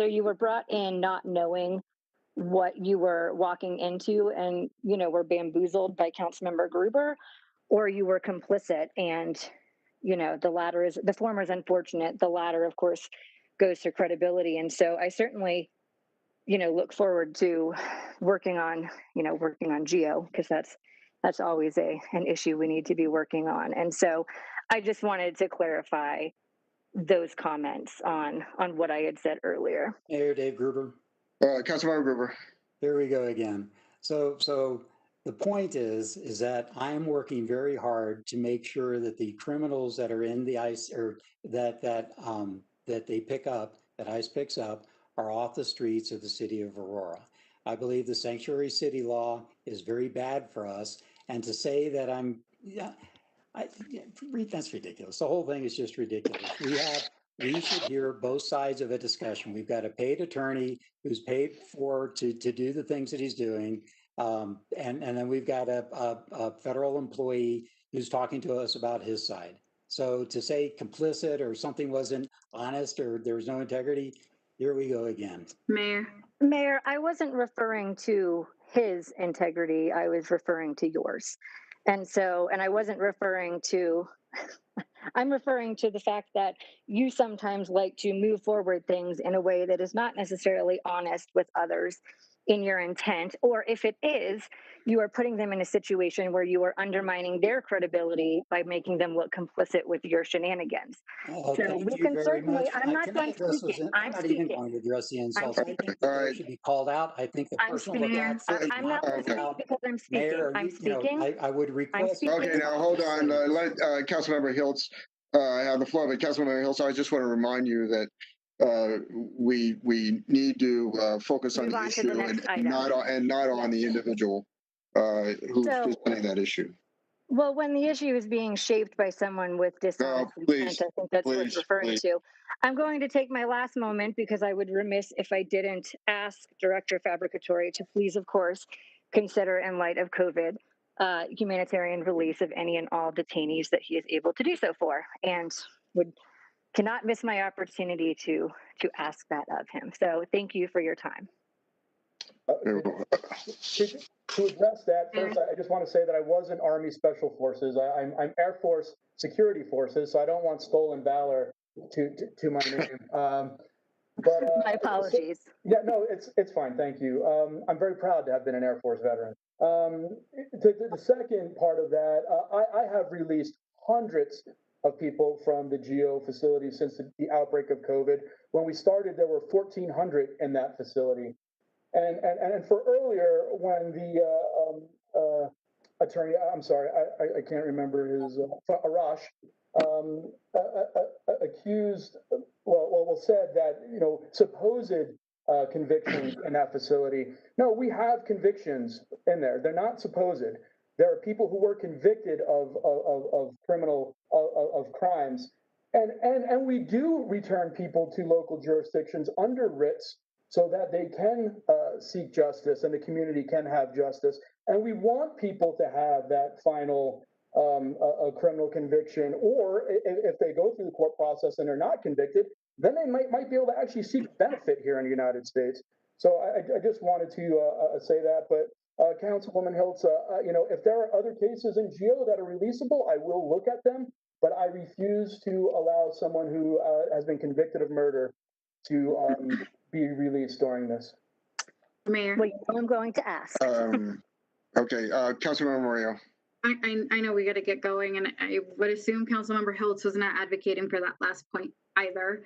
you were brought in not knowing what you were walking into and, were bamboozled by Councilmember Gruber, or you were complicit. And, the former is unfortunate. The latter, of course, goes to credibility. And so I certainly look forward to working on geo, because that's always an issue we need to be working on. And so I just wanted to clarify those comments on what I had said earlier. Mayor Dave Gruber. Councilmember Gruber. Here we go again. So the point is that I am working very hard to make sure that the criminals that are in the ICE, or that they pick up, that ICE picks up, are off the streets of the city of Aurora. I believe the sanctuary city law is very bad for us, and to say that that's ridiculous. The whole thing is just ridiculous. We should hear both sides of a discussion. We've got a paid attorney who's paid for to do the things that he's doing. And then we've got a federal employee who's talking to us about his side. So to say complicit or something wasn't honest or there was no integrity, here we go again. Mayor, I wasn't referring to his integrity. I was referring to yours. And I wasn't referring to, I'm referring to the fact that you sometimes like to move forward things in a way that is not necessarily honest with others in your intent, or if it is, you are putting them in a situation where you are undermining their credibility by making them look complicit with your shenanigans. Oh, so thank we you can very certainly, much. I'm not done speaking. I'm not speaking. even going to address the insults. I think that All they right. should be called out. I think the I'm personal speaking. attacks. I'm not listening because I'm speaking. Mayor, I'm speaking. I would request. Okay, now hold on. Let Councilmember Hiltz have the floor. But Councilmember Hiltz, I just want to remind you that we need to focus on Move the on to issue the next and not on the individual who's presenting that issue. Well, when the issue is being shaped by someone with dishonest intent, I think that's what you're referring to. I'm going to take my last moment because I would remiss if I didn't ask Director Fabricatore to please, of course, consider, in light of COVID, humanitarian release of any and all detainees that he is able to do so for, and cannot miss my opportunity to ask that of him. So thank you for your time. To address that, first, I just want to say that I was in Army Special Forces. I'm Air Force Security Forces, so I don't want stolen valor to my name. My apologies. Yeah, no, it's fine. Thank you. I'm very proud to have been an Air Force veteran. The second part of that, I have released hundreds of people from the GEO facility since the outbreak of COVID. When we started, there were 1,400 in that facility. And for earlier, when the attorney, I'm sorry, I can't remember his, Arash, accused, said that, supposed convictions in that facility. No, we have convictions in there. They're not supposed. There are people who were convicted of criminal, of crimes. And we do return people to local jurisdictions under writs so that they can seek justice and the community can have justice. And we want people to have that final criminal conviction, or if they go through the court process and they're not convicted, then they might be able to actually seek benefit here in the United States. So I just wanted to say that. But Councilwoman Hiltz, if there are other cases in GEO that are releasable, I will look at them, but I refuse to allow someone who has been convicted of murder to be released during this. Mayor, well, I'm going to ask. Okay, Councilmember Murillo. I know we got to get going, and I would assume Councilmember Hiltz was not advocating for that last point either.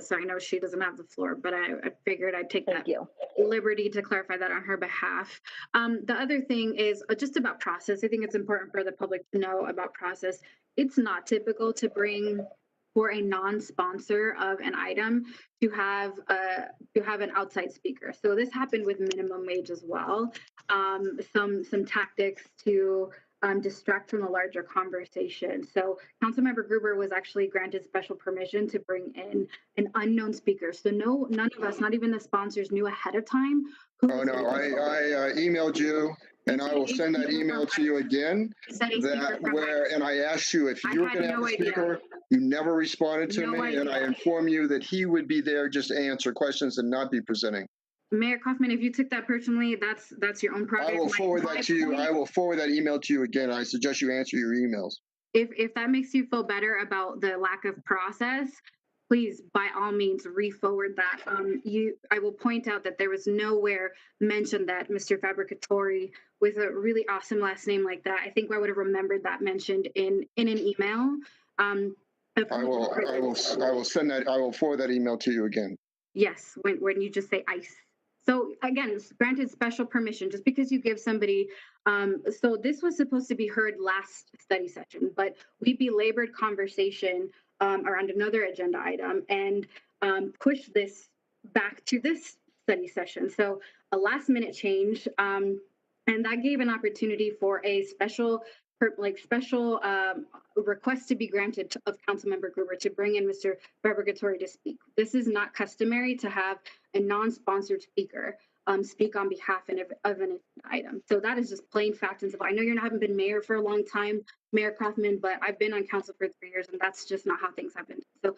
So I know she doesn't have the floor, but I figured I'd take that liberty to clarify that on her behalf. The other thing is just about process. I think it's important for the public to know about process. It's not typical to bring for a non-sponsor of an item to have an outside speaker. So this happened with minimum wage as well. Some tactics to distract from the larger conversation. So Councilmember Gruber was actually granted special permission to bring in an unknown speaker. So none of us, not even the sponsors, knew ahead of time. Oh no, I emailed you, and I will send that email to you again. And I asked you if you were going to have a speaker. You never responded to me, and I informed you that he would be there just to answer questions and not be presenting. Mayor Kaufman, if you took that personally, that's your own prerogative. I will forward that to you. I will forward that email to you again. I suggest you answer your emails. If that makes you feel better about the lack of process, please, by all means, re-forward that. I will point out that there was nowhere mentioned that Mr. Fabricatori, with a really awesome last name like that, I think I would have remembered that mentioned in an email. I will send that. I will forward that email to you again. Yes, when you just say ICE. So again, it's granted special permission just because you give somebody. So this was supposed to be heard last study session, but we belabored conversation around another agenda item and pushed this back to this study session. So a last minute change, and that gave an opportunity for a special request to be granted of Councilmember Gruber to bring in Mr. Fabricatori to speak. This is not customary to have a non-sponsored speaker speak on behalf of an item. So that is just plain fact and simple. I know you haven't been mayor for a long time, Mayor Kaufman, but I've been on council for 3 years, and that's just not how things have been. So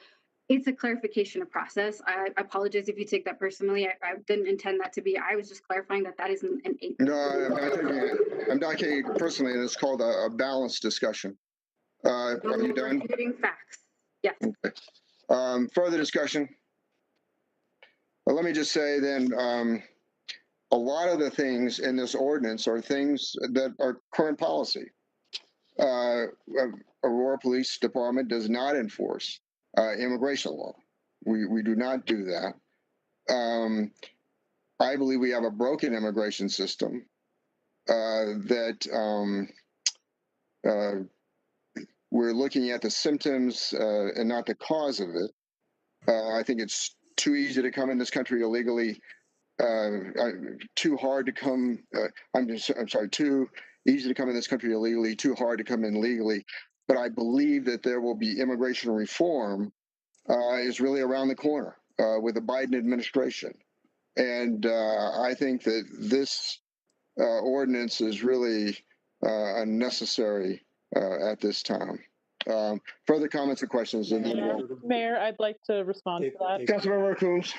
it's a clarification of process. I apologize if you take that personally. I didn't intend that to be. I was just clarifying that that isn't an eight. No, I'm not taking it personally, and it's called a balanced discussion. Are you done? Refuting facts. Yes. Okay. Further discussion? Well, let me just say then, a lot of the things in this ordinance are things that are current policy. Aurora Police Department does not enforce immigration law. We do not do that. I believe we have a broken immigration system that we're looking at the symptoms and not the cause of it. I think it's too easy to come in this country illegally, too hard to come, too easy to come in this country illegally, too hard to come in legally. But I believe that there will be immigration reform is really around the corner with the Biden administration. And I think that this ordinance is really unnecessary at this time. Further comments or questions? Mayor, I'd like to respond to that. Councilmember Coombs.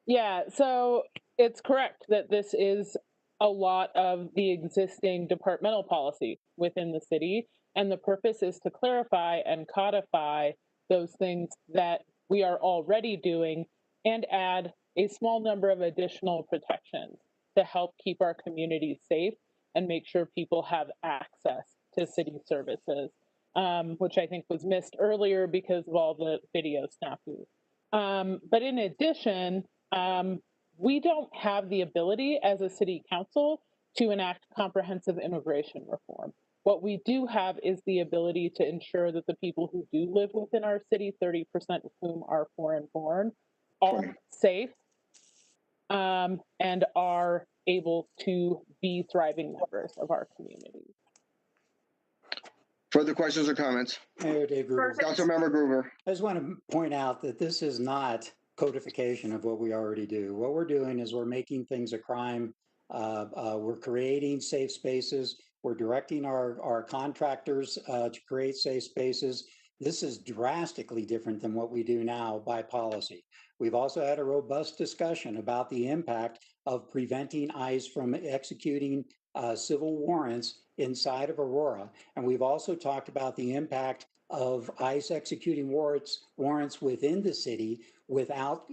Yeah, so it's correct that this is a lot of the existing departmental policy within the city, and the purpose is to clarify and codify those things that we are already doing and add a small number of additional protections to help keep our communities safe and make sure people have access to city services, which I think was missed earlier because of all the video snafu. But in addition, we don't have the ability as a city council to enact comprehensive immigration reform. What we do have is the ability to ensure that the people who do live within our city, 30% of whom are foreign born, are safe and are able to be thriving members of our community. Further questions or comments? Mayor Dave Gruber. Councilmember Gruber. I just want to point out that this is not codification of what we already do. What we're doing is we're making things a crime. We're creating safe spaces. We're directing our contractors to create safe spaces. This is drastically different than what we do now by policy. We've also had a robust discussion about the impact of preventing ICE from executing civil warrants inside of Aurora. And we've also talked about the impact of ICE executing warrants within the city without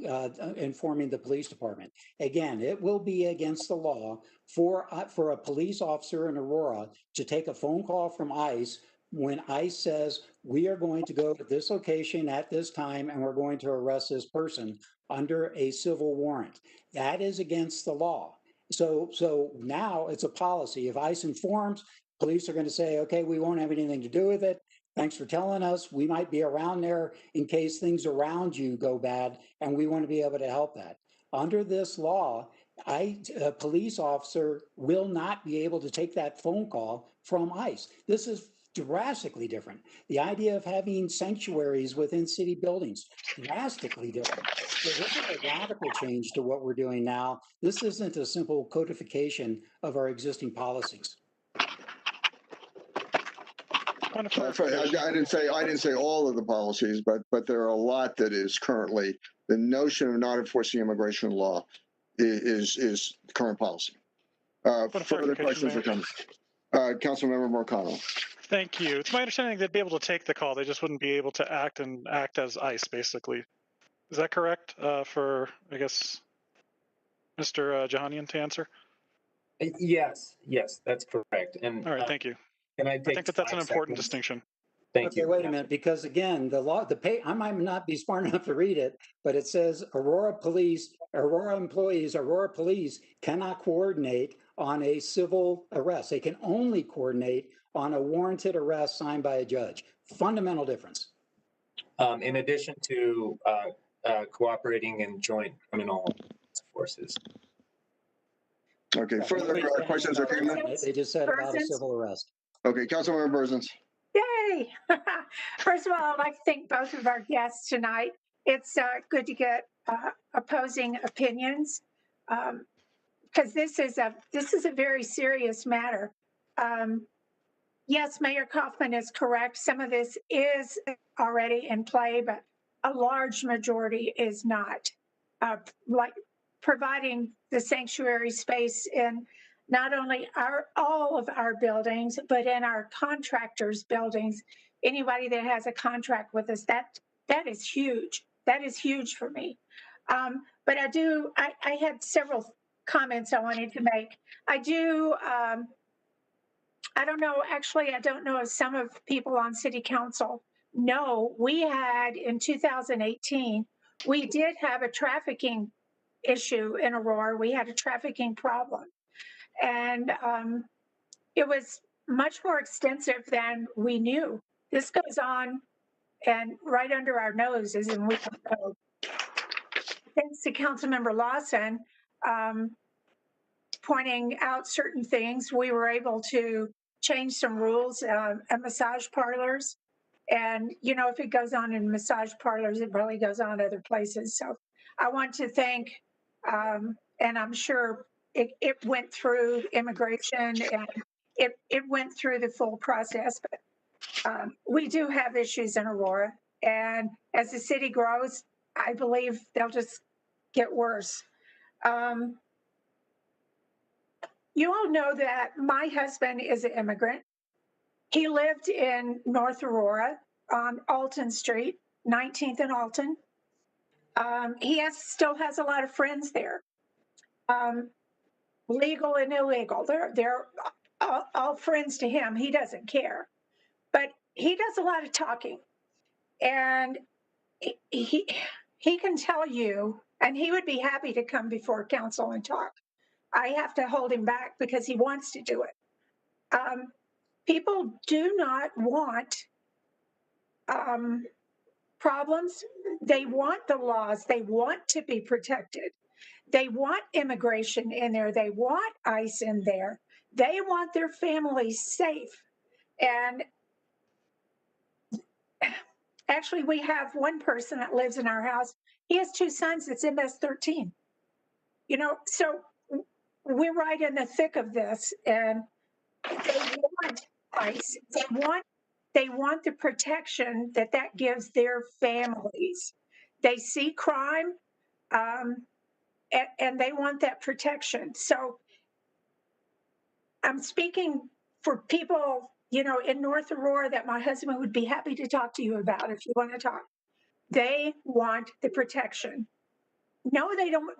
informing the police department. Again, it will be against the law for a police officer in Aurora to take a phone call from ICE when ICE says, we are going to go to this location at this time and we're going to arrest this person under a civil warrant. That is against the law. So now it's a policy. If ICE informs, police are going to say, okay, we won't have anything to do with it. Thanks for telling us. We might be around there in case things around you go bad, and we want to be able to help that. Under this law, a police officer will not be able to take that phone call from ICE. This is drastically different. The idea of having sanctuaries within city buildings, drastically different. So this is a radical change to what we're doing now. This isn't a simple codification of our existing policies. I didn't say all of the policies, but there are a lot that is currently the notion of not enforcing immigration law is current policy. Further questions or comments? Councilmember Morcano. Thank you. It's my understanding they'd be able to take the call. They just wouldn't be able to act as ICE, basically. Is that correct for, I guess, Mr. Jahanian to answer? Yes, that's correct. And all right, thank you. Can I I think that that's an 5 important seconds? distinction. Thank Okay, you. wait a minute, because again, the law, I might not be smart enough to read it, but it says Aurora police cannot coordinate on a civil arrest. They can only coordinate on a warranted arrest signed by a judge. Fundamental difference. In addition to cooperating in joint criminal forces. Okay, further questions or comments? They just said about a civil arrest. Okay, Councilmember Berzins. Yay! First of all, I'd like to thank both of our guests tonight. It's good to get opposing opinions because this is a very serious matter. Yes, Mayor Kaufman is correct. Some of this is already in play, but a large majority is not. Like providing the sanctuary space in not only all of our buildings, but in our contractors' buildings. Anybody that has a contract with us, that is huge. That is huge for me. But I had several comments I wanted to make. I don't know, actually, I don't know if some of people on city council know, we had in 2018, we did have a trafficking issue in Aurora. We had a trafficking problem. And it was much more extensive than we knew. This goes on and right under our noses, and we don't know. Thanks to Councilmember Lawson pointing out certain things, we were able to change some rules at massage parlors. And, you know, if it goes on in massage parlors, it probably goes on other places. So I want to thank, and I'm sure it went through immigration and it went through the full process, but we do have issues in Aurora. And as the city grows, I believe they'll just get worse. You all know that my husband is an immigrant. He lived in North Aurora on Alton Street, 19th and Alton. He still has a lot of friends there, legal and illegal. They're all friends to him. He doesn't care, but he does a lot of talking, and he can tell you, and he would be happy to come before council and talk. I have to hold him back because he wants to do it. People do not want problems. They want the laws. They want to be protected. They want immigration in there. They want ICE in there. They want their families safe. And actually, we have one person that lives in our house. He has 2 sons. It's MS-13. You know, so we're right in the thick of this, and they want ICE. They want the protection that gives their families. They see crime, and they want that protection. So I'm speaking for people, you know, in North Aurora that my husband would be happy to talk to you about if you want to talk. They want the protection. No, they don't.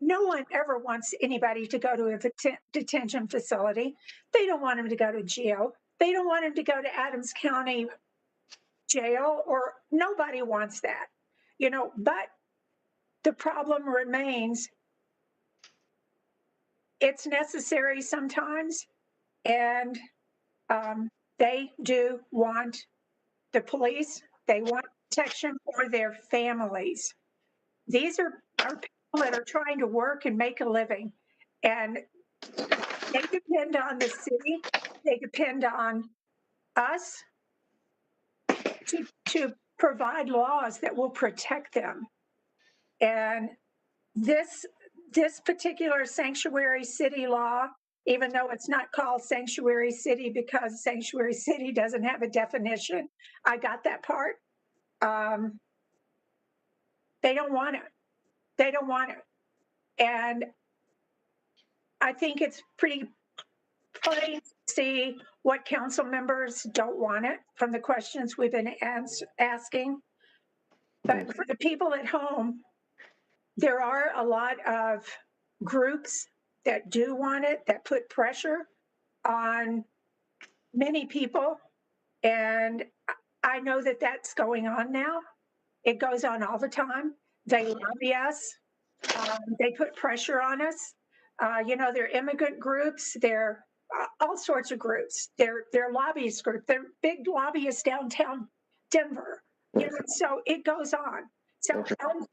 No one ever wants anybody to go to a detention facility. They don't want them to go to jail. They don't want them to go to Adams County jail, or nobody wants that, you know, but the problem remains. It's necessary sometimes, and they do want the police. They want protection for their families. These are people that are trying to work and make a living, and they depend on the city. They depend on us to provide laws that will protect them. And this particular sanctuary city law, even though it's not called sanctuary city because sanctuary city doesn't have a definition, I got that part. They don't want it. They don't want it. And I think it's pretty plain to see what council members don't want it from the questions we've been asking. But for the people at home, there are a lot of groups that do want it, that put pressure on many people. And I know that that's going on now. It goes on all the time. They lobby us. They put pressure on us. You know, they're immigrant groups. They're all sorts of groups. They're lobbyist group. They're big lobbyists downtown Denver. You know, so it goes on. So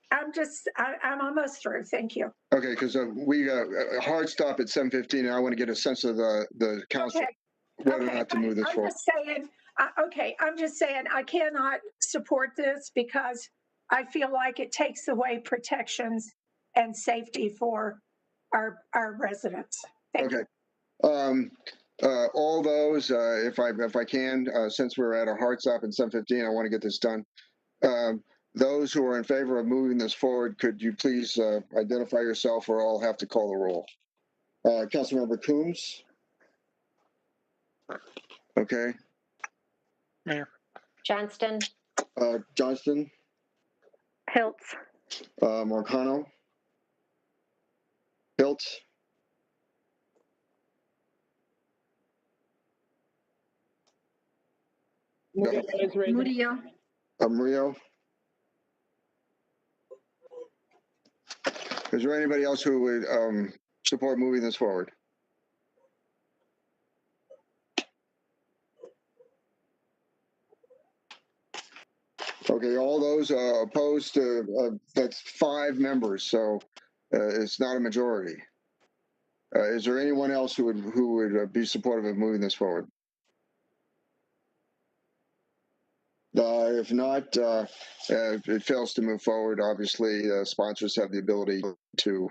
I'm almost through. Thank you. Okay, because we a hard stop at 7:15, and I want to get a sense of the council Okay. whether or not to move this forward. I'm just saying I cannot support this because I feel like it takes away protections and safety for our residents. Thank you. All those, if I can, since we're at a hard stop at 7:15, I want to get this done. Those who are in favor of moving this forward, could you please identify yourself, or I'll have to call the roll. Councilmember Coombs. Okay. Mayor. Johnston. Johnston. Hiltz. Marcano. Hiltz. Murillo. Murillo. Is there anybody else who would support moving this forward? Okay, all those opposed to, that's 5 members, so it's not a majority. Is there anyone else who would be supportive of moving this forward? If not, if it fails to move forward, obviously sponsors have the ability to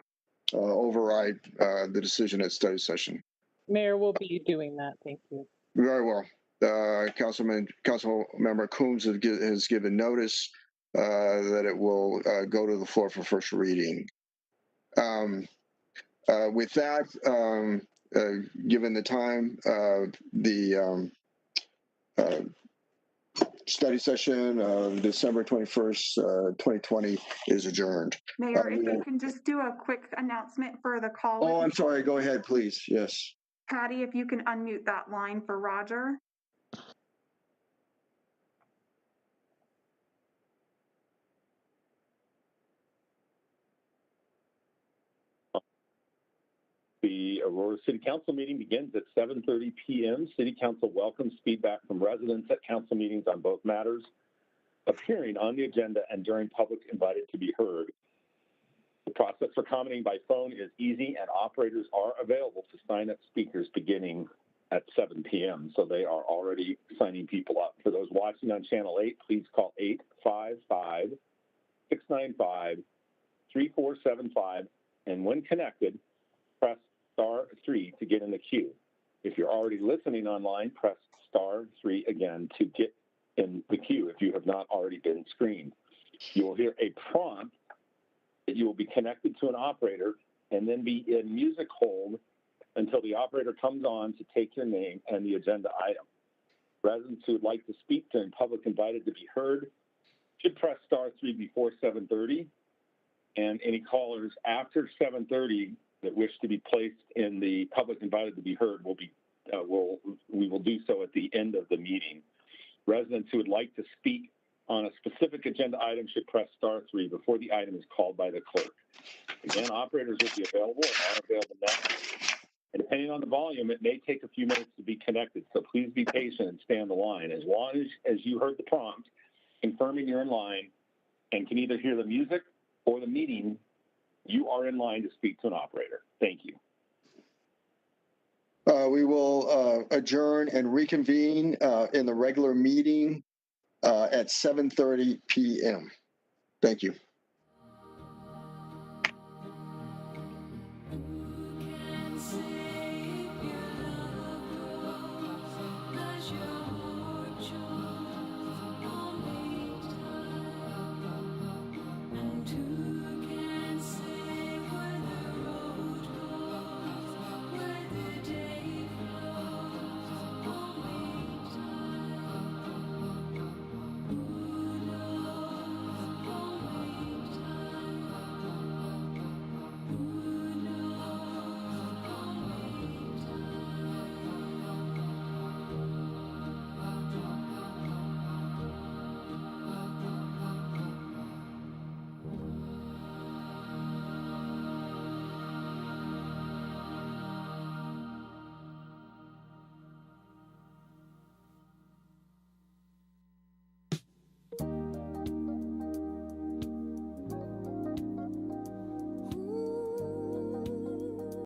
override the decision at study session. Mayor will be doing that. Thank you. Very well. Councilmember Coombs has given notice that it will go to the floor for first reading. With that, given the time, the study session of December 21st, 2020 is adjourned. Mayor, if you can just do a quick announcement for the call. Oh, I'm sorry. Go ahead, please. Yes. Patty, if you can unmute that line for Roger. The Aurora City Council meeting begins at 7:30 p.m. City Council welcomes feedback from residents at council meetings on both matters appearing on the agenda and during public invited to be heard. The process for commenting by phone is easy, and operators are available to sign up speakers beginning at 7 p.m. So they are already signing people up. For those watching on Channel 8, please call 855-695-3475, and when connected, press *3 to get in the queue. If you're already listening online, press *3 again to get in the queue if you have not already been screened. You will hear a prompt that you will be connected to an operator and then be in music hold until the operator comes on to take your name and the agenda item. Residents who would like to speak during public invited to be heard should press *3 before 7:30, and any callers after 7:30 that wish to be placed in the public invited to be heard we will do so at the end of the meeting. Residents who would like to speak on a specific agenda item should press *3 before the item is called by the clerk. Again, operators will be available and are available now. And depending on the volume, it may take a few minutes to be connected, so please be patient and stay on the line. As long as you heard the prompt, confirming you're in line and can either hear the music or the meeting, you are in line to speak to an operator. Thank you. We will adjourn and reconvene in the regular meeting at 7:30 p.m. Thank you.